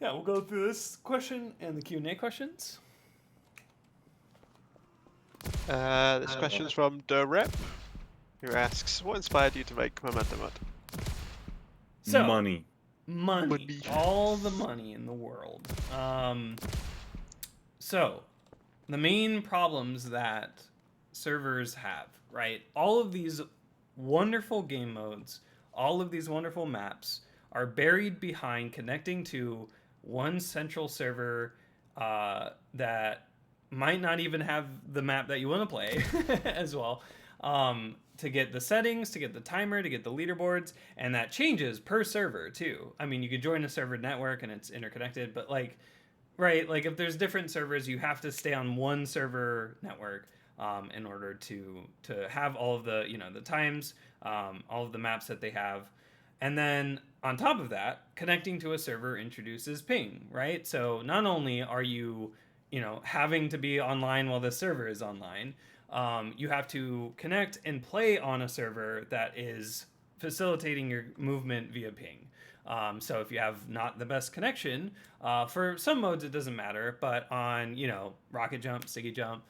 Yeah, we'll go through this question and the Q&A questions. This question's from DerRep, who asks, "What inspired you to make Momentum Mod?" So, Money. Money. All the money in the world. So, the main problems that servers have, right? All of these wonderful game modes, all of these wonderful maps are buried behind connecting to one central server that might not even have the map that you want to play as well. To get the settings, to get the timer, to get the leaderboards, and that changes per server too. I mean, you could join a server network and it's interconnected, but like right? Like if there's different servers, you have to stay on one server network in order to have all of the the times, all of the maps that they have, and then on top of that, connecting to a server introduces ping, right? So not only are you having to be online while the server is online, you have to connect and play on a server that is facilitating your movement via ping. So if you have not the best connection, for some modes it doesn't matter, but on rocket jump, sticky jump,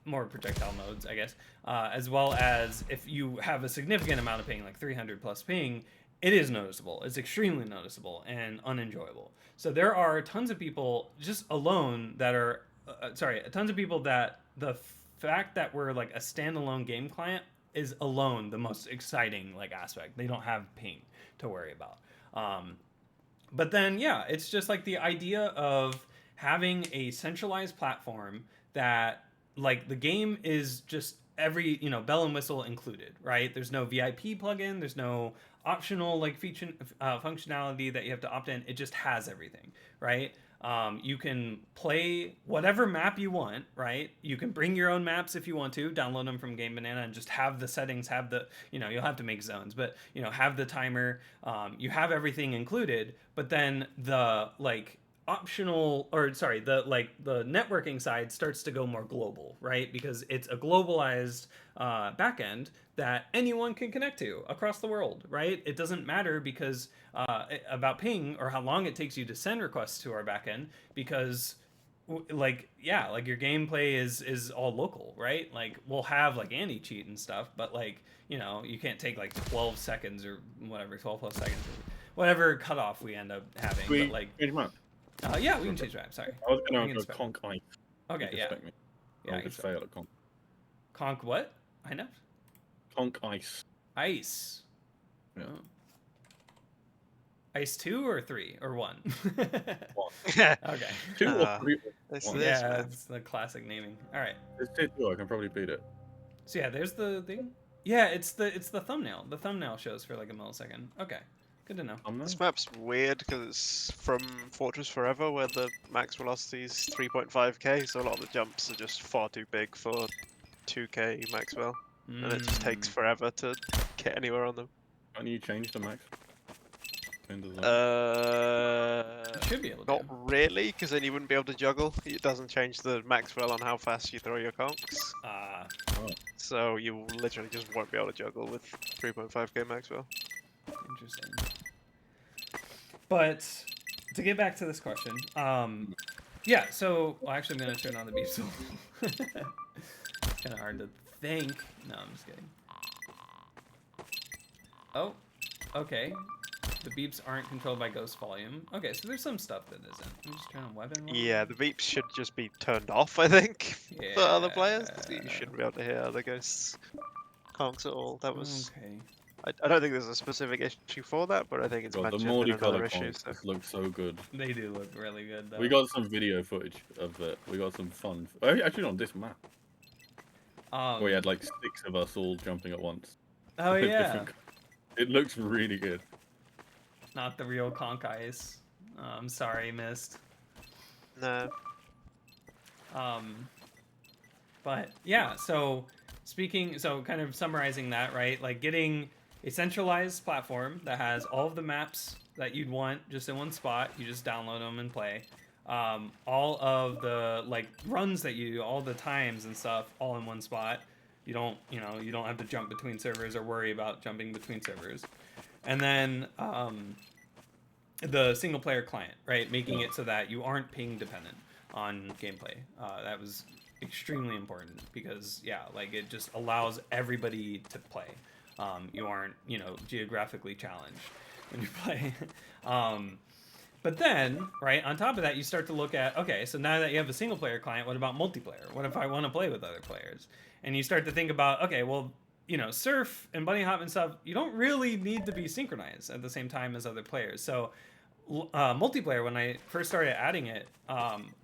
more projectile modes, I guess, as well as if you have a significant amount of ping, like 300 plus ping, it is noticeable. It's extremely noticeable and unenjoyable. So there are tons of people just alone that are, tons of people that the fact that we're like a standalone game client is alone the most exciting like aspect. They don't have ping to worry about. But then, yeah, it's just like the idea of having a centralized platform that like the game is just every bell and whistle included, right? There's no VIP plugin, there's no optional like feature functionality that you have to opt in. It just has everything, right? You can play whatever map you want, right? You can bring your own maps if you want to, download them from Game Banana and just have the settings, have the, you'll have to make zones, but have the timer, you have everything included, but then the like optional the networking side starts to go more global, right? Because it's a globalized backend that anyone can connect to across the world, right? It doesn't matter because about ping or how long it takes you to send requests to our backend, because like your gameplay is all local, right? Like we'll have like anti-cheat and stuff, but like you can't take like 12 seconds or whatever, 12 plus seconds or whatever cutoff we end up having. But like yeah, we can change that. Sorry. I was going to go conk ice. Okay, yeah. Yeah, I just fail at conk. Conk what? I know. Conk ice. Ice. Yeah. Oh. Ice 2 or 3 or 1? 1. Okay. 2 or 3. Yeah, it's the classic naming. All right. It's 2. I can probably beat it. So yeah, there's the thing. Yeah, it's the thumbnail. The thumbnail shows for like a millisecond. Okay. Good to know. This map's weird because it's from Fortress Forever, where the max velocity is 3.5k, so a lot of the jumps are just far too big for 2k max vel, and it just takes forever to get anywhere on them. Can't you change the max? You should be able to. Not really, because then you wouldn't be able to juggle. It doesn't change the max vel on how fast you throw your conks. So you literally just won't be able to juggle with 3.5k max vel. Interesting. But to get back to this question, yeah. So actually, I'm gonna turn on the beep tool. It's kind of hard to think. No, I'm just kidding. Oh, okay. The beeps aren't controlled by ghost volume. Okay, so there's some stuff that isn't. I'm just turning on weapon volume. Yeah, the beeps should just be turned off, I think, for other players. You shouldn't be able to hear other ghosts' conks at all. That was. Okay. I don't think there's a specific issue for that, but I think it's mentioned the in another multicolor issue. So. look so good. They do look really good, though. We got some video footage of it. We got some fun. Actually, on this map. We had like 6 of us all jumping at once. Oh yeah. It looks really good. Not the real conk ice. I'm sorry, missed. No. But yeah, so kind of summarizing that, right? Like getting a centralized platform that has all of the maps that you'd want just in one spot. You just download them and play. All of the like runs that you do, all the times and stuff, all in one spot. You don't have to jump between servers or worry about jumping between servers. And then the single player client, right? Making it so that you aren't ping dependent on gameplay. That was extremely important because like it just allows everybody to play. You aren't, geographically challenged when you play. But then, right, on top of that, you start to look at, okay, so now that you have a single player client, what about multiplayer? What if I want to play with other players? And you start to think about, okay, well, surf and bunny hop and stuff, you don't really need to be synchronized at the same time as other players. So multiplayer when I first started adding it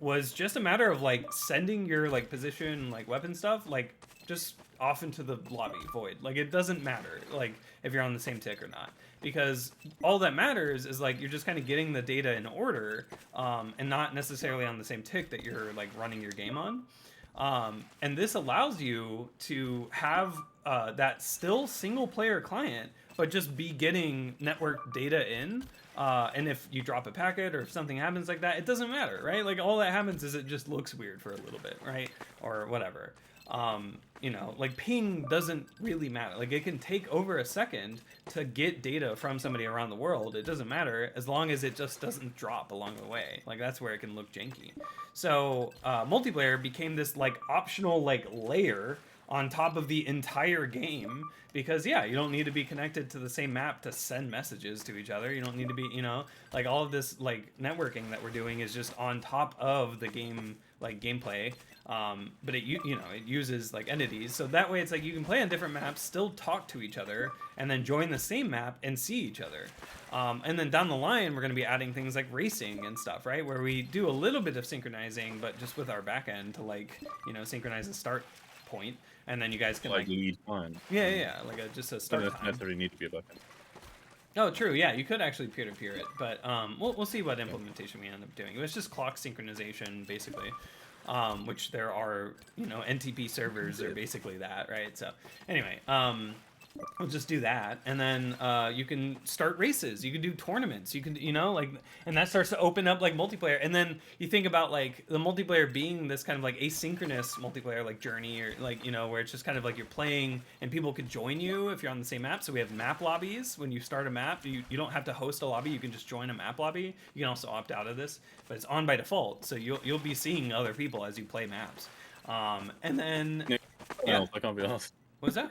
was just a matter of like sending your like position, like weapon stuff, like just off into the lobby void. Like it doesn't matter like if you're on the same tick or not, because all that matters is like you're just kind of getting the data in order, and not necessarily on the same tick that you're like running your game on. And this allows you to have that still single player client, but just be getting network data in. And if you drop a packet or if something happens like that, it doesn't matter, right? Like all that happens is it just looks weird for a little bit, right? Or whatever. You know, like ping doesn't really matter. Like it can take over a second to get data from somebody around the world. It doesn't matter as long as it just doesn't drop along the way. Like that's where it can look janky. So multiplayer became this like optional like layer on top of the entire game, because yeah, you don't need to be connected to the same map to send messages to each other. You don't need to be, you know, like all of this like networking that we're doing is just on top of the game, like gameplay. But it, you know, it uses like entities, so that way it's like you can play on different maps, still talk to each other, and then join the same map and see each other. And then down the line, we're going to be adding things like racing and stuff, right? Where we do a little bit of synchronizing, but just with our backend to like, you know, synchronize the start point, and then you guys can like lead time. yeah, like just a start Doesn't time. necessarily need to be a backend. Oh, true. Yeah, you could actually peer-to-peer it, but we'll see what implementation we end up doing. It was just clock synchronization, basically, which there are, you know, NTP servers are basically that, right? So anyway, we'll just do that, and then you can start races, you can do tournaments, you can, you know, like, and that starts to open up like multiplayer. And then you think about like the multiplayer being this kind of like asynchronous multiplayer, like Journey, or like, you know, where it's just kind of like you're playing and people could join you if you're on the same map. So we have map lobbies. When you start a map, you don't have to host a lobby, you can just join a map lobby. You can also opt out of this, but it's on by default, so you'll be seeing other people as you play maps. And then Yeah, I can't be asked. what was that?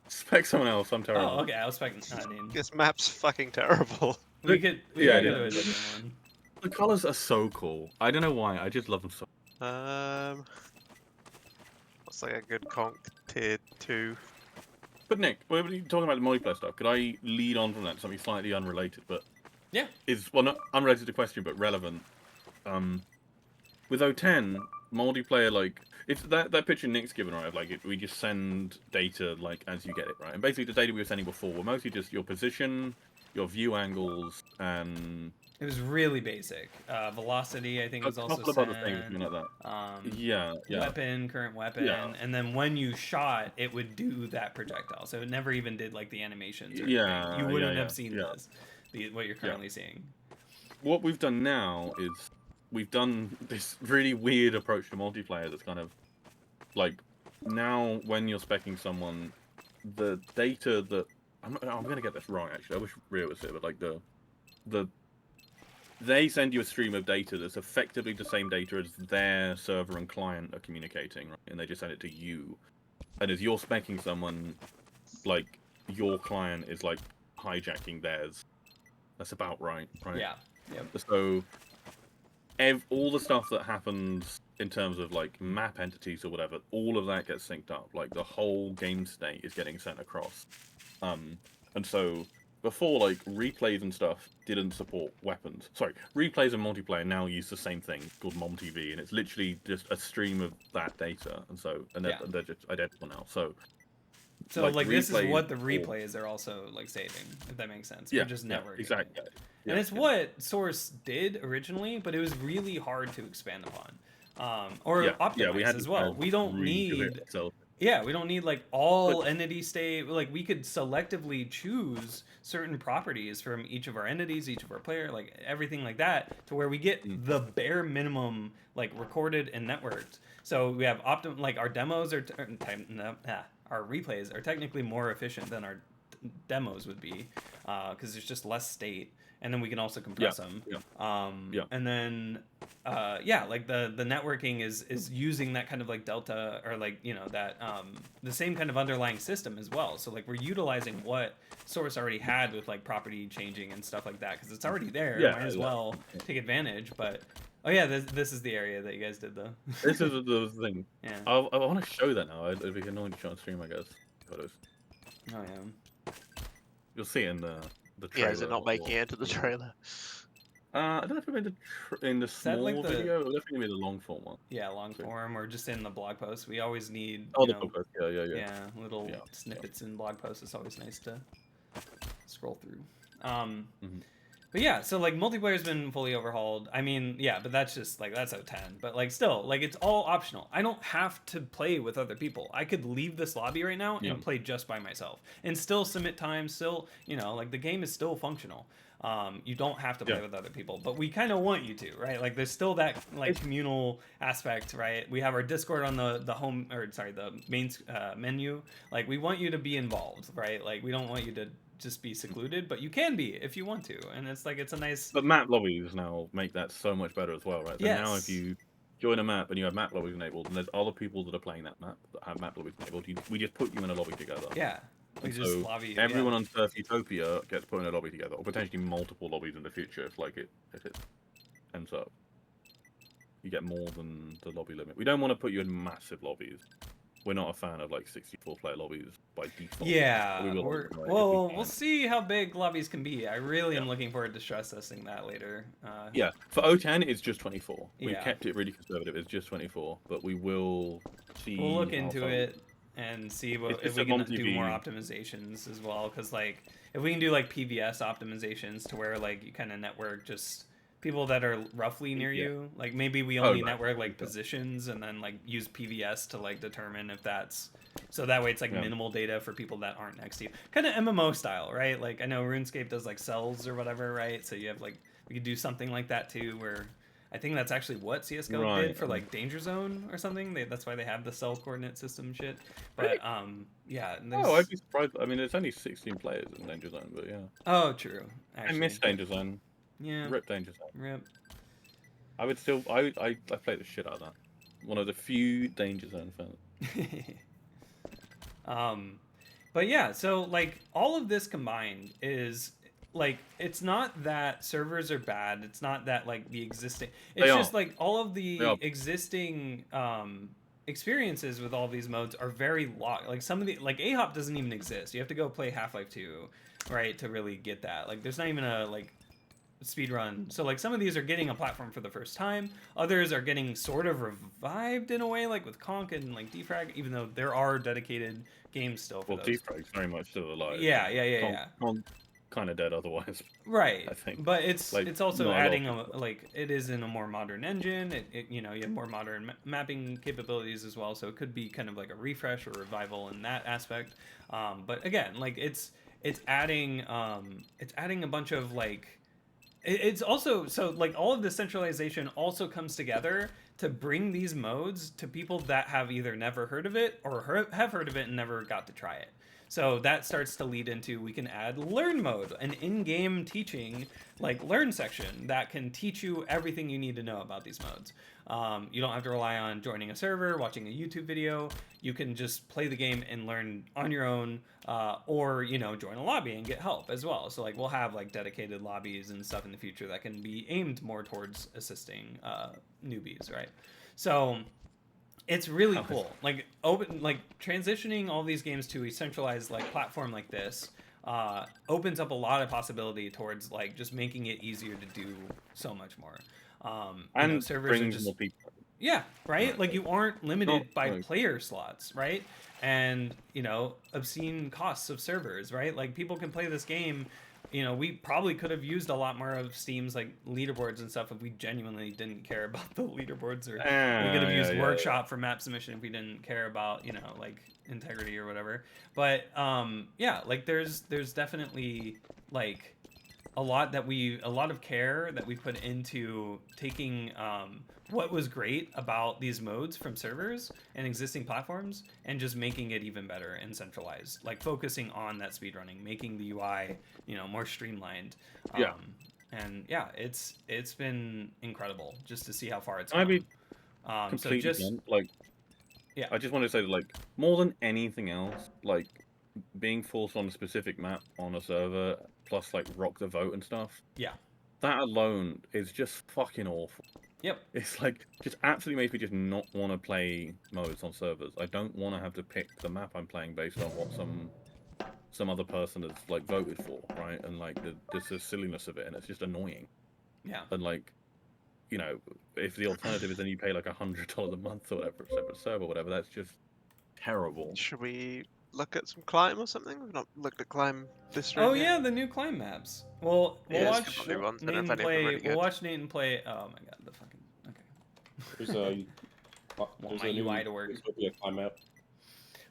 Spec someone else. I'm terrible. Oh, okay. I was expecting. I mean, This map's fucking terrible. we could go to a different one. The colors are so cool. I don't know why. I just love them so. What's like a good conk tier 2? But Nick, when you're talking about the multiplayer stuff, could I lead on from that to something slightly unrelated, but Yeah. is, well, not unrelated to the question, but relevant. With O10 multiplayer, like it's that picture Nick's given, right? Of like we just send data like as you get it, right? And basically the data we were sending before were mostly just your position, your view angles, and It was really basic. Velocity, I think, a was also couple of other things, something like that. Yeah. Weapon, current weapon, and then when you shot, it would do that projectile. So it never even did like the animations. Or anything. You wouldn't have seen this, what you're currently seeing. What we've done now is we've done this really weird approach to multiplayer that's kind of like, now when you're speccing someone, the data that I'm gonna get this wrong actually. I wish Rio was here, but like they send you a stream of data that's effectively the same data as their server and client are communicating, right? And they just send it to you. And as you're speccing someone, like your client is like hijacking theirs. That's about right? Yeah. Yep. So all the stuff that happens in terms of like map entities or whatever, all of that gets synced up. Like the whole game state is getting sent across. And so before, like replays and stuff didn't support weapons. Sorry, replays and multiplayer now use the same thing called MomTV, and it's literally just a stream of that data. And so, and they're just identical now. So like this is what the replays are also like saving, if that makes sense. We're just networking. Exactly. And it's what Source did originally, but it was really hard to expand upon. Or optimize as well. We don't need we don't need like all entity state. Like we could selectively choose certain properties from each of our entities, each of our player, like everything like that, to where we get the bare minimum like recorded and networked. So we have like our demos are our replays are technically more efficient than our demos would be, because there's just less state, and then we can also compress them. And then like the networking is using that kind of like delta, or like, you know, that the same kind of underlying system as well. So like we're utilizing what Source already had with like property changing and stuff like that, because it's already there. Might as well take advantage. But oh yeah, this is the area that you guys did though. This is the thing. Yeah. I want to show that now. It'd be annoying to show on stream, I guess. Photos. Oh yeah. You'll see it in the trailer. Yeah, is it not making it into the trailer? I don't know if I made in the that, small like, the- video. I definitely made the long form one. Yeah, long form or just in the blog post. We always need, Oh, you the know, blog post. Yeah. yeah, little Yeah, snippets in blog posts. It's always nice to scroll through. Mhm. But yeah, so like multiplayer's been fully overhauled. I mean, yeah, but that's just like that's out 10. But like still, like it's all optional. I don't have to play with other people. I could leave this lobby right now Yeah. and play just by myself and still submit time. Still, you know, like the game is still functional. You don't have to play Yeah. with other people, but we kind of want you to, right? Like there's still that like communal aspect, right? We have our Discord on the home, or sorry, the main menu. Like we want you to be involved, right? Like we don't want you to just be secluded, but you can be if you want to, and it's like it's a nice. But map lobbies now make that so much better as well, right? So now if Yes. you join a map and you have map lobbies enabled, and there's other people that are playing that map that have map lobbies enabled, we just put you in a lobby together. Yeah. We And just so lobby. everyone Yeah. on Surf Utopia gets put in a lobby together, or potentially multiple lobbies in the future if it ends up. You get more than the lobby limit. We don't want to put you in massive lobbies. We're not a fan of like 64-player lobbies by default. Yeah. We will, We're, right, if we well, can. we'll see how big lobbies can be. I really am Yeah. looking forward to stress testing that later. Yeah, for O10 it's just 24. We've Yeah. kept it really conservative. It's just 24, but we will see. We'll look how into far it and see what, It's if just we a can Monty do more V. optimizations as well. Because like if we can do like PVS optimizations to where like you kind of network just people that are roughly near Yeah. you. Like maybe we Oh, only right. network like Okay. positions and then like use PVS to like determine if that's so that way it's like Yeah. minimal data for people that aren't next to you. Kind of MMO style, right? Like I know RuneScape does like cells or whatever, right? So you have like we could do something like that too where I think that's actually what CS:GO did Right. for like Danger Zone or something. That's why they have the cell coordinate system shit. But yeah. Oh, I'd be surprised. I mean, there's only 16 players in Danger Zone, but yeah. Oh, true. I Actually, miss Danger Zone. yeah. Rip Danger Zone. Rip. I would still. I played the shit out of that. One of the few Danger Zone fans. But yeah, so like all of this combined is like it's not that servers are bad. It's not that like the existing. It's They just are. like all of They the are. existing experiences with all these modes are very locked. Like some of the like AHOP doesn't even exist. You have to go play Half-Life 2, right, to really get that. Like there's not even a like speed run. So like some of these are getting a platform for the first time. Others are getting sort of revived in a way, like with Conk and like Defrag, even though there are dedicated games still for Well, those. Defrag's very much still alive. Yeah. Kind of dead otherwise. Right. I think. But it's Like, it's also not a lot of adding people. like it is in a more modern engine. It you know you have more modern mapping capabilities as well. So it could be kind of like a refresh or revival in that aspect. But again, like it's adding a bunch of like it's also so like all of this centralization also comes together to bring these modes to people that have either never heard of it or have heard of it and never got to try it. So that starts to lead into we can add learn mode, an in-game teaching like learn section that can teach you everything you need to know about these modes. You don't have to rely on joining a server, watching a YouTube video. You can just play the game and learn on your own, or you know join a lobby and get help as well. So like we'll have like dedicated lobbies and stuff in the future that can be aimed more towards assisting newbies, right? So it's really cool. Like open, like transitioning all these games to a centralized like platform like this opens up a lot of possibility towards like just making it easier to do so much more. And you know, servers are brings just more people. yeah, right. Right. Like you aren't limited Not by like- player slots, right? And you know obscene costs of servers, right? Like people can play this game. You know, we probably could have used a lot more of Steam's like leaderboards and stuff if we genuinely didn't care about the leaderboards, or we could have used Workshop for map submission if we didn't care about, you know, like integrity or whatever. But yeah, like there's definitely like a lot of care that we put into taking what was great about these modes from servers and existing platforms and just making it even better and centralized, like focusing on that speedrunning, making the UI, you know, more streamlined. Yeah. And yeah, it's been incredible just to see how far it's Can I come. be So completely just blunt? Like, yeah. I just want to say that, like, more than anything else, like, being forced on a specific map on a server, plus, like, rock the vote and stuff. Yeah. That alone is just fucking awful. Yep. It's, like, just absolutely makes me just not want to play modes on servers. I don't want to have to pick the map I'm playing based on what some other person has, like, voted for, right? And, like, just the silliness of it, and it's just annoying. Yeah. And like, you know, if the alternative is then you pay like $100 a month or whatever for a separate server or whatever, that's just terrible. Should we look at some climb or something? We've not looked at climb this stream Oh yet. yeah, the new climb maps. Well, we'll Yeah, watch it's got new ones. I don't know Nathan if any of them are play. really We'll good. watch Nathan play. Oh my god, the fucking. Okay. There's a Want my UI to work. Utopia climb map.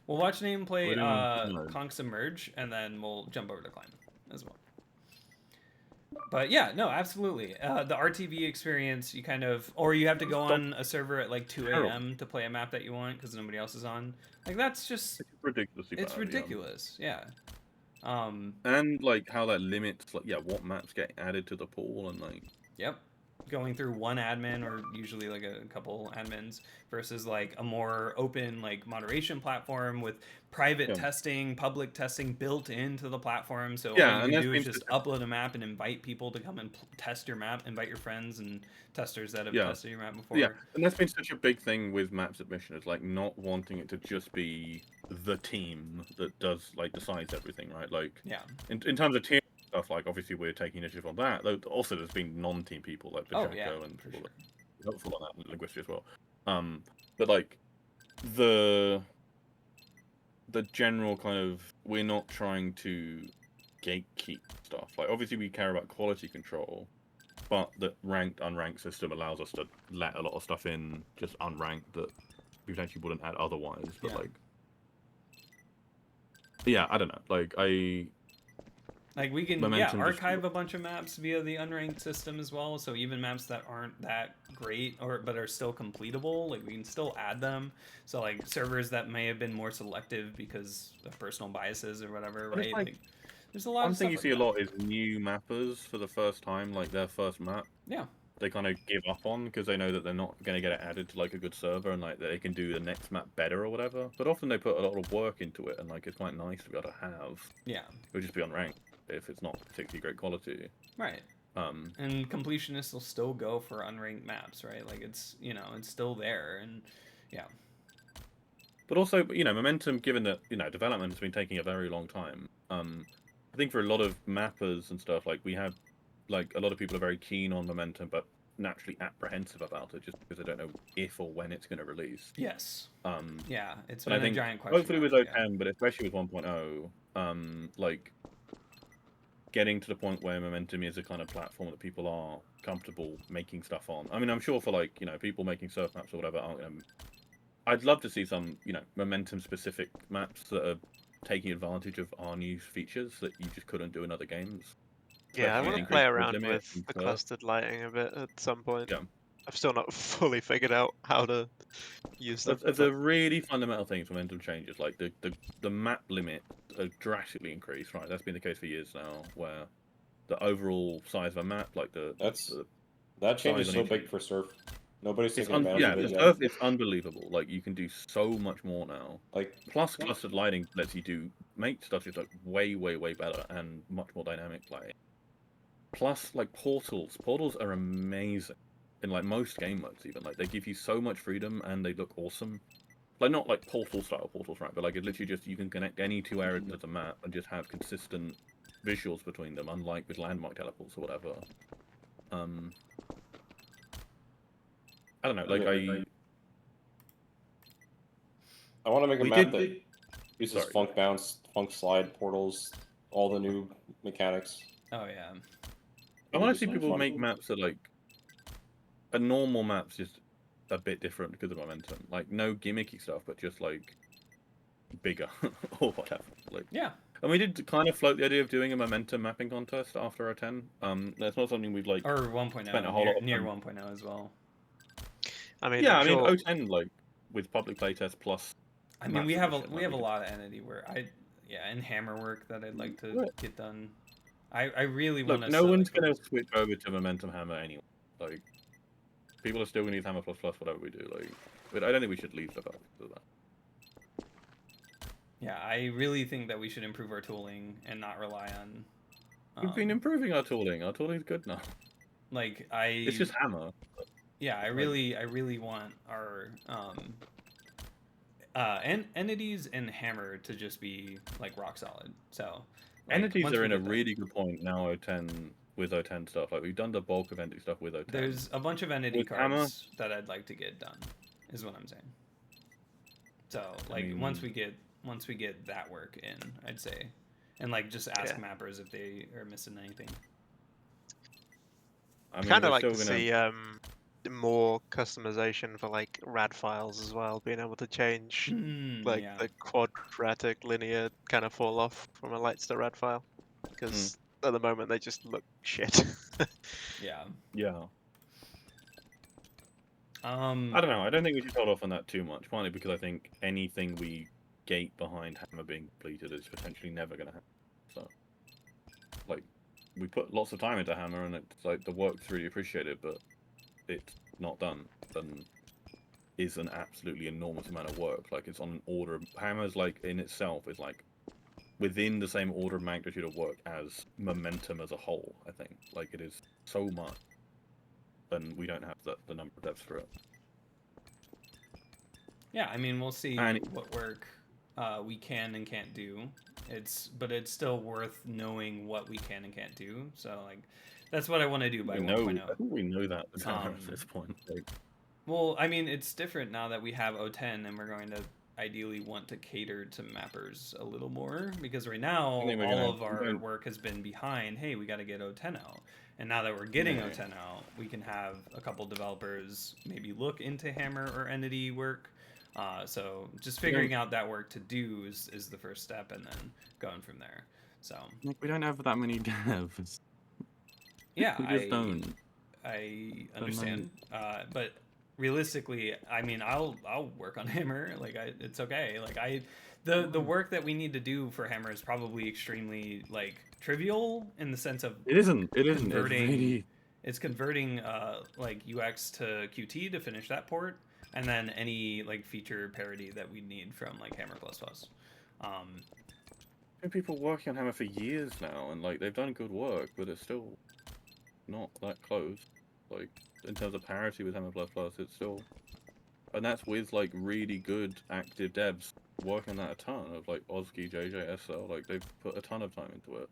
We'll watch Nathan play We're doing no. Conch Submerge, and then we'll jump over to climb as well. But yeah, no, absolutely. The RTV experience, you kind of, or you have to go on a server at like 2 a.m. to play a map that you want because nobody else is on. Like that's just It's ridiculously it's bad, ridiculous. Yeah. And like how that limits, like, yeah, what maps get added to the pool and like. Yep. Going through one admin or usually like a couple admins versus like a more open like moderation platform with private testing, public testing built into the platform. So all you can do is just upload a map and invite people to come and test your map, invite your friends and testers that have tested your map before. Yeah, and that's been such a big thing with map submission, is like not wanting it to just be the team that does like decides everything, right? Like in terms of team stuff, like obviously we're taking initiative on that. Though also there's been non-team people like Pacheco and people that are helpful on that, and Linguistic as well. But like the general kind of, we're not trying to gatekeep stuff. Like obviously we care about quality control, but the ranked unranked system allows us to let a lot of stuff in just unranked that we potentially wouldn't add otherwise. But like, yeah, I don't know. Like we can archive a bunch of maps via the unranked system as well. So even maps that aren't that great but are still completable, like we can still add them. So like servers that may have been more selective because of personal biases or whatever, right? Like, there's a lot. One thing you see a lot is new mappers for the first time, like their first map. Yeah. They kind of give up on because they know that they're not going to get it added to like a good server and like that they can do the next map better or whatever. But often they put a lot of work into it and like it's quite nice to be able to have. Yeah. It would just be unranked if it's not particularly great quality. Right. And completionists will still go for unranked maps, right? Like it's, you know, it's still there, and yeah. But also, you know, momentum, given that, you know, development has been taking a very long time. I think for a lot of mappers and stuff, like we have, like a lot of people are very keen on momentum, but naturally apprehensive about it just because they don't know if or when it's going to release. Yes. Yeah, it's been a giant question. Hopefully with 0.10, but especially with 1.0, like getting to the point where momentum is a kind of platform that people are comfortable making stuff on. I mean, I'm sure for like, you know, people making surf maps or whatever, I'd love to see some, you know, momentum specific maps that are taking advantage of our new features that you just couldn't do in other games. Yeah, I want to play around with the clustered lighting a bit at some point. Yeah. I've still not fully figured out how to use them. It's a really fundamental thing for momentum changes. Like the map limit drastically increased, right? That's been the case for years now, where the overall size of a map, like that change is so big for surf. Nobody's taking advantage of it yet. Surf, it's unbelievable. Like you can do so much more now. Like plus clustered lighting lets you make stuff just like way better and much more dynamic play. Plus like portals are amazing in like most game modes. Even like they give you so much freedom and they look awesome. Like not like portal style portals, right? But like it literally just, you can connect any two areas of the map and just have consistent visuals between them, unlike with landmark teleports or whatever. I don't know, like I want to make a map that uses funk bounce, funk slide portals, all the new mechanics. Oh yeah. I want to see people make maps that like a normal map's just a bit different because of momentum. Like no gimmicky stuff, but just like bigger or whatever. Like and we did kind of float the idea of doing a momentum mapping contest after our 10. That's not something we've like or 1.0 spent a whole lot of near 1.0 as well. I mean, yeah, I mean 0.10 like with public playtest plus. I mean, we have a lot of entity where and hammer work that I'd like to get done. I really want to. No one's gonna switch over to momentum hammer anyway. Like people are still gonna use hammer plus whatever we do. Like, but I don't think we should leave stuff out to that. Yeah, I really think that we should improve our tooling and not rely on. We've been improving our tooling. Our tooling's good now. Like it's just hammer. Yeah, I really want our entities and hammer to just be like rock solid. So entities are in a really good point now. 0.10 with O10 stuff. Like we've done the bulk of entity stuff with O10. There's a bunch of entity With cards Hammer? that I'd like to get done, is what I'm saying. So like mean- once we get that work in, I'd say, and like just ask mappers if they are missing anything. I mean, Kind of we're like to still gonna. see more customization for like rad files as well, being able to change like Yeah. the quadratic linear kind of fall off from a lights to rad file, because at the moment they just look shit. Yeah. Yeah. I I don't know. I don't think we should hold off on that too much. Partly because I think anything we gate behind Hammer being completed is potentially never going to happen. So, like, we put lots of time into Hammer, and it's like the work's really appreciated, but it's not done. Then is an absolutely enormous amount of work. Like it's on an order. Hammer's like in itself is like within the same order of magnitude of work as Momentum as a whole. I think like it is so much, and we don't have the number of devs for it. Yeah, I mean, we'll see And- what work we can and can't do. But it's still worth knowing what we can and can't do. So like, that's what I want to do by We know. 1.0. I think we know that at this point. Like, Well, I mean, it's different now that we have O10, and we're going to ideally want to cater to mappers a little more, because right now I think we're all gonna- of our work has been behind, hey, we got to get O10 out. And now that we're getting Yeah. O10 out, we can have a couple developers maybe look into Hammer or Entity work. So just figuring out that work to do is the first step, and then going from there. So Like, we don't have that many devs. yeah, We just don't. I understand, but realistically, I mean, I'll work on Hammer. Like, it's okay. Like, the work that we need to do for Hammer is probably extremely like trivial in the sense of It isn't. It isn't. It's converting. really... It's converting like UX to Qt to finish that port, and then any like feature parity that we need from like Hammer++. been people working on Hammer for years now, and like they've done good work, but it's still not that close. Like in terms of parity with Hammer++, it's still, and that's with like really good active devs working on that a ton of like Ozki, JJ, SL. Like they've put a ton of time into it.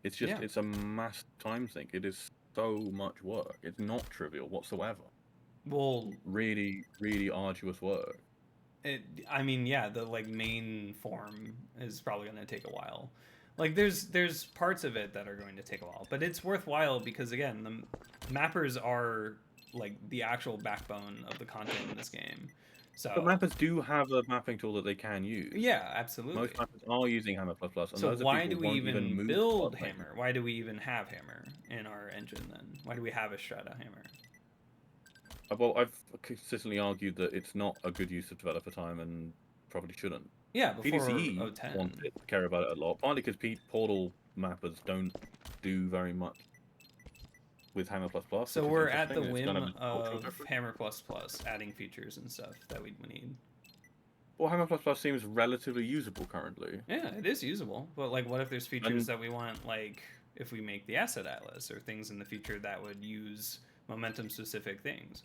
It's just it's a massive time sink. It is so much work. It's not trivial whatsoever. Well, Really, really arduous work. I mean, yeah, the like main form is probably going to take a while. Like there's parts of it that are going to take a while, but it's worthwhile because again, the mappers are like the actual backbone of the content in this game. So But mappers do have a mapping tool that they can use. yeah, absolutely. Most mappers are using Hammer++. And So loads of why people do we won't even move build to Botpath. Hammer? Why do we even have Hammer in our engine then? Why do we have a Strata Hammer? Well, I've consistently argued that it's not a good use of developer time and probably shouldn't. Yeah, before PDCE O10. want it to care about it a lot, partly because Portal mappers don't do very much with Hammer++. So which is we're at the interesting, and it's whim kind of a cultural of difference. Hammer++, adding features and stuff that we need. Well, Hammer++ seems relatively usable currently. Yeah, it is usable, but like, what if there's features And- that we want, like if we make the asset atlas or things in the future that would use momentum-specific things?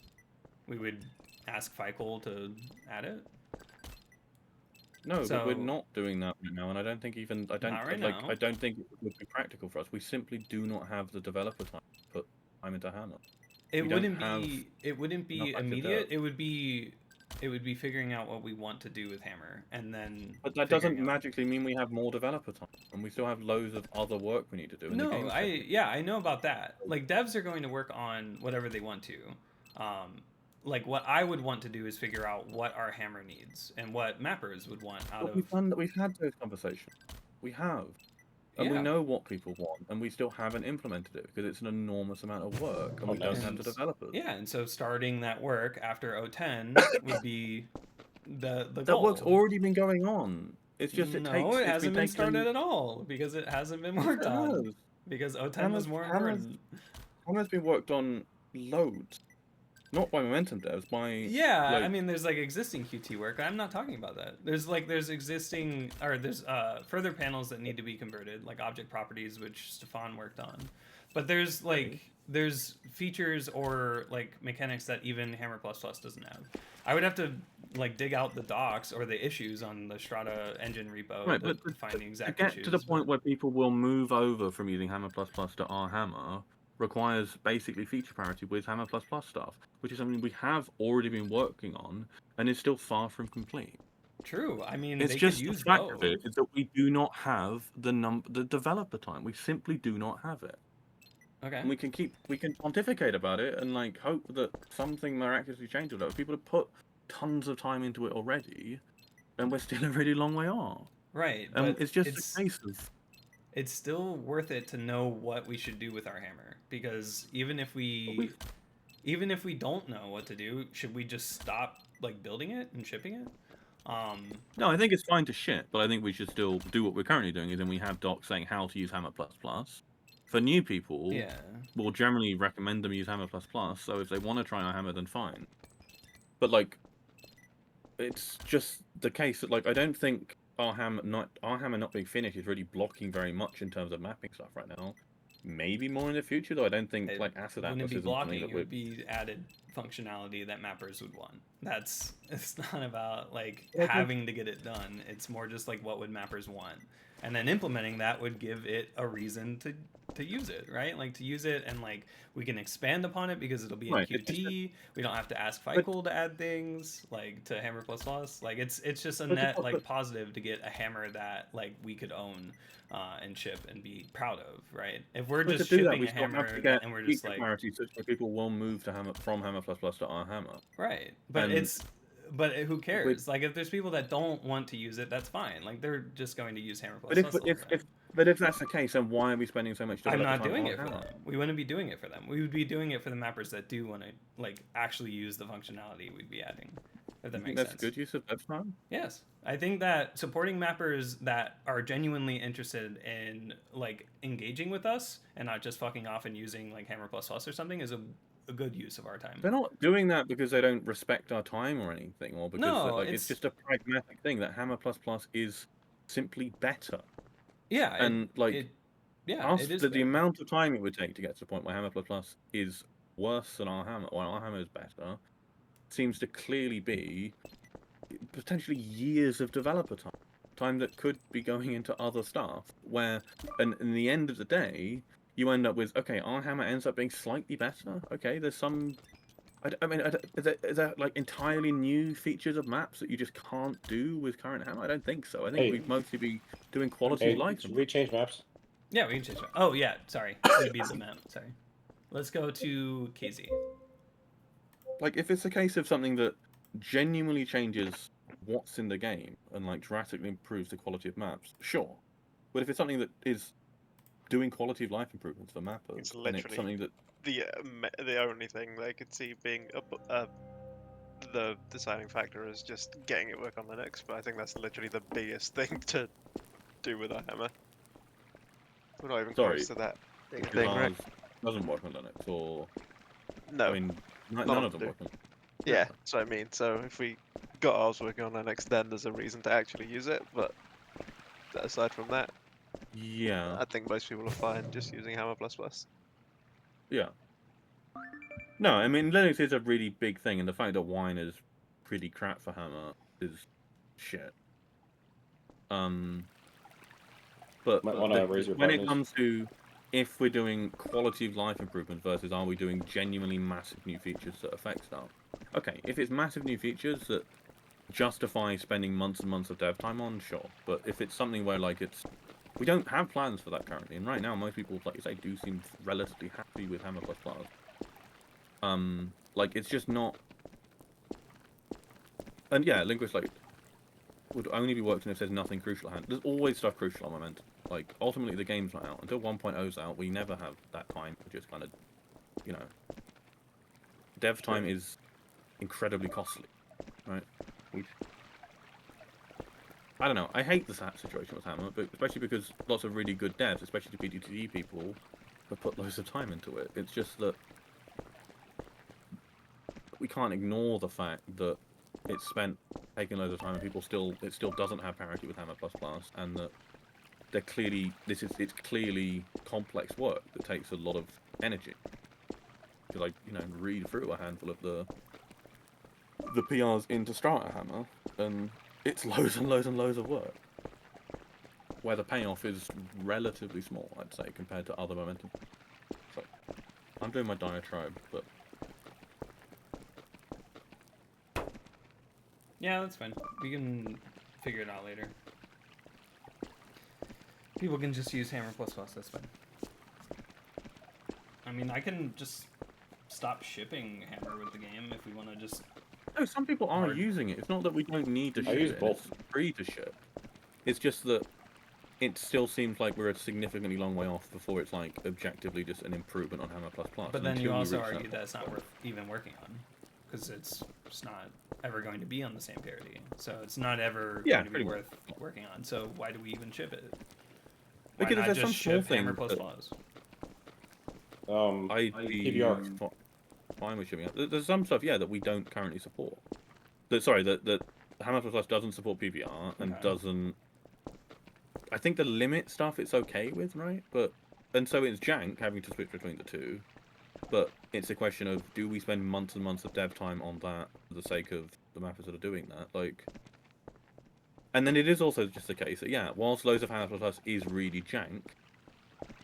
We would ask Ficle to add it. No, So- but we're not doing that right now, and I don't think Not right now. I don't think it would be practical for us. We simply do not have the developer time to put time into Hammer. It We don't wouldn't have be. It wouldn't be enough active immediate. devs. It would be. It would be figuring out what we want to do with Hammer, and then. But that figuring doesn't out- magically mean we have more developer time, and we still have loads of other work we need to do. In the No, game I know about that. Like devs are going to work on whatever they want to. Like what I would want to do is figure out what our Hammer needs and what mappers would want out But of. we've had those conversations. We have. And we Yeah. know what people want, and we still haven't implemented it because it's an enormous amount of work, and we don't have the developers. Yeah, and so starting that work after O10 would be the That goal. work's already been going on. It's just no, takes. it it's hasn't been been started taken- at all because it hasn't been worked It on. has. Because O10 was Hammer's- more Hammer's- important. Hammer's been worked on loads, not by Momentum devs, by Yeah, like- I mean, there's like existing QT work. I'm not talking about that. There's existing or there's further panels that need to be converted, like object properties, which Stefan worked on. But there's like there's features or like mechanics that even Hammer++ doesn't have. I would have to like dig out the docs or the issues on the Strata engine repo Right, to but find the to exact get issues. to the point but- where people will move over from using Hammer++ to R Hammer requires basically feature parity with Hammer++ stuff, which is something we have already been working on and is still far from complete. True. I mean, It's they could just the use fact both. of it is that we do not have the developer time. We simply do not have it. Okay. And we can pontificate about it and like hope that something miraculously changes. If people have put tons of time into it already, then we're still a really long way off. Right, And but it's just a case of it's still worth it to know what we should do with our hammer, because even if we don't know what to do, should we just stop like building it and shipping it? no, I think it's fine to ship, but I think we should still do what we're currently doing. Is then we have docs saying how to use Hammer++. For new people, Yeah. we'll generally recommend them use Hammer++. So if they want to try our hammer, then fine. But like, it's just the case that like I don't think our hammer not being finished is really blocking very much in terms of mapping stuff right now. Maybe more in the future, though. I don't think like Acid Wouldn't Atlas be isn't something blocking, that it would be added functionality that mappers would want. It's not about like having to get it done. It's more just like what would mappers want, and then implementing that would give it a reason to use it, right? Like to use it, and like we can expand upon it because it'll be in Right, Qt. We don't have to ask But- Ficool to add things like to Hammer++. Like it's just a But the net po- like but- positive to get a hammer that like we could own and ship and be proud of, right? If we're But just to do that, shipping we a still have hammer to get and we're just feature like parity such that people will move to from Hammer++ to our hammer. right, but And but who cares? Like if there's people that don't want to use it, that's fine. Like they're just going to use Hammer++ But the whole time. if that's the case, then why are we spending so much I'm developer not time doing on it for hammer? them. We wouldn't be doing it for them. We would be doing it for the mappers that do want to like actually use the functionality we'd be adding. If that I think makes that's sense. good use of dev time. Yes, I think that supporting mappers that are genuinely interested in like engaging with us and not just fucking off and using like Hammer++ or something is a good use of our time. They're not doing that because they don't respect our time or anything, or because No, like it's just a pragmatic thing that Hammer++ is simply better. Yeah, And like it us, is the better. amount of time it would take to get to the point where Hammer++ is worse than our hammer, or our hammer is better, seems to clearly be potentially years of developer time that could be going into other stuff. Where, and in the end of the day, you end up with okay, our hammer ends up being slightly better. Okay, there's some. I mean, is there like entirely new features of maps that you just can't do with current hammer? I don't think so. I think Hey. we'd mostly be doing quality Hey, of life. should we change maps? Yeah, we can change it. Oh yeah, sorry, we beat the map. Sorry. Let's go to KZ. Like, if it's a case of something that genuinely changes what's in the game and like drastically improves the quality of maps, sure. But if it's something that is doing quality of life improvements for mappers, It's and it's literally something that the only thing they could see being the deciding factor is just getting it work on Linux. But I think that's literally the biggest thing to do with our hammer. We're not even Sorry, close to that because thing, right? ours doesn't work on Linux, or No, I mean, none none of of them them work on. yeah, that's what I mean. So if we got ours working on Linux, then there's a reason to actually use it. But aside from that, Yeah, I think most people are fine just using Hammer++. yeah. No, I mean Linux is a really big thing, and the fact that Wine is pretty crap for Hammer is shit. But Might wanna raise your when it brightness. comes to if we're doing quality of life improvements versus are we doing genuinely massive new features that affect stuff? Okay, if it's massive new features that justify spending months and months of dev time on, sure. But if it's something where like it's we don't have plans for that currently, and right now most people, like you say, do seem relatively happy with Hammer++. Like it's just not. And yeah, Linguist like would only be worked on if there's nothing crucial at hand. There's always stuff crucial on Momentum. Like ultimately the game's not out until 1.0's out. We never have that time to just kind of, you know, dev time is incredibly costly, right? I don't know. I hate the situation with Hammer, but especially because lots of really good devs, especially the PDTD people, have put loads of time into it. It's just that we can't ignore the fact that it's spent taking loads of time and people it still doesn't have parity with Hammer++, and that they're clearly it's clearly complex work that takes a lot of energy. Because I read through a handful of the the PRs into Strata Hammer, and it's loads and loads and loads of work. Where the payoff is relatively small, I'd say, compared to other momentum. So, I'm doing my diatribe, but Yeah, that's fine. We can figure it out later. People can just use hammer plus plus, that's fine. I mean, I can just stop shipping hammer with the game if we want to just... no, some people are Hard. using it. It's not that we don't need to I ship use it. both. It's free to ship. It's just that it still seems like we're a significantly long way off before it's like objectively just an improvement on hammer plus plus. But then Until you also reach argue that that it's not worth even working on, because it's just not ever going to be on the same parity. So it's not ever Yeah, going to be pretty much. worth working on. So why do we even ship it? Why Because not there's just some small ship hammer things plus that- plus? I'd be PBR. fine with shipping it. There's some stuff, yeah, that we don't currently support. That Hammer Plus doesn't support PBR and Okay. doesn't. I think the limit stuff it's okay with, right? And so it's jank having to switch between the two. But it's a question of, do we spend months and months of dev time on that for the sake of the mappers that are doing that? Like, and then it is also just the case that, yeah, whilst loads of Hammer Plus is really jank,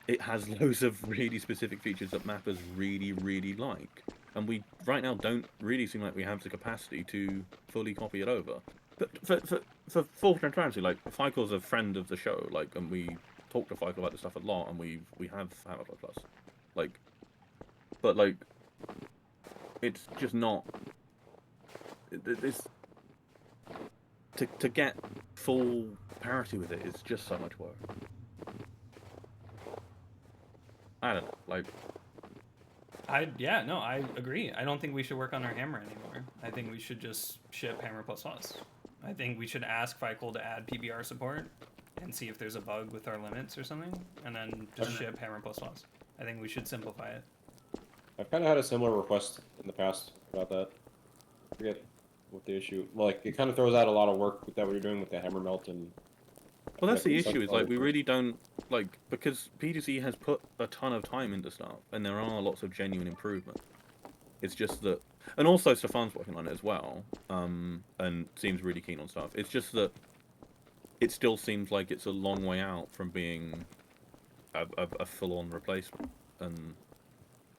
it has loads of really specific features that mappers really, really like. And we, right now, don't really seem like we have the capacity to fully copy it over. But for full transparency, like, Fikel's a friend of the show, like, and we talk to Fikel about this stuff a lot, and we have Hammer Plus. Like, but, like, it's just not... It's... To get full parity with it is just so much work. I don't know, like... I agree. I don't think we should work on our hammer anymore. I think we should just ship hammer plus plus. I think we should ask Fikel to add PBR support and see if there's a bug with our limits or something, and then just ship hammer plus plus. I think we should simplify it. I've kind of had a similar request in the past about that. I forget what the issue. Like, it kind of throws out a lot of work that we're doing with the hammer melt and. Well, that's the Yeah, issue, is, like, we other really don't, like, because PDC has put a ton of time into stuff, and there are lots of genuine improvement. It's just that, and also Stefan's working on it as well, and seems really keen on stuff. It's just that it still seems like it's a long way out from being a full-on replacement, and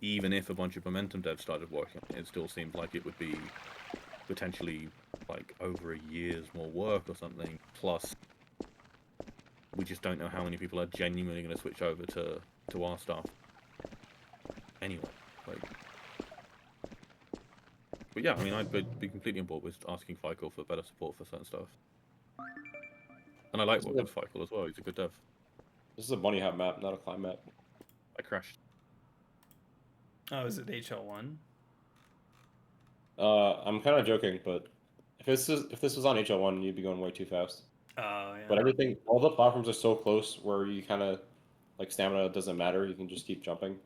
even if a bunch of momentum devs started working on it, it still seems like it would be potentially, like, over a year's more work or something, plus we just don't know how many people are genuinely going to switch over to our stuff. Anyway, like... But yeah, I mean, I'd be completely on board with asking Fikel for better support for certain stuff. And I like working with Fikel as well, he's a good dev. This is a bunny hop map, not a climb map. I crashed. Oh, is it HL1? I'm kind of joking, but if this was on HL1, you'd be going way too fast. Oh, yeah. But all the platforms are so close where you kind of, like, stamina doesn't matter. You can just keep jumping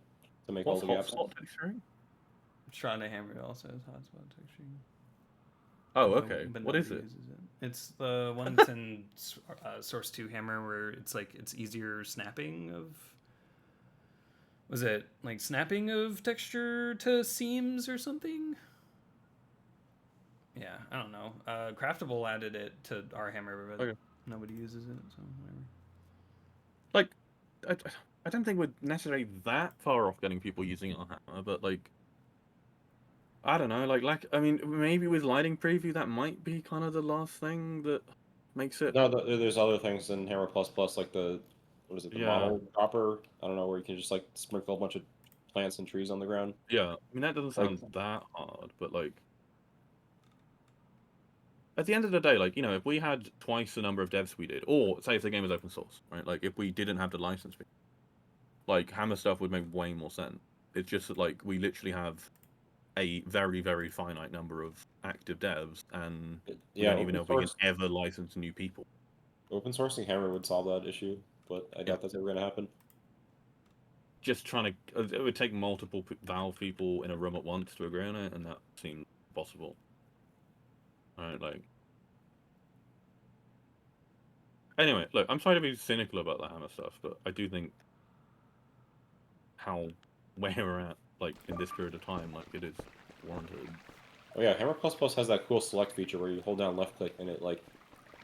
to make all What's the gaps. hotspot texturing? Strata Hammer also has hotspot texturing. Oh, okay. But What is nobody it? uses it. It's the one that's in Source 2 Hammer where it's like it's easier snapping of... Was it like snapping of texture to seams or something? Yeah, I don't know. Craftable added it to our hammer, but Okay. nobody uses it, so whatever. Like, I don't think we're necessarily that far off getting people using our hammer, but, like, I don't know, like, I mean, maybe with lighting preview, that might be kind of the last thing that makes it... No, there's other things in Hammer Plus Plus, like the Yeah. model dropper. I don't know, where you can just, like, sprinkle a bunch of plants and trees on the ground. Yeah, I mean, that doesn't sound that hard, but, like... At the end of the day, like, you know, if we had twice the number of devs we did, or, say, if the game was open source, right? Like, if we didn't have the license fee, like, hammer stuff would make way more sense. It's just that, like, we literally have a very, very finite number of active devs, and we don't even know if we can ever license new people. Open sourcing Hammer would solve that issue, but I doubt that's ever going to happen. Just trying to... It would take multiple Valve people in a room at once to agree on it, and that seemed possible. Alright, like... Anyway, look, I'm sorry to be cynical about the hammer stuff, but I do think where we're at, like, in this period of time, like, it is warranted. Oh yeah, Hammer has that cool select feature where you hold down left click and it like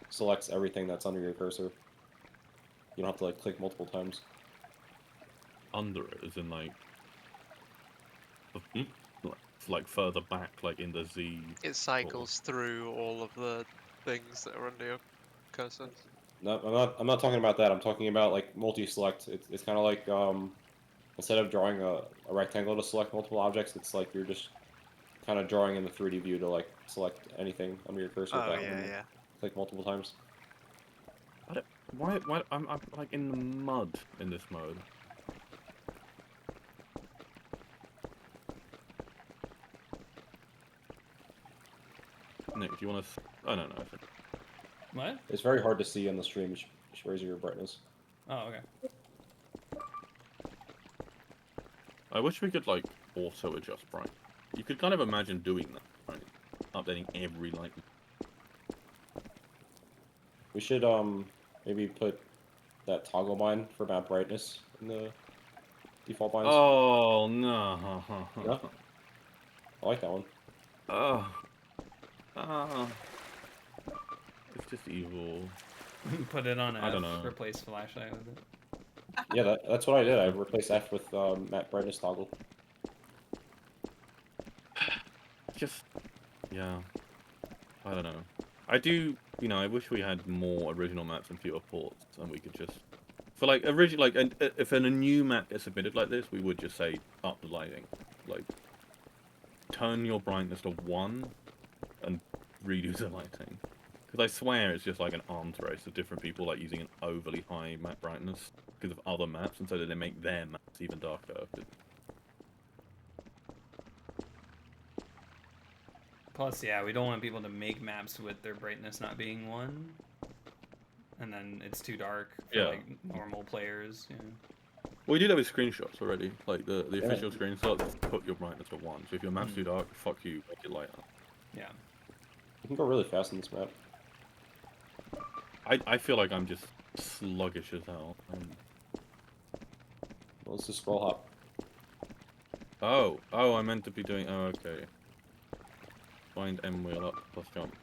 selects everything that's under your cursor. You don't have to like click multiple times. Under it, as in like further back, like in the Z. It cycles through all of the things that are under your cursor. No, I'm not talking about that. I'm talking about like multi-select. It's kind of like instead of drawing a rectangle to select multiple objects, it's like you're just kind of drawing in the 3D view to like select anything under your cursor Oh without having to yeah. click multiple times. Why I'm like in the mud in this mode. Nick, do you want to? Oh no. What? It's very hard to see on the stream. You should raise your brightness. Oh, okay. I wish we could like auto adjust bright. You could kind of imagine doing that, right? Updating every light. We should maybe put that toggle bind for map brightness in the default binds. Oh no! Yeah? I like that one. It's just evil. Put it on F. I don't know. Replace flashlight with it. Yeah, that's what I did. I replaced F with map brightness toggle. Just, yeah. I don't know. I do, I wish we had more original maps and fewer ports, and we could just, for like if a new map gets submitted like this, we would just say up the lighting, like turn your brightness to 1, and redo the lighting. Because I swear it's just like an arms race of different people like using an overly high map brightness because of other maps, and so that they make their maps even darker. Plus, yeah, we don't want people to make maps with their brightness not being 1. And then it's too dark for like normal players. Yeah. Well, we do that with screenshots already. Like the official screenshots put your brightness to 1. So if your map's too dark, fuck you, make it lighter. Yeah. You can go really fast in this map. I feel like I'm just sluggish as hell. Well, let's just scroll hop. Oh, I meant to be doing. Oh, okay. Find M wheel up plus jump.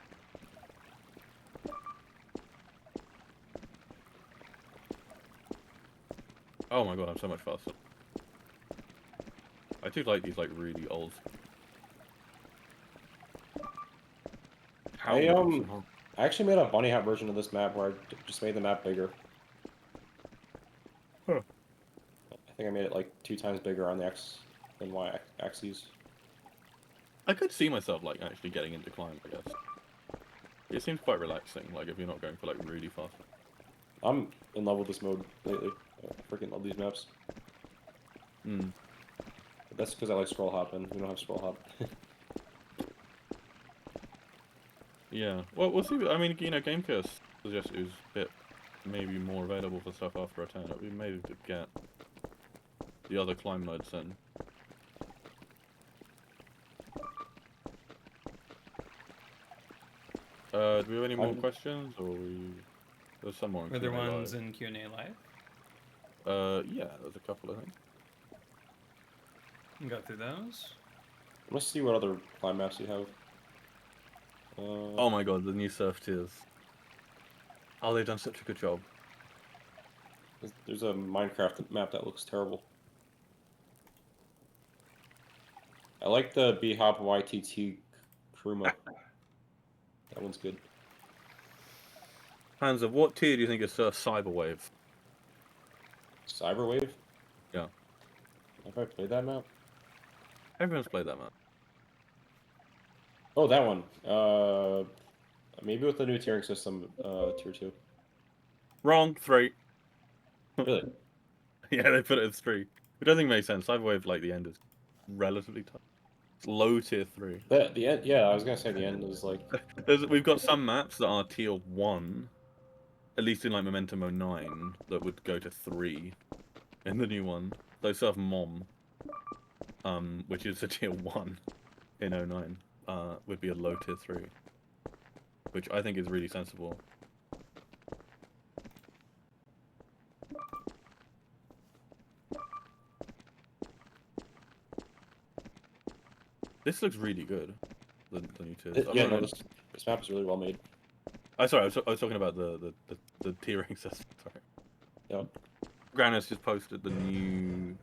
Oh my god, I'm so much faster. I do like these like really old. I actually made a bunny hop version of this map where I just made the map bigger. Huh. I think I made it like 2 times bigger on the X and Y axes. I could see myself like actually getting into climb, I guess. It seems quite relaxing, like if you're not going for like really fast. I'm in love with this mode lately. I freaking love these maps. Hmm. But that's because I like scroll hop and we don't have scroll hop. Yeah. Well, we'll see. I mean, GameCast suggested it was a bit maybe more available for stuff after a 10. We maybe could get the other climb modes then. Do we have any more questions, or there's some more? Were there ones in Q&A live? Yeah, there's a couple, I think. You can go through those. Let's see what other climb maps you have. Oh my god, the new surf tiers. Oh, they've done such a good job. There's a Minecraft map that looks terrible. I like the bhop YTT Kruma. That one's good. Hands of what tier do you think is Surf Cyberwave? Cyberwave? Yeah. Have I played that map? Everyone's played that map. Oh, that one. Maybe with the new tiering system, tier 2. Wrong, 3. Really? Yeah, they put it as 3. Which I don't think makes sense. Cyberwave, like, the end is relatively tough. It's low tier 3. The end, yeah, I was gonna say the end is like... We've got some maps that are tier 1, at least in, like, Momentum 09, that would go to 3 in the new one. Those Surf Mom, which is a tier 1 in 09, would be a low tier 3. Which I think is really sensible. This looks really good. the new tiers. Yeah, no, this map is really well made. Sorry, I was talking about the tiering system. Sorry. Yeah. Grannis just posted the new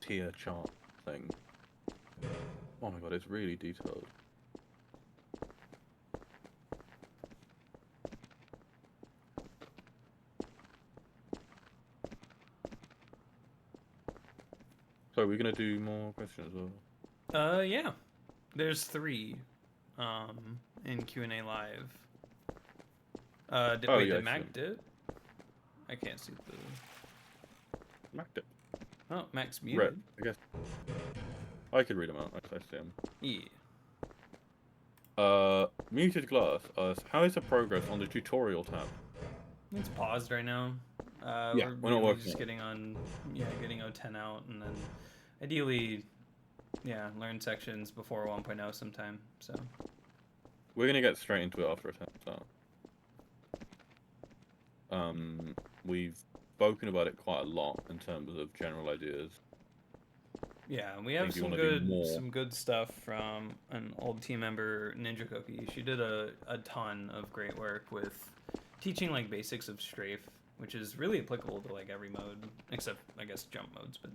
tier chart thing. Oh my god, it's really detailed. So we're gonna do more questions or? Yeah. There's 3 in Q&A live. Oh, Wait, yeah, I did see Mac them. do it? I can't see the... Mac did. Oh, Mac's Right, muted. I guess. I could read them out. I see them. Yeah. Muted Glass asks, how is the progress on the tutorial tab? It's paused right now. Yeah, we're not really working just on it. getting 010 out, and then ideally, learn sections before 1.0 sometime. So We're gonna get straight into it after a start. We've spoken about it quite a lot in terms of general ideas. yeah, we have If you some wanna do more. good stuff from an old team member, Ninja Cookie. She did a ton of great work with teaching like basics of strafe, which is really applicable to like every mode except I guess jump modes. But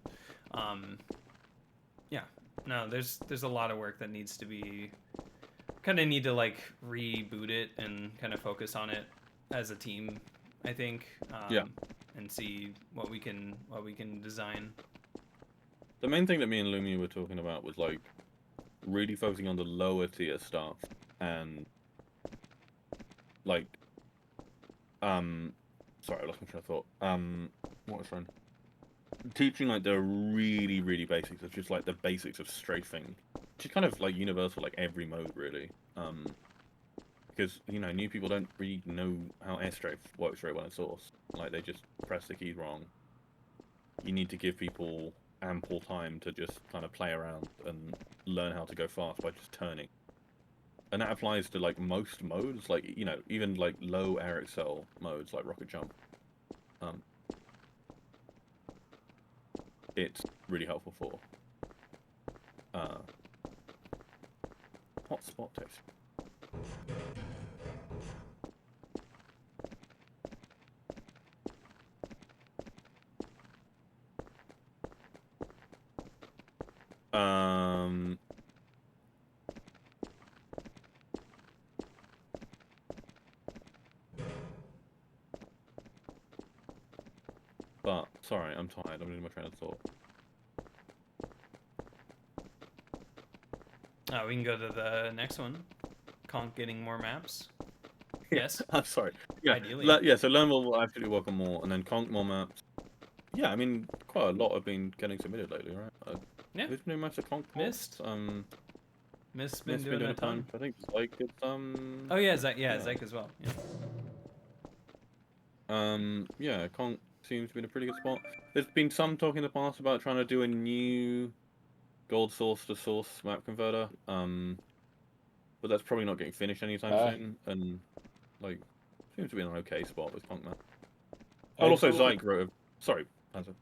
yeah, no, there's a lot of work that needs to be need to like reboot it and kind of focus on it as a team, I think. And see what we can design. The main thing that me and Lumi were talking about was like really focusing on the lower tier stuff and like sorry, I lost my train of thought. What was wrong? Teaching like the really basics of just like the basics of strafing, which is kind of like universal, like every mode really. Because new people don't really know how air strafe works very well in Source. Like they just press the keys wrong. You need to give people ample time to just kind of play around and learn how to go fast by just turning. And that applies to like most modes, like even like low air excel modes like rocket jump. It's really helpful for hotspot text. But sorry, I'm tired. I'm losing my train of thought. We can go to the next one. Conk getting more maps. Yes. I'm sorry. Yeah. Ideally. So Learn will absolutely welcome more, and then Conk more maps. Yeah, I mean, quite a lot have been getting submitted lately, right? Yeah. Who's been doing most of Conk? Mist. Mist's been Mist's doing a ton. I think Zyke is Oh yeah, Zyke as well. Yeah, Conk seems to be in a pretty good spot. There's been some talk in the past about trying to do a new gold source to source map converter. But that's probably not getting finished anytime soon, and like seems to be in an okay spot with Conk map. Oh, also Zyke wrote sorry, Panzer.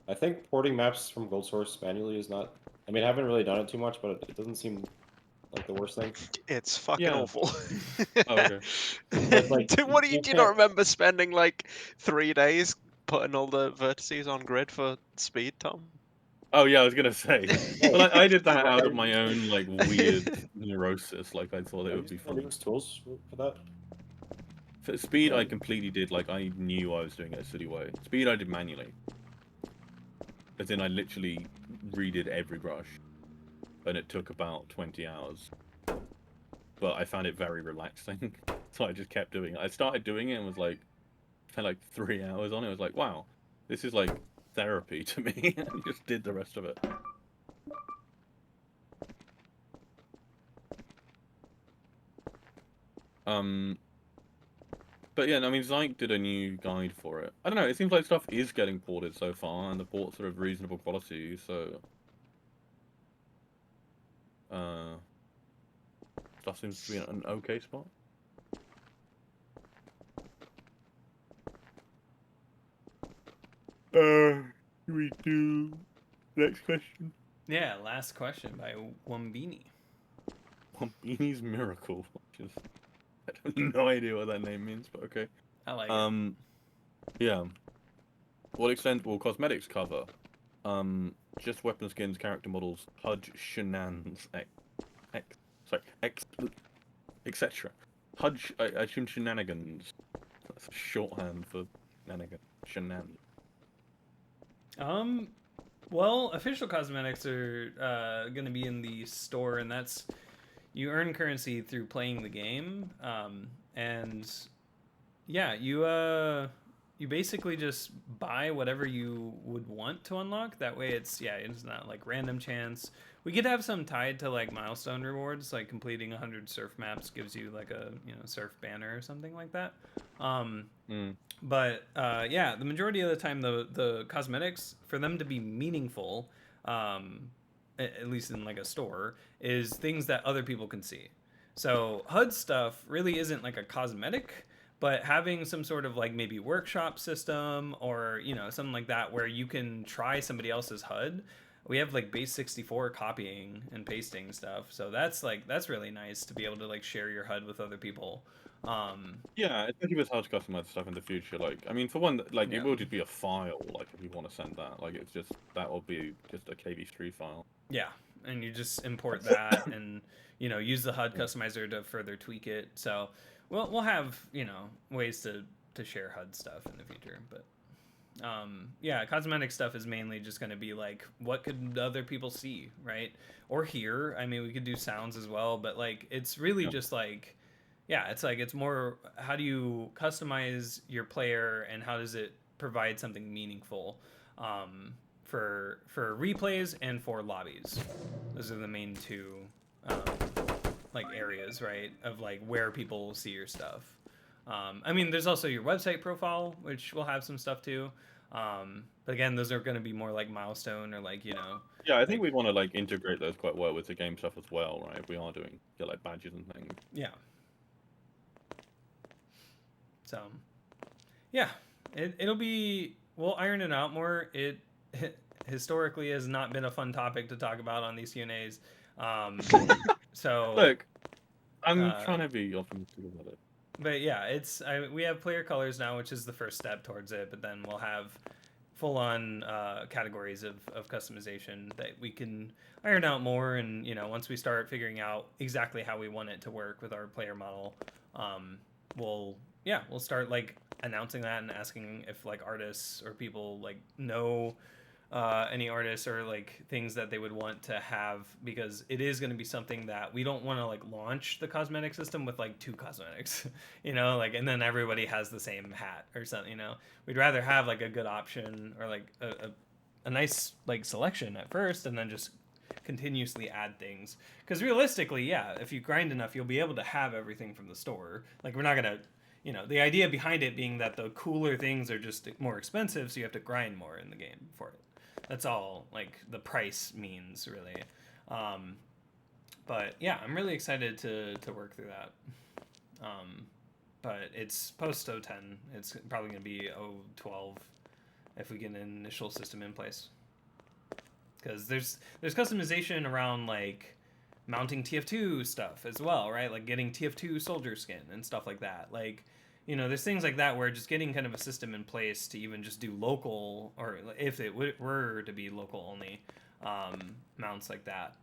I think porting maps from Gold Source manually is not. I mean, I haven't really done it too much, but it doesn't seem like the worst thing. It's fucking awful. Oh, okay. What do you not remember spending like 3 days putting all the vertices on grid for speed, Tom? Oh yeah, I was gonna say. Well, I did that out of my own like weird neurosis. Like I thought it would be fun. Tools for that. For speed, I completely did. Like I knew I was doing it a city way. Speed, I did manually. As in, I literally redid every brush, and it took about 20 hours. But I found it very relaxing, so I just kept doing it. I started doing it and was like, spent like 3 hours on it. I was like, wow, this is like therapy to me. And just did the rest of it. But yeah, I mean, Zyke did a new guide for it. I don't know, it seems like stuff is getting ported so far, and the ports are of reasonable quality, so... stuff seems to be in an okay spot. Should we do next question? Yeah, last question by Wambini. Beanie's Miracle, which is I have no idea what that name means, but okay. I like it. Yeah. What extent will cosmetics cover? Just weapon skins, character models, HUD, shenanigans, etc. HUD, I assume shenanigans. That's shorthand for shenanigans. Well, official cosmetics are going to be in the store, and that's you earn currency through playing the game. And yeah, you basically just buy whatever you would want to unlock. That way, it's not like random chance. We could have some tied to like milestone rewards, like completing 100 surf maps gives you like a surf banner or something like that. But yeah, the majority of the time, the cosmetics, for them to be meaningful, at least in like a store, is things that other people can see. So HUD stuff really isn't like a cosmetic, but having some sort of like maybe workshop system or something like that where you can try somebody else's HUD. We have like base 64 copying and pasting stuff, so that's really nice to be able to like share your HUD with other people. Yeah, especially with HUD customized stuff in the future. Like, I mean, for one, like Yeah. it will just be a file. Like, if you want to send that, like, it's just that will be just a KV3 file. Yeah, and you just import that and use the HUD customizer to further tweak it. So we'll have ways to share HUD stuff in the future, but yeah, cosmetic stuff is mainly just going to be like what could other people see, right, or hear. I mean, we could do sounds as well, but like it's really just like it's more how do you customize your player and how does it provide something meaningful for replays and for lobbies. Those are the main two like areas, right, of like where people see your stuff. I mean, there's also your website profile, which will have some stuff too. But again, those are going to be more like milestone or like Yeah, I think we want to like integrate those quite well with the game stuff as well, right? If we are doing like badges and things. Yeah. So, yeah, it'll be, we'll iron it out more. It historically has not been a fun topic to talk about on these Q&As. So look, I'm trying to be optimistic about it. But yeah, we have player colors now, which is the first step towards it. But then we'll have full-on categories of customization that we can iron out more. And once we start figuring out exactly how we want it to work with our player model, we'll start like announcing that and asking if like artists or people like know any artists or like things that they would want to have, because it is going to be something that we don't want to like launch the cosmetic system with like 2 cosmetics, like, and then everybody has the same hat or something. We'd rather have like a good option or like a nice like selection at first and then just continuously add things, because realistically, yeah, if you grind enough, you'll be able to have everything from the store. Like, we're not gonna the idea behind it being that the cooler things are just more expensive, so you have to grind more in the game for it. That's all like the price means, really. But yeah, I'm really excited to work through that. But it's post 010. It's probably going to be 012 if we get an initial system in place. Because there's customization around like mounting TF2 stuff as well, right? Like getting TF2 soldier skin and stuff like that. Like, there's things like that where just getting kind of a system in place to even just do local, or if it were to be local only mounts like that,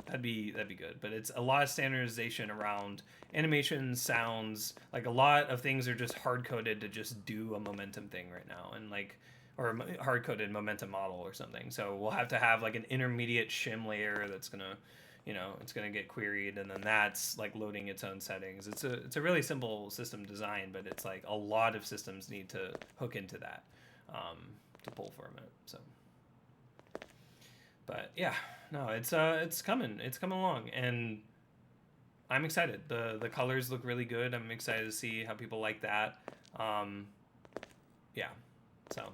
that'd be good. But it's a lot of standardization around animations, sounds. Like, a lot of things are just hard coded to just do a momentum thing right now, and like, or a hard coded momentum model or something. So we'll have to have like an intermediate shim layer that's gonna it's going to get queried, and then that's like loading its own settings. It's a really simple system design, but it's like a lot of systems need to hook into that to pull from it. So, but yeah, no, it's coming along, and I'm excited. The colors look really good. I'm excited to see how people like that. Yeah, so.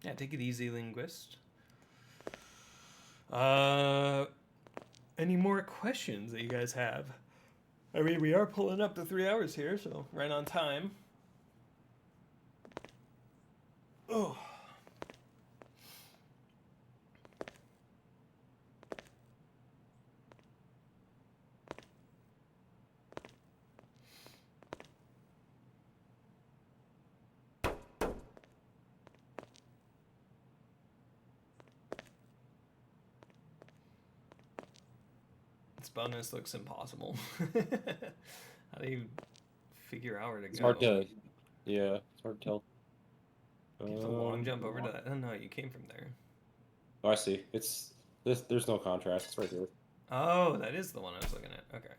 Yeah, take it easy, linguist. Any more questions that you guys have? I mean, we are pulling up to 3 hours here, so right on time. Oh. bonus looks impossible. How do you figure out where to It's go? hard to. Yeah, it's hard to tell. You have to long jump over to that. Oh no, you came from there. Oh, I see. It's this. There's no contrast. It's right here. Oh, that is the one I was looking at. Okay.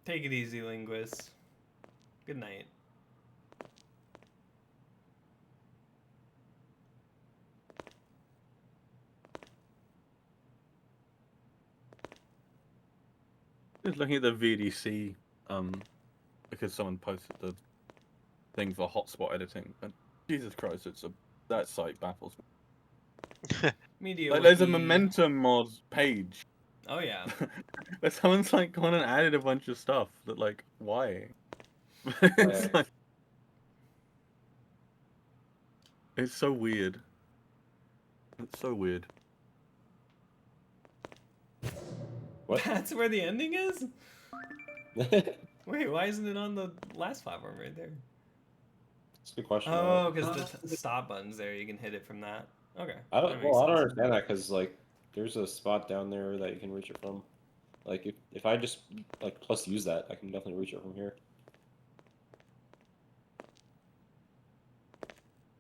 Take it easy, linguist. Good night. Just looking at the VDC, because someone posted the thing for hotspot editing, and Jesus Christ, that site baffles me. Media Like, there's a wiki. momentum mod page. Oh yeah. Where someone's like gone and added a bunch of stuff that, like, why? It's like, it's so weird. It's so weird. What? That's where the ending is? Wait, why isn't it on the last platform right there? It's a good question. Oh, because the stop button's there. You can hit it from that. Okay. I that don't. makes Well, I don't sense. understand that because like there's a spot down there that you can reach it from. Like if I just like plus use that, I can definitely reach it from here.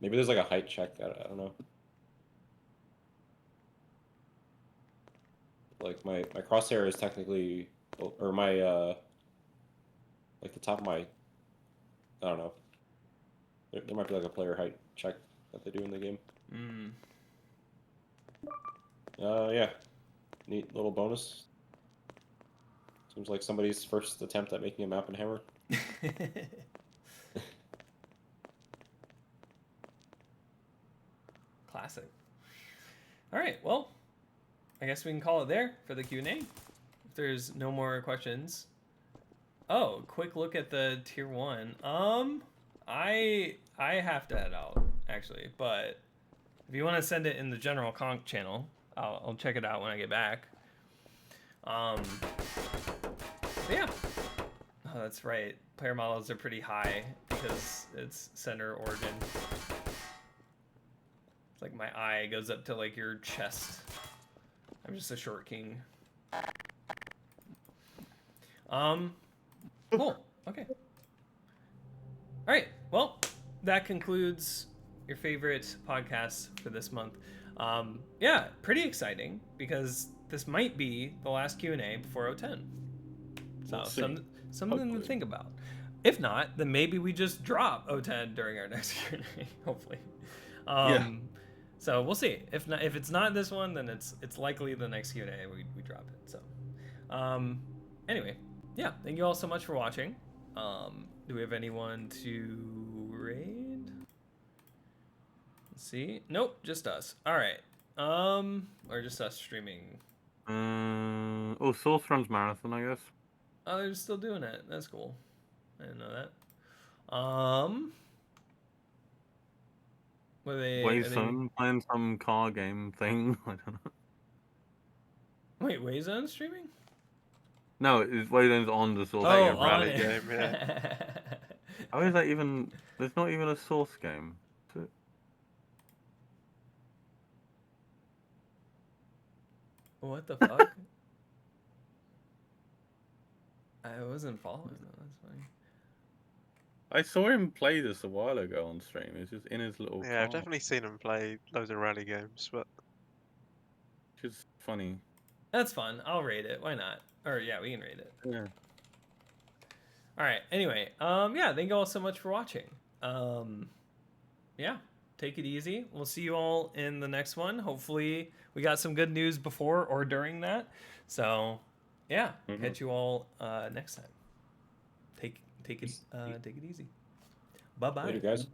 Maybe there's like a height check. I don't know. Like my crosshair is technically, or my like the top of my, I don't know. There might be like a player height check that they do in the game. Mm. Yeah. Neat little bonus. Seems like somebody's first attempt at making a map in Hammer. Classic. All right, well, I guess we can call it there for the Q&A. If there's no more questions. Oh, quick look at the tier 1. I have to head out actually, but if you want to send it in the general conch channel, I'll check it out when I get back. But yeah. Oh, that's right. Player models are pretty high because it's center origin. It's like my eye goes up to like your chest. I'm just a short king. Cool. Okay. All right. Well, that concludes your favorite podcast for this month. Yeah, pretty exciting because this might be the last Q&A before 010. So something to think about. If not, then maybe we just drop 010 during our next Q&A. Hopefully. Yeah. So we'll see. If it's not this one, then it's likely the next Q&A we drop it. So, anyway, yeah. Thank you all so much for watching. Do we have anyone to raid? Let's see. Nope, just us. All right. Or just us streaming. Source runs marathon, I guess. Oh, they're still doing it. That's cool. I didn't know that. Were they? Wayzone playing some car game thing. I don't know. Wait, Wayzone streaming? No, Wayzone's on the source Oh, game. on Rally it. game. Yeah. How is that even? There's not even a source game. Is it? What the fuck? I wasn't following that. That's funny. I saw him play this a while ago on stream. He's just in his little Yeah, I've car, definitely seen him play loads of rally games, but which is funny. That's fun. I'll rate it. Why not? Or yeah, we can rate it. Yeah. All right. Anyway, yeah. Thank you all so much for watching. Yeah. Take it easy. We'll see you all in the next one. Hopefully, we got some good news before or during that. So, yeah. Catch you all next time. Take it easy. Bye bye. Later, guys.